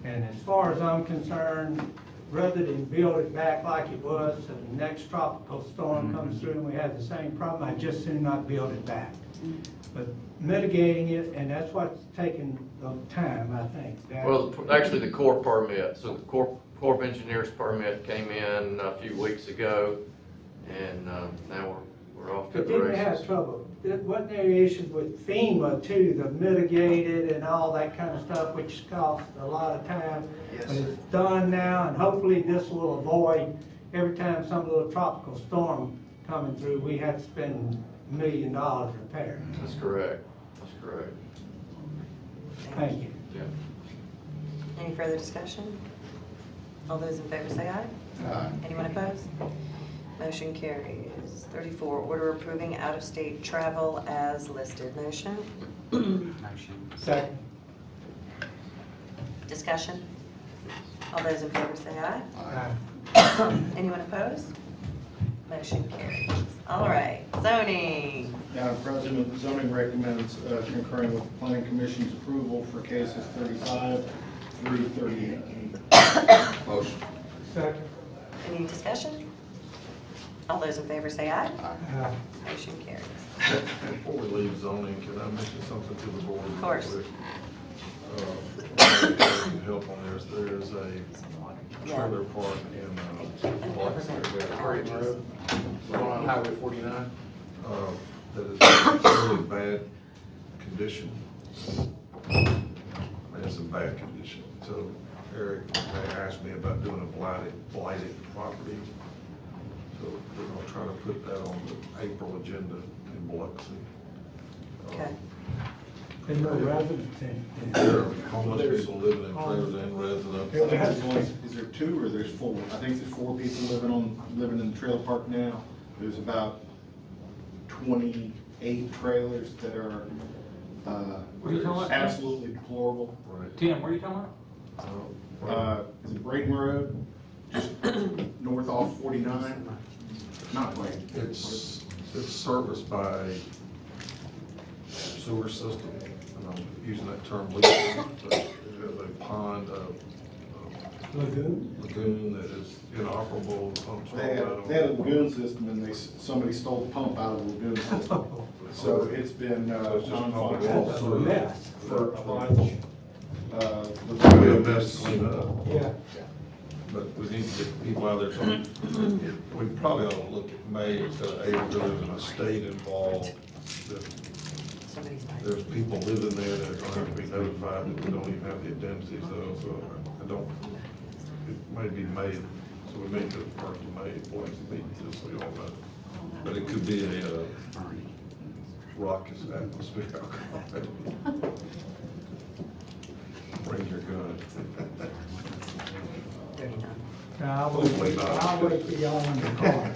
And as far as I'm concerned, rather than build it back like it was, so the next tropical storm comes through and we have the same problem, I'd just soon not build it back. But mitigating it, and that's what's taking the time, I think. Well, actually, the Corps permit, so the Corps of Engineers permit came in a few weeks ago, and now we're off to But the didn't we have races. trouble? Wasn't there issues with FEMA too, the mitigated and all that kind of stuff, which cost a lot of time? Yes. But it's done now, and hopefully this will avoid, every time some little tropical storm coming through, we have to spend $1 million repairing. That's correct, that's correct. Thank you. Yeah. Any further discussion? All those in favor say aye. Aye. Anyone opposed? Motion carries. 34, order approving out-of-state travel as listed. Motion? Motion. Second. Discussion? All those in favor say aye. Aye. Anyone opposed? Motion carries. All right, zoning. Madam President, zoning recommends concurring with the Planning Commission's approval for cases 35 through 38. Motion. Second. Any discussion? All those in favor say aye. Aye. Motion carries. Before we leave zoning, can I mention something to the board? Of course. Help on this, there is a trailer park in Great Road, going on Highway 49. that is in really bad condition. I mean, it's in bad condition. So Eric asked me about doing a blighted property. So we're gonna try to put that on the April agenda in Biloxi. Okay. There's no residents in. There are homeless people living in trailers and residents. Is there 2 or there's 4? I think there's 4 people living in the trailer park now. There's about 28 trailers that are What are you talking about? absolutely deplorable. Right. Tim, what are you talking about? Is it Braden Road, just north off 49? Not Braden. It's serviced by sewer system, and I'm using that term loosely, but it is a pond, lagoon that is inoperable, pumps all They out. had a lagoon system and somebody stole the pump out of the lagoon system. So it's been non-functional That's a mess. for a bunch. It'll be a mess to clean up. Yeah. But we need to get people out there, so we probably ought to look at May instead of April, because there's an estate involved. That there's people living there that are gonna have to be notified that we don't even have the identities of, so I don't, it may be May, so we may do it first of May, boys, meeting, just so you all know. But it could be a raucous atmosphere. Bring your gun. 39. Now, Hopefully not. I'll wait for y'all in the car.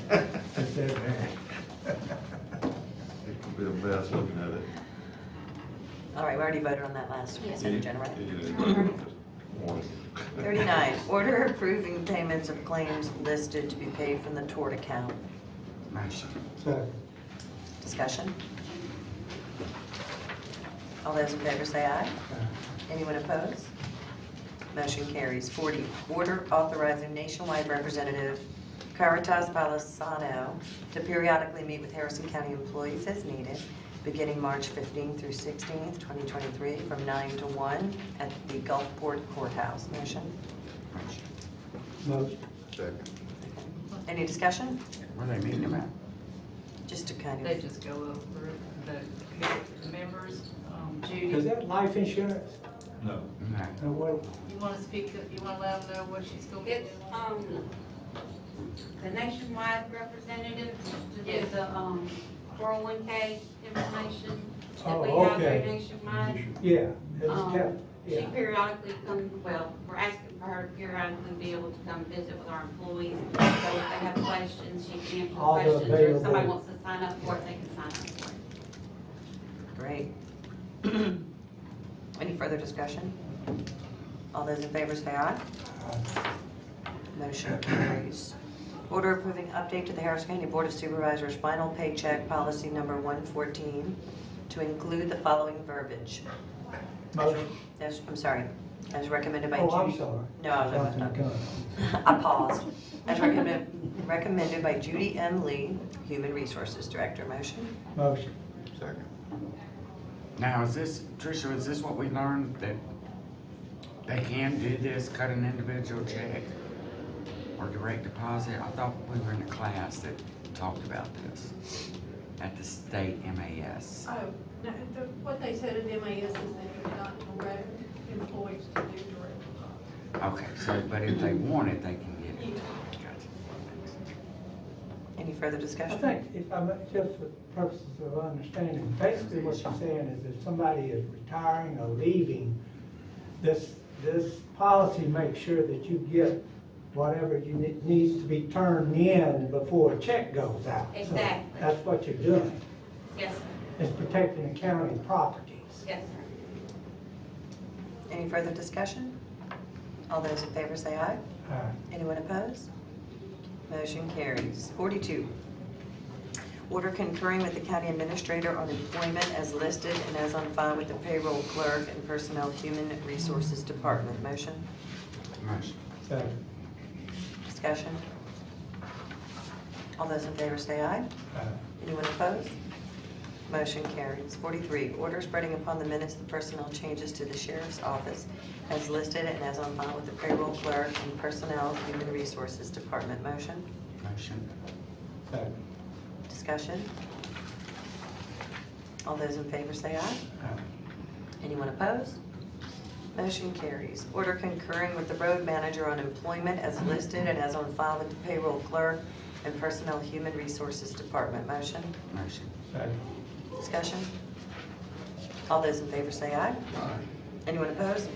If they're there. It could be a mess looking at it. All right, we already voted on that last consent agenda, right? Yeah. 39, order approving payments of claims listed to be paid from the tort account. Motion. Second. Discussion? All those in favor say aye. Anyone opposed? Motion carries. 40, order authorizing nationwide representative Caritas Palisano to periodically meet with Harrison County employees as needed, beginning March 15th through 16th, 2023, from 9 to 1 at the Gulfport Courthouse. Motion? Motion. Second. Any discussion? What are they meeting about? Just to kind They of, just go over the members, Judy. Is that life insurance? No. Or what? You wanna speak, you wanna let them know what she's gonna be It's, doing? the nationwide representative to do the, 401K information that we Oh, have okay. through nationwide. Yeah, it's kept, She yeah. periodically comes, well, we're asking for her to periodically be able to come visit with our employees. So if they have questions, she can answer All the questions, or if somebody available- wants to sign up for it, they can sign up for it. great. Any further discussion? All those in favor say aye. Motion carries. Order approving update to the Harrison County Board of Supervisors final paycheck policy number 114 to include the following verbiage. Motion. I'm sorry, as recommended by Judy. Oh, I'm sorry. No, I was Jumped the gun. I paused. As recommended by Judy M. Lee, Human Resources Director. Motion? Motion. Second. Now, is this, Tricia, is this what we learned, that they can do this, cut an individual check or direct deposit? I thought we were in a class that talked about this at the state MAS. Oh, no, what they said at MAS is that you're not direct employees to do direct deposit. Okay, so, but if they want it, they can get it. Gotcha. Any further I discussion? think, if I'm, just for purposes of understanding, basically what you're saying is if somebody is retiring or leaving, this policy makes sure that you get whatever needs to be turned in before a check goes out. So Exactly. that's what you're doing, Yes, sir. is protecting the county properties. Yes, sir. Any further discussion? All those in favor say aye. Anyone opposed? Motion carries. 42, order concurring with the county administrator on employment as listed and as on file with the payroll clerk and personnel human resources department. Motion? Motion. Second. Discussion? All those in favor say aye. Anyone opposed? Motion carries. 43, order spreading upon the minutes the personnel changes to the sheriff's office as listed and as on file with the payroll clerk and personnel human resources department. Motion? Motion. Second. Discussion? All those in favor say aye. Anyone opposed? Motion carries. Order concurring with the road manager on employment as listed and as on file with the payroll clerk and personnel human resources department. Motion? Motion. Second. Discussion? All those in favor say aye. Anyone opposed?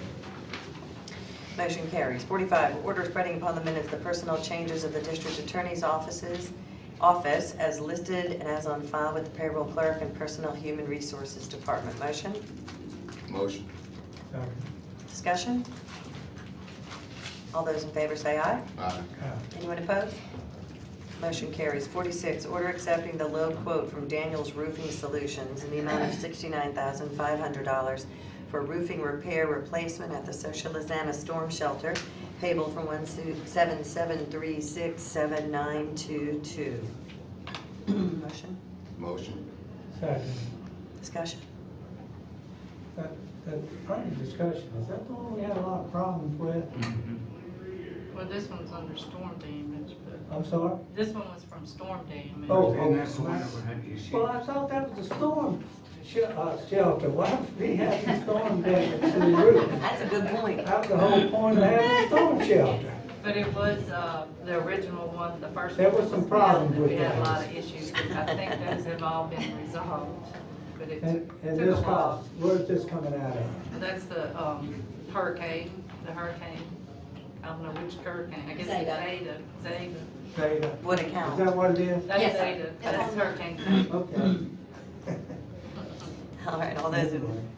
Motion carries. 45, order spreading upon the minutes the personnel changes of the district attorney's office as listed and as on file with the payroll clerk and personnel human resources department. Motion? Motion. Second. Discussion? All those in favor say aye. Aye. Anyone opposed? Motion carries. 46, order accepting the low quote from Daniels Roofing Solutions in the amount of $69,500 for roofing repair replacement at the Socializana Storm Shelter, payable from 1/7/3/6/7/9/22. Motion? Motion. Second. Discussion? That earning discussion, is that the one we had a lot of problems with? Well, this one's under storm damage, but I'm sorry? this one was from storm damage. Oh, And that's the one that we had issues. Well, I thought that was the storm shelter. Why don't we have the storm damage to the roof? That's a good point. That's the whole point of having a storm shelter. But it was, the original one, the first one. There was some problems built, with We had a that. lot of issues, but I think those have all been resolved. but it And took a this while. cost, where's this coming out of? That's the hurricane. I don't know which hurricane, I guess it's Zeta. Zeta. What account? Is that what it is? That's Yes, sir. Zeta, It's that's on- hurricane. Okay. All right, all those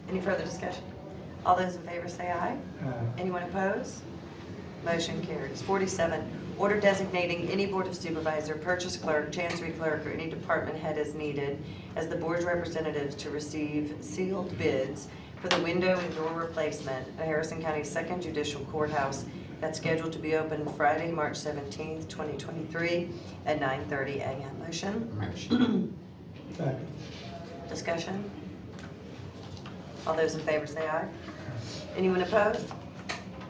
any further discussion? All those in favor say aye. Aye. Anyone opposed? Motion carries. 47, order designating any Board of Supervisor, purchase clerk, chancery clerk, or any department head as needed as the board's representatives to receive sealed bids for the window and door replacement at Harrison County Second Judicial Courthouse that's scheduled to be open Friday, March 17th, 2023 at 9:30 a.m. Motion? Motion. Second. Discussion? All those in favor say aye. Anyone opposed?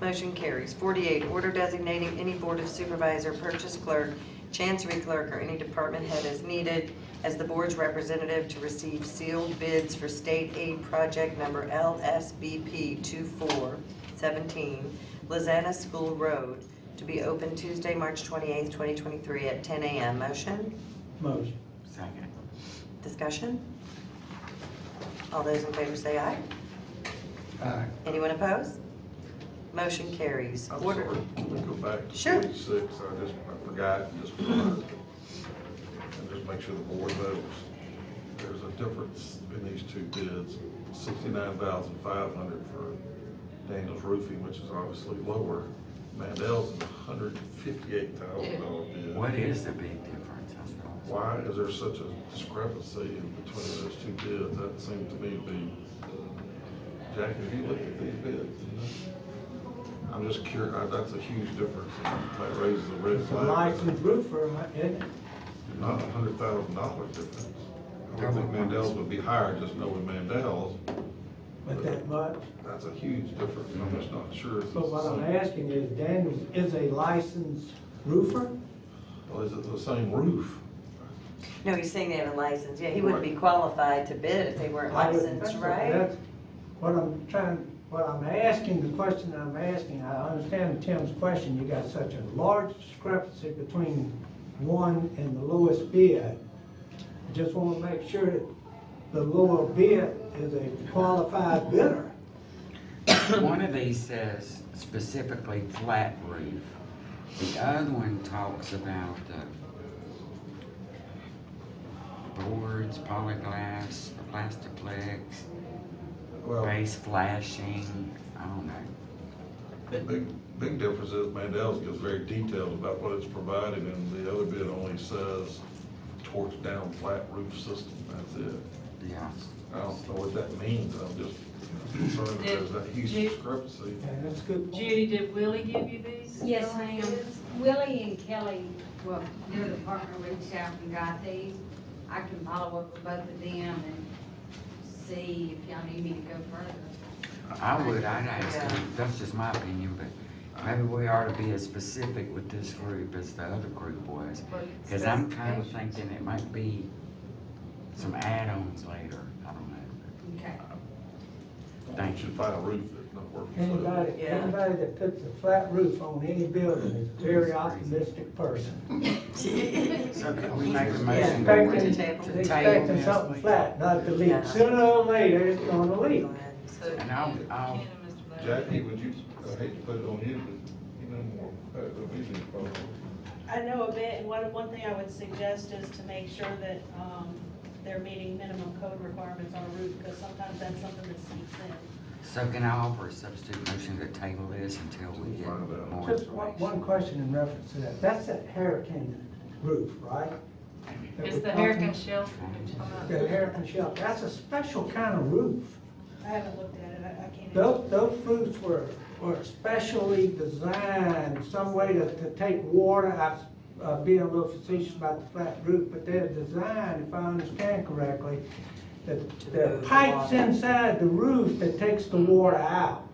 Motion carries. 48, order designating any Board of Supervisor, purchase clerk, chancery clerk, or any department head as needed as the board's representative to receive sealed bids for state aid project number LSBP 2417, Lizana School Road, to be open Tuesday, March 28th, 2023 at 10 a.m. Motion? Motion. Second. Discussion? All those in favor say aye. Aye. Anyone opposed? Motion carries. I'm Order. sorry, can we go back to Sure. 46? I forgot, and just realized it. And just make sure the board knows. There's a difference in these two bids. $69,500 for Daniel's Roofing, which is obviously lower. Mandel's is $158,000 bid. What is the big difference? That's what I was- Why is there such a discrepancy in between those two bids? That seemed to me to be, Jackie, have you looked at these bids? I'm just curious, that's a huge difference. That raises a red It's a flag. licensed roofer, isn't it? Not $100,000 difference. I would think Mandel's would be higher, just knowing Mandel's. But that much? That's a huge difference. I'm just not sure. if it's So what the I'm same. asking is, Daniels is a licensed roofer? Well, is it the same roof? No, he's saying they have a license. Yeah, he wouldn't be qualified to bid if they weren't licensed, right? That's what I'm asking, the question I'm asking, I understand Tim's question, you got such a large discrepancy between one and the lowest bid. I just want to make sure that the lower bid is a qualified bidder. One of these says specifically flat roof. The other one talks about boards, polyglass, plastiflex, Well, base flashing, I don't know. the big difference is Mandel's gives very detailed about what it's providing, and the other bid only says torch down flat roof system. That's it. Yeah. I don't know what that means. I'm just concerned that there's that huge discrepancy. Yeah, that's good. Judy, did Willie give you these? Yes, ma'am. Willie and Kelly, well, their department reached out and got these. I can follow up with both of them and see if y'all need me to go further. I'd ask them, that's just my opinion, but maybe we ought to be as specific with this group as the other group was. Cause I'm kind of thinking it might be some add-ons later, I don't know. Okay. You should find a roof that's not working. Anybody that puts a flat roof on any building is a very optimistic person. So can we make a Yeah, motion back to the to table. table Expecting this? something flat, not to leak. Yeah. Sooner or later, it's gonna leak. And I'll, Ken and Mr. Blair. Jackie, would you, I hate to put it on you, but you know more, than we do probably. I know a bit, and one thing I would suggest is to make sure that, they're meeting minimum code requirements on a roof, because sometimes that's something that seeps in. so can I offer a substitute motion to table this until we get more Just information? one question in reference to that. That's that hurricane roof, right? That It's we're the talking- hurricane shelter. The hurricane shelter. That's a special kind of roof. I haven't looked at it, I can't. Those roofs were specially designed, some way to take water. I'm being a little facetious about the flat roof, but they're designed, if I understand correctly, that there are pipes inside the roof that takes the water out.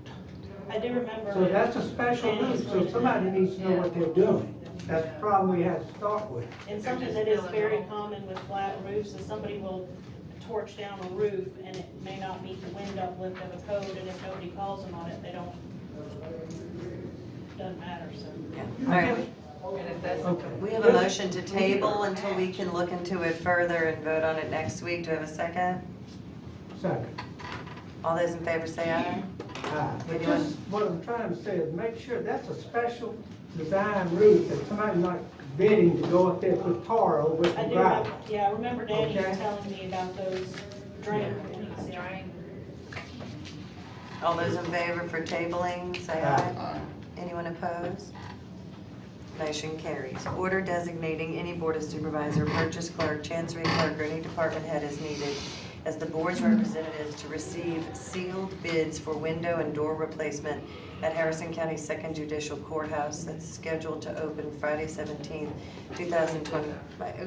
I do remember. So that's a special roof, so somebody needs to know what they're doing. That's the problem we had to start with. And something that is very common with flat roofs is somebody will torch down a roof and it may not meet the wind uplift of a code, and if nobody calls them on it, they don't, doesn't matter, so. Yeah. All right. And if that's Okay. We have a motion to table until we can look into it further and vote on it next week. Do we have a second? Second. All those in favor say aye. But Anyone? just, what I'm trying to say is make sure that's a special design roof that somebody not bidding to go up there with tar over it I and do drive. remember, yeah, I remember Danny Okay. telling me about those drain pits, yeah. All those in favor for tabling, say aye. Anyone opposed? Motion carries. Order designating any Board of Supervisor, purchase clerk, chancery clerk, or any department head as needed as the board's representatives to receive sealed bids for window and door replacement at Harrison County Second Judicial Courthouse that's scheduled to open Friday 17th, 2020.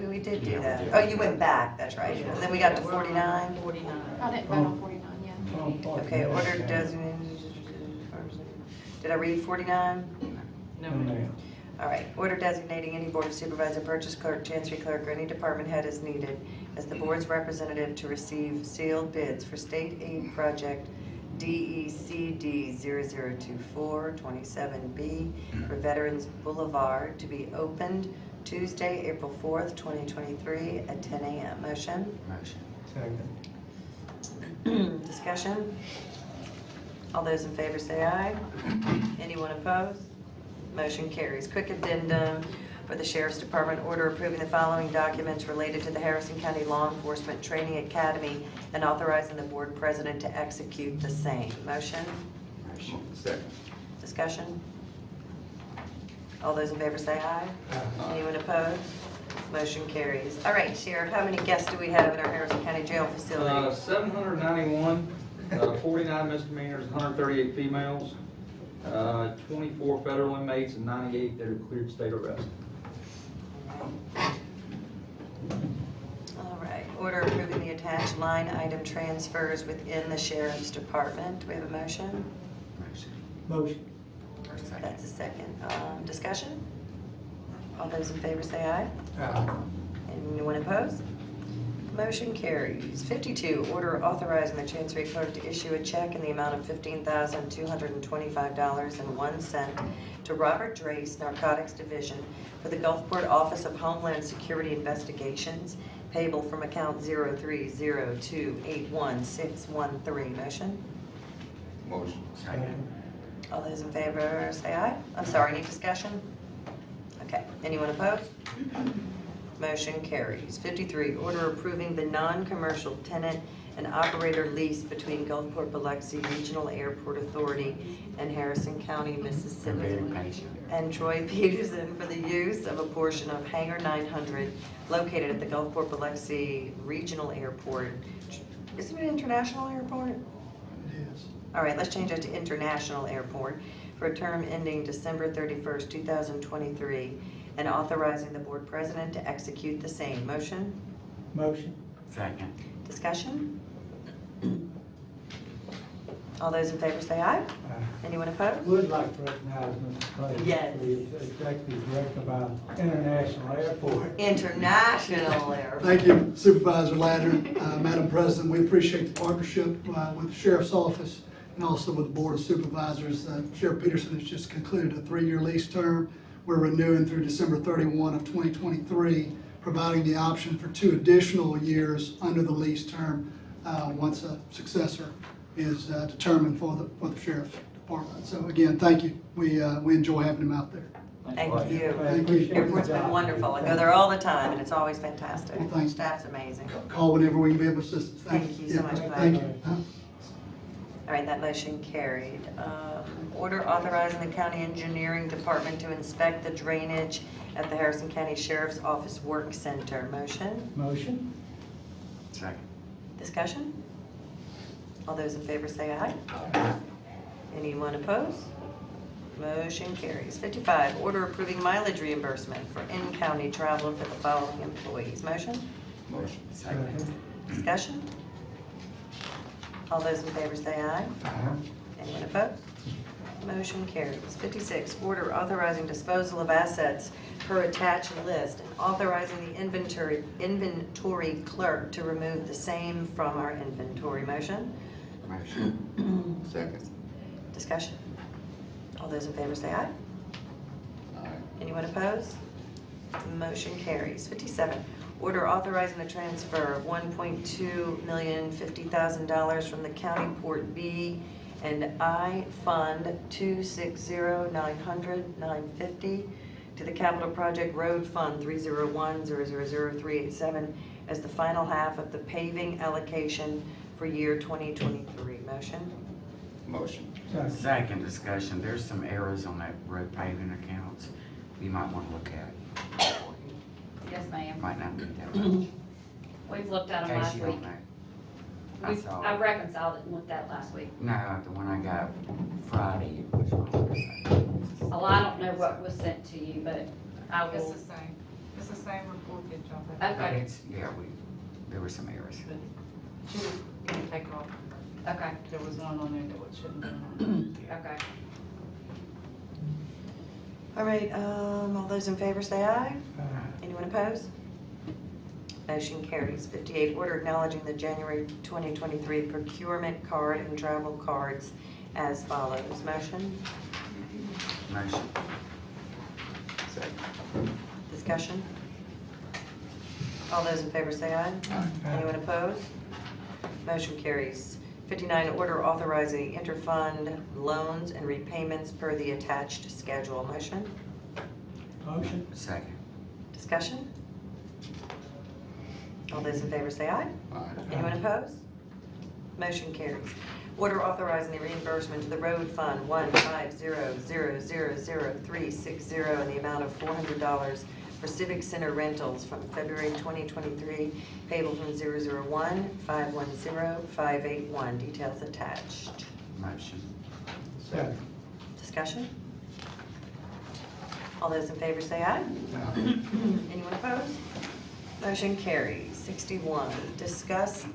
We did do that. Oh, you went back, that's right. And then we got to 49. 49. I didn't vote on 49 yet. Okay, order designated. Did I read 49? No, ma'am. All right, order designating any Board of Supervisor, purchase clerk, chancery clerk, or any department head as needed as the board's representative to receive sealed bids for state aid project DECD 002427B for Veterans Boulevard to be opened Tuesday, April 4th, 2023 at 10 a.m. Motion? Second. Discussion? All those in favor say aye. Anyone opposed? Motion carries. Quick addendum for the Sheriff's Department, order approving the following documents related to the Harrison County Law Enforcement Training Academy and authorizing the board president to execute the same. Motion? Second. Discussion? All those in favor say aye. Anyone opposed? Motion carries. All right, Sheriff, how many guests do we have in our Harrison County Jail facility? 791, 49 misdemeanors, 138 females, 24 federal inmates, and 98 that are cleared state arrest. All right, order approving the attached line item transfers within the Sheriff's Department. Do we have a motion? Motion. That's a second. Discussion? All those in favor say aye. Anyone opposed? Motion carries. 52, order authorizing the Chancery Clerk to issue a check in the amount of $15,225.01 to Robert Drace, Narcotics Division, for the Gulfport Office of Homeland Security Investigations, payable from account 030281613. Motion? Motion. Second. All those in favor say aye. I'm sorry, any discussion? Okay, anyone opposed? Motion carries. 53, order approving the non-commercial tenant and operator lease between Gulfport Biloxi Regional Airport Authority and Harrison County, Mississippi, and Troy Peterson for the use of a portion of Hangar 900 located at the Gulfport Biloxi Regional Airport. Isn't it an international airport? It is. All right, let's change that to International Airport for a term ending December 31st, 2023, and authorizing the board president to execute the same. Motion? Motion. Second. Discussion? All those in favor say aye. Anyone opposed? Would like to recognize Mr. Clay. Yes. The executive director of our International Airport. International Airport. Thank you, Supervisor Ladner. Madam President, we appreciate the partnership with the Sheriff's Office and also with the Board of Supervisors. Sheriff Peterson has just concluded a 3-year lease term. We're renewing through December 31 of 2023, providing the option for 2 additional years under the lease term once a successor is determined for the Sheriff's Department. So again, thank you. We enjoy having him out there. Thank you. Thank you. Airport's been wonderful. I go there all the time, and it's always fantastic. Well, thanks. Staff's amazing. Call whenever we can be of assistance. Thank you so much, Clay. Thank you. All right, that motion carried. Order authorizing the county engineering department to inspect the drainage at the Harrison County Sheriff's Office Work Center. Motion? Motion. Second. Discussion? All those in favor say aye. Anyone opposed? Motion carries. 55, order approving mileage reimbursement for in-county travel for the following employees. Motion? Motion. Second. Discussion? All those in favor say aye. Anyone opposed? Motion carries. 56, order authorizing disposal of assets per attached list and authorizing the inventory clerk to remove the same from our inventory. Motion? Motion. Second. Discussion? All those in favor say aye. Aye. Anyone opposed? Motion carries. 57, Order authorizing the transfer of $1.250,000 from the County Port B and I Fund 260-900-950 to the Capital Project Road Fund 301-000-387 as the final half of the paving allocation for year 2023. Motion? Motion. Second discussion, there's some errors on that road paving accounts you might want to look at. Yes, ma'am. Might not be that much. We've looked at In them case last you week. don't know. I saw I it. reconciled it and looked at it last week. No, the one I got Friday, which was Well, I don't know what was sent to you, but I It's will. the same. It's the same report that y'all But have. Okay. it's, yeah, there were some errors. She was gonna take off. Okay, There was one on there that shouldn't have been on. okay. All right, all those in favor say aye. Anyone opposed? Motion carries. 58, order acknowledging the January 2023 procurement card and travel cards as follows. Motion? Motion. Discussion? All those in favor say aye. Anyone opposed? Motion carries. 59, order authorizing interfund loans and repayments per the attached schedule. Motion? Motion. Second. Discussion? All those in favor say aye. Anyone opposed? Motion carries. Order authorizing the reimbursement to the road fund 150000360 in the amount of $400 for Civic Center rentals from February 2023, payable from 001-510-581. Details attached. Motion. Second. Discussion? All those in favor say aye. Anyone opposed? Motion carries. 61, discuss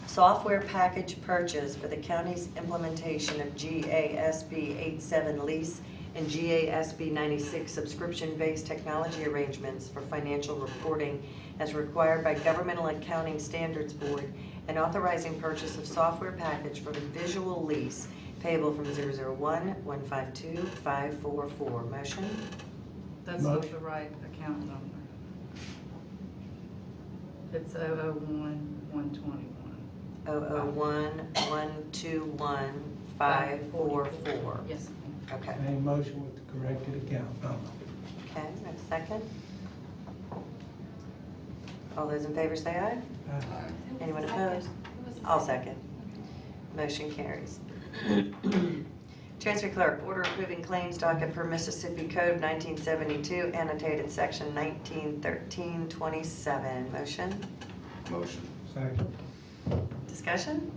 software package purchase for the county's implementation of GASB 87 lease and GASB 96 subscription-based technology arrangements for financial reporting as required by Governmental Accounting Standards Board, and authorizing purchase of software package for the visual lease payable from 001-152-544. Motion? That's not the right account number. It's 001-121. 001-121-544. Yes. Okay. Same motion with the corrected account number. Okay, and a second. All those in favor say aye. Anyone opposed? I'll second. Motion carries. Transfer clerk, order approving claims docket per Mississippi Code 1972, annotated section 191327. Motion? Motion. Second. Discussion?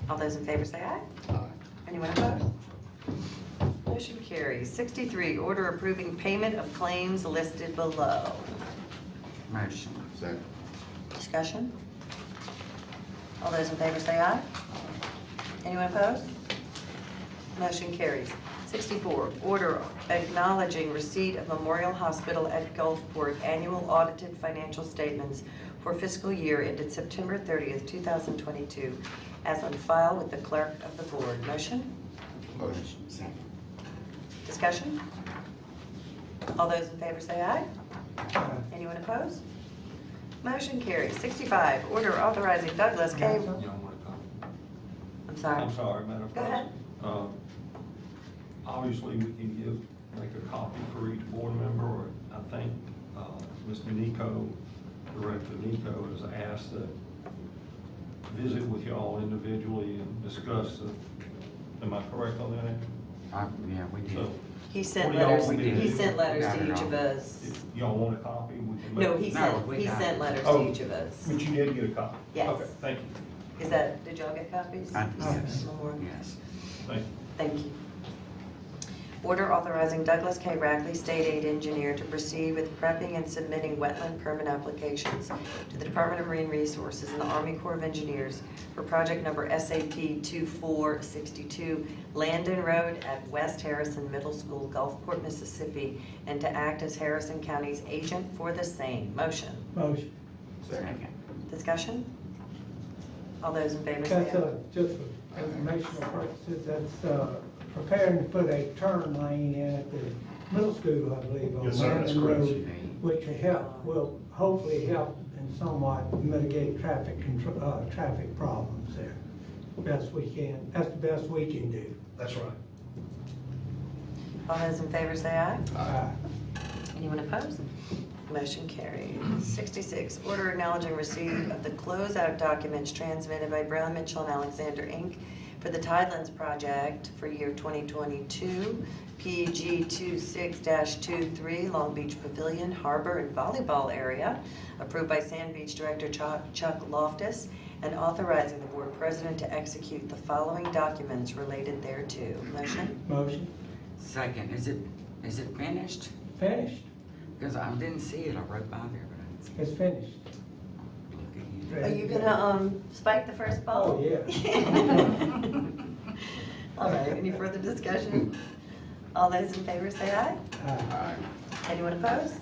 All those in favor say aye. Anyone opposed? Motion carries. 63, order approving payment of claims listed below. Motion. Second. Discussion? All those in favor say aye. Anyone opposed? Motion carries. 64, order acknowledging receipt of Memorial Hospital at Gulfport annual audited financial statements for fiscal year ended September 30th, 2022, as on file with the clerk of the board. Motion? Motion. Second. Discussion? All those in favor say aye. Anyone opposed? Motion carries. 65, order authorizing Douglas K. I'm sorry. I'm sorry, Madam Go ahead. President. Obviously, we can make a copy for each board member, or I think Mr. Nico, Director Nico, has asked to visit with y'all individually and discuss am I correct on that? Yeah, we did. So, He sent what do y'all letters, want me to he do? sent letters Got to it each all. of us. If y'all want a copy, we can make. No, he No, sent, we he got sent it. letters Oh, to each of us. But you did get a copy? Yes. Okay, thank you, Is that, did y'all get copies? Yes. One more. Yes. thank you. Thank you. Order authorizing Douglas K. Rackley, State Aid Engineer, to proceed with prepping and submitting wetland permit applications to the Department of Marine Resources and the Army Corps of Engineers for project number SAP 2462, Landon Road at West Harrison Middle School, Gulfport, Mississippi, and to act as Harrison County's agent for the same. Motion. Motion. Second. Discussion? All those in favor say That's, aye. just for informational purposes, that's, preparing to put a turn lane in at the middle school, I believe, on Yes, sir, that's Mandan correct. Road, which will hopefully help and somewhat mitigate traffic problems there. Best we can, that's the best we can do. That's right. All those in favor say aye. Aye. Anyone opposed? Motion carries. 66, order acknowledging receipt of the closeout documents transmitted by Brown Mitchell and Alexander, Inc. for the Tidelands project for year 2022, PG 26-23, Long Beach Pavilion, Harbor, and Volleyball Area, approved by Sand Beach Director Chuck Loftus, and authorizing the board president to execute the following documents related thereto. Motion? Motion? Second, is it finished? Finished. Because I didn't see it, I rode by there, but It's finished. Are you gonna spike the first ball? Oh, yeah. All right, any further discussion? All those in favor say aye. Aye. Anyone opposed?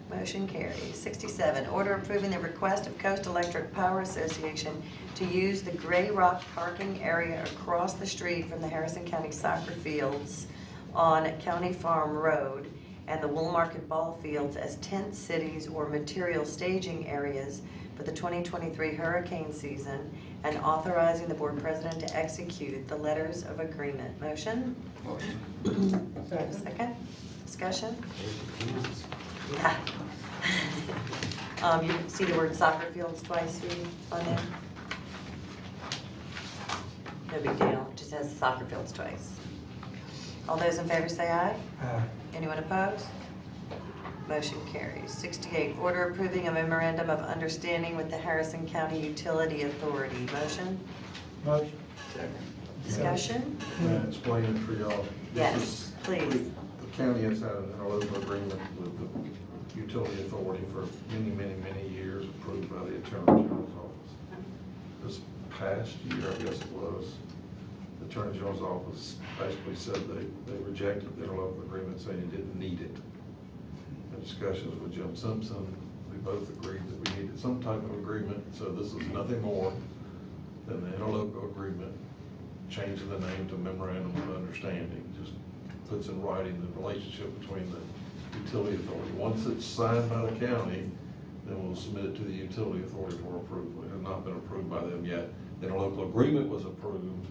Motion carries. 67, order approving the request of Coast Electric Power Association to use the Gray Rock parking area across the street from the Harrison County soccer fields on County Farm Road and the Wool Market Ball Fields as tent cities or material staging areas for the 2023 hurricane season, and authorizing the board president to execute the letters of agreement. Motion? Second. Discussion? Yeah. You see the word soccer fields twice, Sweetie, on there? No big deal, it just has soccer fields twice. All those in favor say aye. Aye. Anyone opposed? Motion carries. 68, order approving a memorandum of understanding with the Harrison County Utility Authority. Motion? Motion? Discussion? Can I explain it for y'all? Yes, This is- please. The county has had an interlocal agreement with the utility authority for many years, approved by the Attorney General's office. This past year, I guess it was, the Attorney General's office basically said they rejected the interlocal agreement, saying it didn't need it. In discussions with Jim Simpson, we both agreed that we needed some type of agreement, so this is nothing more than the interlocal agreement, changing the name to memorandum of understanding, just puts in writing the relationship between the utility authority. Once it's signed by the county, then we'll submit it to the utility authority for approval. It has not been approved by them yet. The interlocal agreement was approved,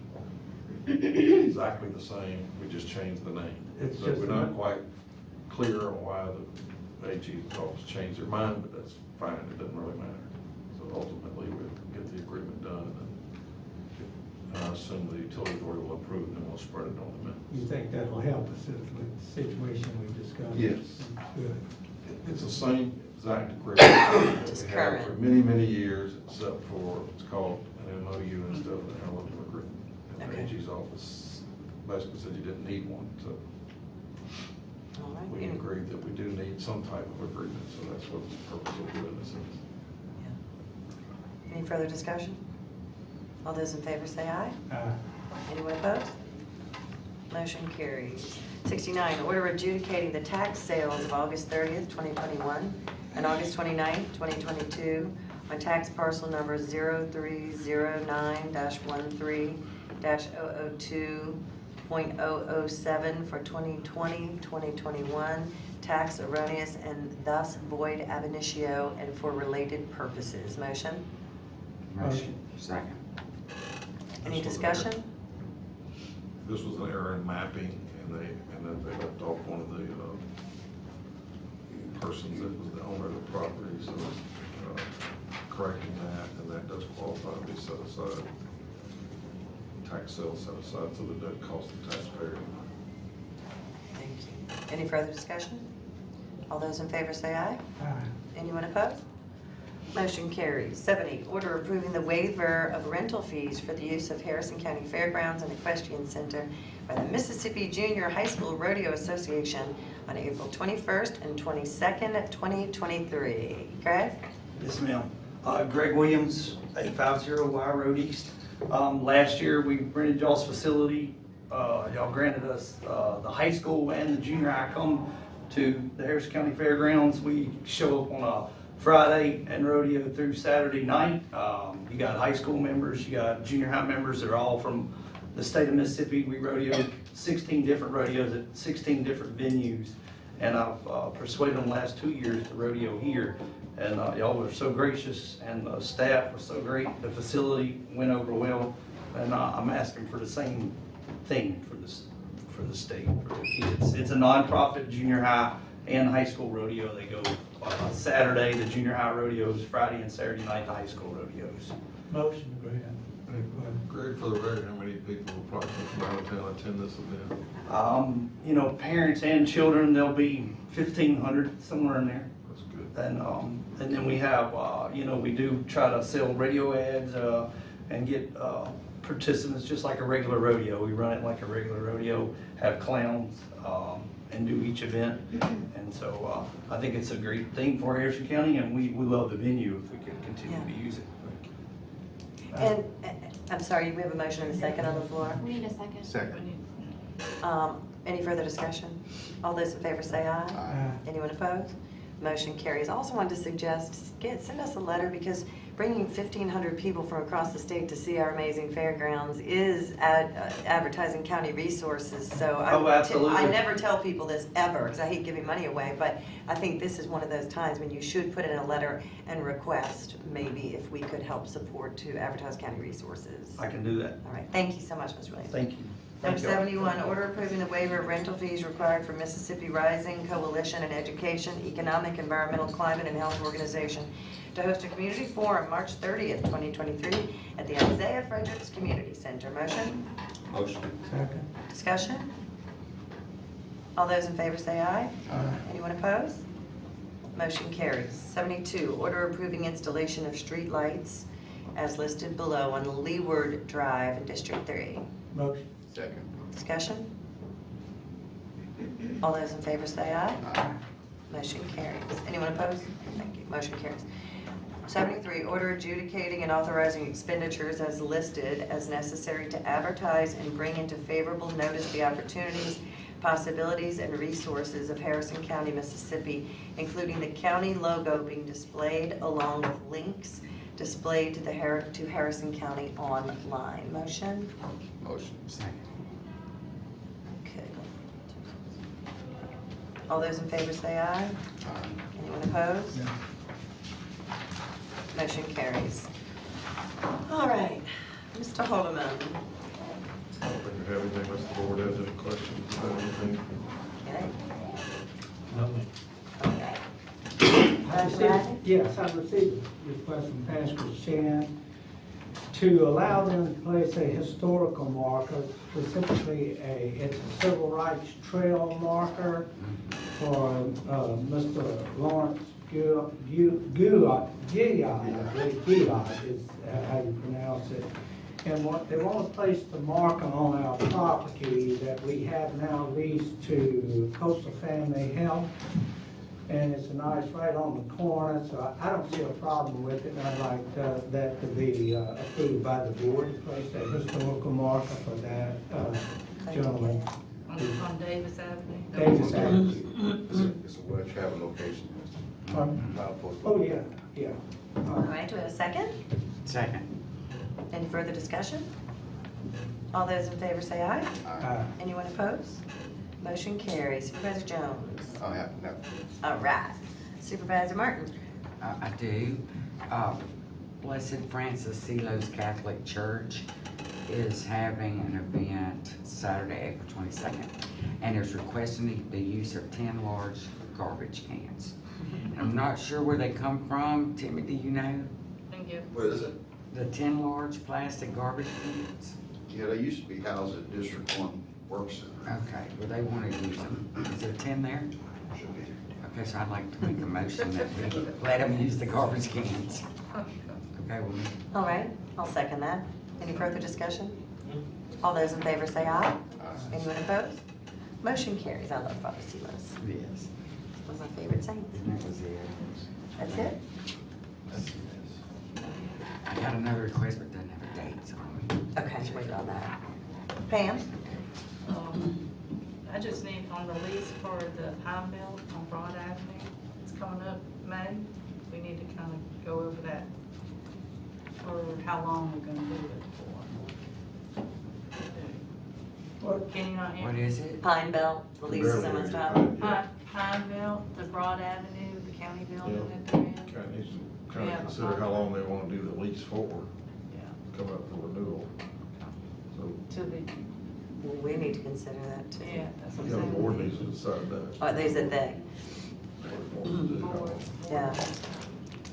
exactly the same, we just changed the name. It's So just we're not quite clear on why the AG's office changed their mind, but that's fine, it doesn't really matter. So ultimately, we'll get the agreement done, and I assume the utility authority will approve, and then we'll spread it on the minutes. You think that'll help us with the situation we discussed? Yes. Good. It's the same exact agreement that Just we had current. for many years, except for, it's called an MOU instead of an interlocal agreement. And the Okay. AG's office basically said you didn't need one, so All right. we agreed that we do need some type of agreement, so that's what the purpose of doing this is. Any further discussion? All those in favor say aye. Aye. Anyone opposed? Motion carries. 69, order adjudicating the tax sales of August 30th, 2021 and August 29th, 2022 on tax parcel number 0309-13-002.007 for 2020, 2021, tax erroneous and thus void ab initio and for related purposes. Motion? motion, second. Any discussion? This was an error in mapping, and then they left off one of the persons that was the owner of the property, so correcting that, and that does qualify to be set aside. Tax sales set aside, so that doesn't cost the taxpayer. Thank you. Any further discussion? All those in favor say aye. Aye. Anyone opposed? Motion carries. 70, order approving the waiver of rental fees for the use of Harrison County Fairgrounds and Equestrian Center by the Mississippi Junior High School Rodeo Association on April 21st and 22nd of 2023. Greg? Yes, ma'am. Greg Williams, 850 Wire Road East. Last year, we rented y'all's facility. Y'all granted us the high school and the junior high come to the Harrison County Fairgrounds. We show up on a Friday and rodeo through Saturday night. You got high school members, you got junior high members that are all from the state of Mississippi. We rodeo 16 different rodeos at 16 different venues. And I've persuaded them the last 2 years to rodeo here. And y'all were so gracious, and the staff was so great. The facility went over well, and I'm asking for the same thing for the state, for the kids. It's a nonprofit junior high and high school rodeo. They go Saturday, the junior high rodeos, Friday and Saturday night, the high school rodeos. Motion to grant. Greg, for the record, how many people will approximately from out of town attend this event? You know, parents and children, there'll be 1,500, somewhere in there. That's good. And then we have, you know, we do try to sell radio ads and get participants just like a regular rodeo. We run it like a regular rodeo, have clowns, and do each event. And so I think it's a great thing for Harrison County, and we love the venue if we can continue to use it. And, I'm sorry, we have a motion and a second on the floor. We need a second. Second. Any further discussion? All those in favor say aye. Aye. Anyone opposed? Motion carries. I also wanted to suggest, send us a letter, because bringing 1,500 people from across the state to see our amazing fairgrounds is advertising county resources. So absolutely. I never tell people this ever, because I hate giving money away, but I think this is one of those times when you should put in a letter and request maybe if we could help support to advertise county resources. I can do that. All right, thank you so much, Ms. Williams. Thank you. Number Thank y'all. 71, order approving the waiver of rental fees required for Mississippi Rising Coalition and Education, Economic, Environmental, Climate, and Health Organization to host a community forum March 30th, 2023 at the Isaiah Fredericks Community Center. Motion? Motion. Second. Discussion? All those in favor say aye. Aye. Anyone opposed? Motion carries. 72, order approving installation of street lights as listed below on Leeward Drive in District 3. Motion. Second. Discussion? All those in favor say aye. Aye. Motion carries. Anyone opposed? Thank you. Motion carries. 73, order adjudicating and authorizing expenditures as listed as necessary to advertise and bring into favorable notice the opportunities, possibilities, and resources of Harrison County, Mississippi, including the county logo being displayed along with links displayed to Harrison County online. Motion? Motion. Second. Okay. All those in favor say aye. Aye. Anyone opposed? No. Motion carries. All right, Mr. Holdeman. I don't think we have anything unless the board has any questions about anything. Okay. I received, yes, I received a request from Pastor Shan to allow them to place a historical marker, specifically it's a civil rights trail marker for Mr. Lawrence Guyot, I believe Guyot is how you pronounce it. And they want to place the marker on our property that we have now leased to Coastal Family Health. And it's nice right on the corner, so I don't see a problem with it. And I'd like that to be approved by the board, to place that historical marker for that gentleman. On Davis Avenue. Davis Avenue. It's a well traveled location. Oh, yeah, yeah. All right, do we have a second? Second. Any further discussion? All those in favor say aye. Aye. Anyone opposed? Motion carries. Supervisor Jones. I have no. All right. Supervisor Martin. I do. Blessed Francis Silos Catholic Church is having an event Saturday, April 22nd, and is requesting the use of 10 large garbage cans. I'm not sure where they come from. Timmy, do you know? Thank you. What is it? The 10 large plastic garbage cans? Yeah, they used to be housed at District 1 Work Center. Okay, well, they want to use them. Is there 10 there? Should be. Okay, so I'd like to make a motion that we let them use the garbage cans. Okay, well, All right, I'll second that. Any further discussion? All those in favor say aye. Anyone opposed? Motion carries. I love Father Silos. yes. One of my favorite saints. And that was it. That's it? I got another request, but doesn't have a date, so I'm Okay, just wait on that. Pam? I just need on the lease for the Pine Belt on Broad Avenue. It's coming up May. We need to kind of go over that for how long we're gonna do it for. Can you not hear? What is it? Pine Belt, the lease is almost up. Pineville, the Broad Avenue, the county building Yeah. that they're in. Kind of needs to kind Yeah. of consider how long they want to do the lease for, Yeah. come up for renewal. So, To the, Well, we need to consider that too. yeah, that's what you know, I'm the saying. board needs to decide that. Oh, they said they, What it wants to do, how long. yeah.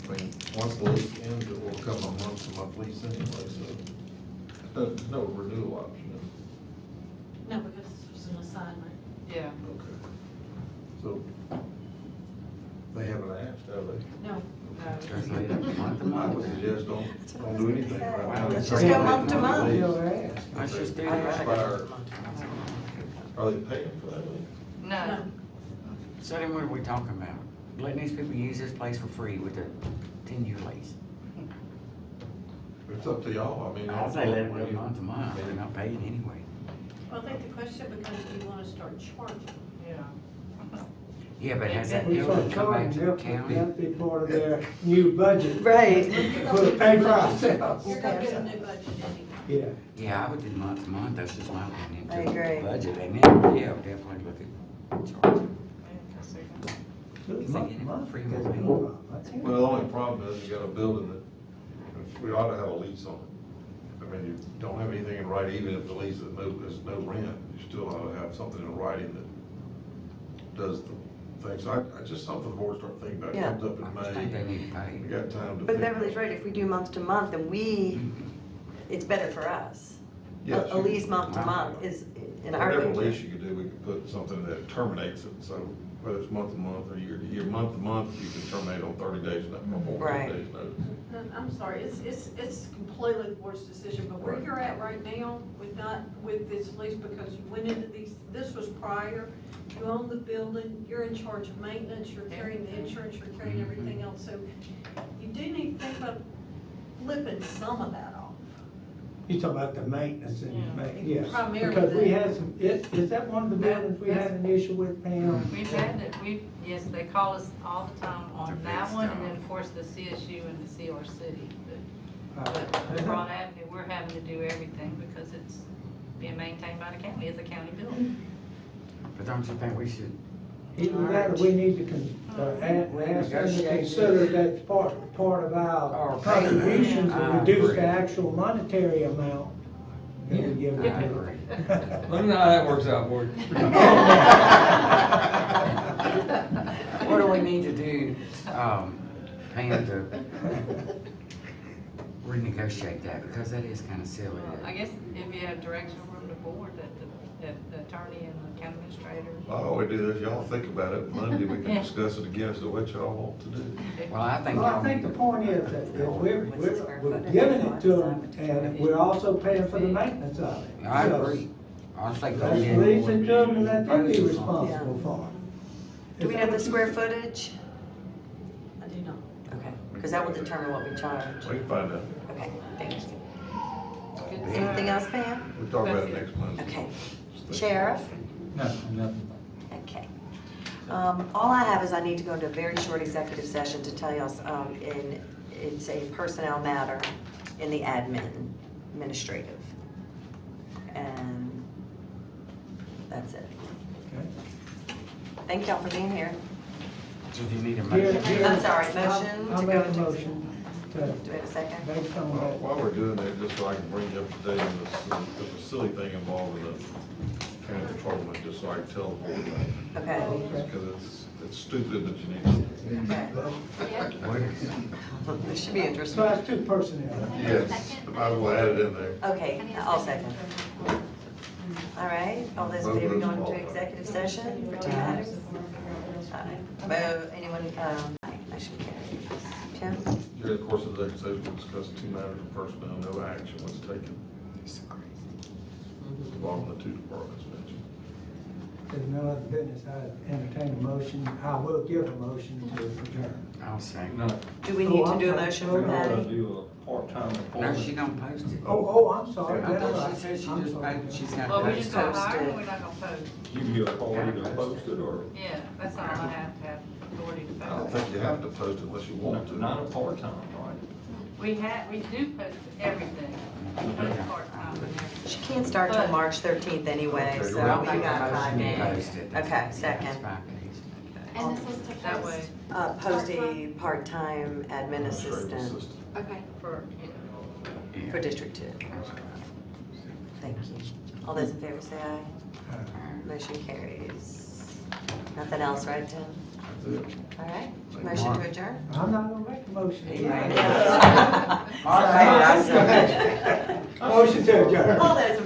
I mean, once the lease ends, it will come a month-to-month lease anyway, so there's no renewal option. No, because it's an assignment. Yeah. Okay. So, they haven't asked, have they? No. Just leave it month to I month. would suggest don't do anything right now. Let's just go month to month. Let's just do I'd that. rather go Expire. month to month. Are they paying for that lease? No. So then what are we talking about? Letting these people use this place for free with a 10-year lease? It's up to y'all, I mean. I'd say let it go month to month, they're not paying anyway. Well, I think the question becomes, do you want to start charging? Yeah. Yeah, but has that We building start come back charging, to the that county? that'd be part of their new budget. Right. We'll pay for ourselves. You're gonna get a new budget anyway. Yeah. Yeah, I would do month to month, that's just my opinion. I agree. Budget, and then, yeah, definitely look at charging. Month to month, Free because money. Well, the only problem is you got a building that, we ought to have a lease on it. I mean, you don't have anything in writing, even if the lease is no rent, you still ought to have something in writing that does the thing. So I just something for the board to start thinking about, it Yeah. comes up I think they in May, need to pay. we got time to. But think Beverly's about it. right, if we do month to month, then it's better for us. Yes, A you- lease month to month is, in our Whatever opinion. lease you could do, we could put something that terminates it, so whether it's month to month or year to year, month to month, you can terminate on 30 days, not before Right. 30 days notice. I'm sorry, it's completely the board's decision, but where you're at right now with this lease, because you went into this was prior, you own the building, you're in charge of maintenance, you're carrying the insurance, you're carrying everything else, so you do need to think about flipping some of that off. You talking about the maintenance and, yes. Primarily Because we that. had some, is that one of the buildings we had an issue with, Pam? We've had it, yes, they call us all the time on that one, and then of course the CSU and the CRC. But the Broad Avenue, we're having to do everything because it's being maintained by the county, it's a county building. But don't you think we should? Either that, or we need to ask them to consider that's part of our contributions I and reduce agree. the actual monetary amount that we give I them. agree. Let me know how that works out for you. What do we need to do, Pam, to renegotiate that, because that is kind of silly. I guess if you have direction from the board that the attorney and the county administrator. All we do is y'all think about it, Monday we can discuss it again as to what y'all want to do. Well, I think. Well, I think the point is that we're giving it to them, and we're also paying for the maintenance of it. I So, agree. I was thinking. Let's lease it to them and let them be responsible for it. Do we have the square footage? I do not. Okay, because that will determine what we charge. We can find out. Okay, thank you. Anything else, Pam? We'll talk about it next Monday. Okay. Sheriff? No, nothing. Okay. All I have is I need to go into a very short executive session to tell you, it's a personnel matter in the administrative. And that's it. Thank y'all for being here. So if you need a Here- motion. here- I'm sorry, motion I'll to make go a into. motion to, Do we have a second? based on Well, that. while we're doing that, just so I can bring you up to date on this, there's a silly thing involved with the county patrolman, just so I can tell the board that. Okay. Because it's stupid that you need to. This should be So interesting. that's two personnel. Yes, might as well add it in there. Okay, I'll second. All right, all those in favor going into executive session for 2 matters? Anyone, motion carries. Tim? During the course of the executive session, we discussed 2 matters of personnel, no action was taken. Involving the 2 departments mentioned. There's no other business. I entertain a motion. I will give a motion to adjourn. I'll say. No, Do we need to do a motion for I want to Patty? do a part-time No, employment. she gonna post it. Oh, I'm sorry. I That's thought right. she said she I'm just, sorry. she's got. Well, we to just gonna post hire, it. or we're not gonna post? You can get authority to post it, or Yeah, that's all I have to have authority to I don't post. think you have to post it unless you want to. not a part-time, right? We do post everything, we post part-time and everything. She can't start till But- March 13th anyway, so I'll we make a got 5 motion to days. post it. Okay, That's second. fine. And this was to That post. way, Post a part-time admin assistant Okay. for, for District 2. Thank you. All those in favor say aye. Motion carries. Nothing else, right, Tim? All right, motion to adjourn? I'm not gonna make a motion. He made it. Motion to adjourn. All those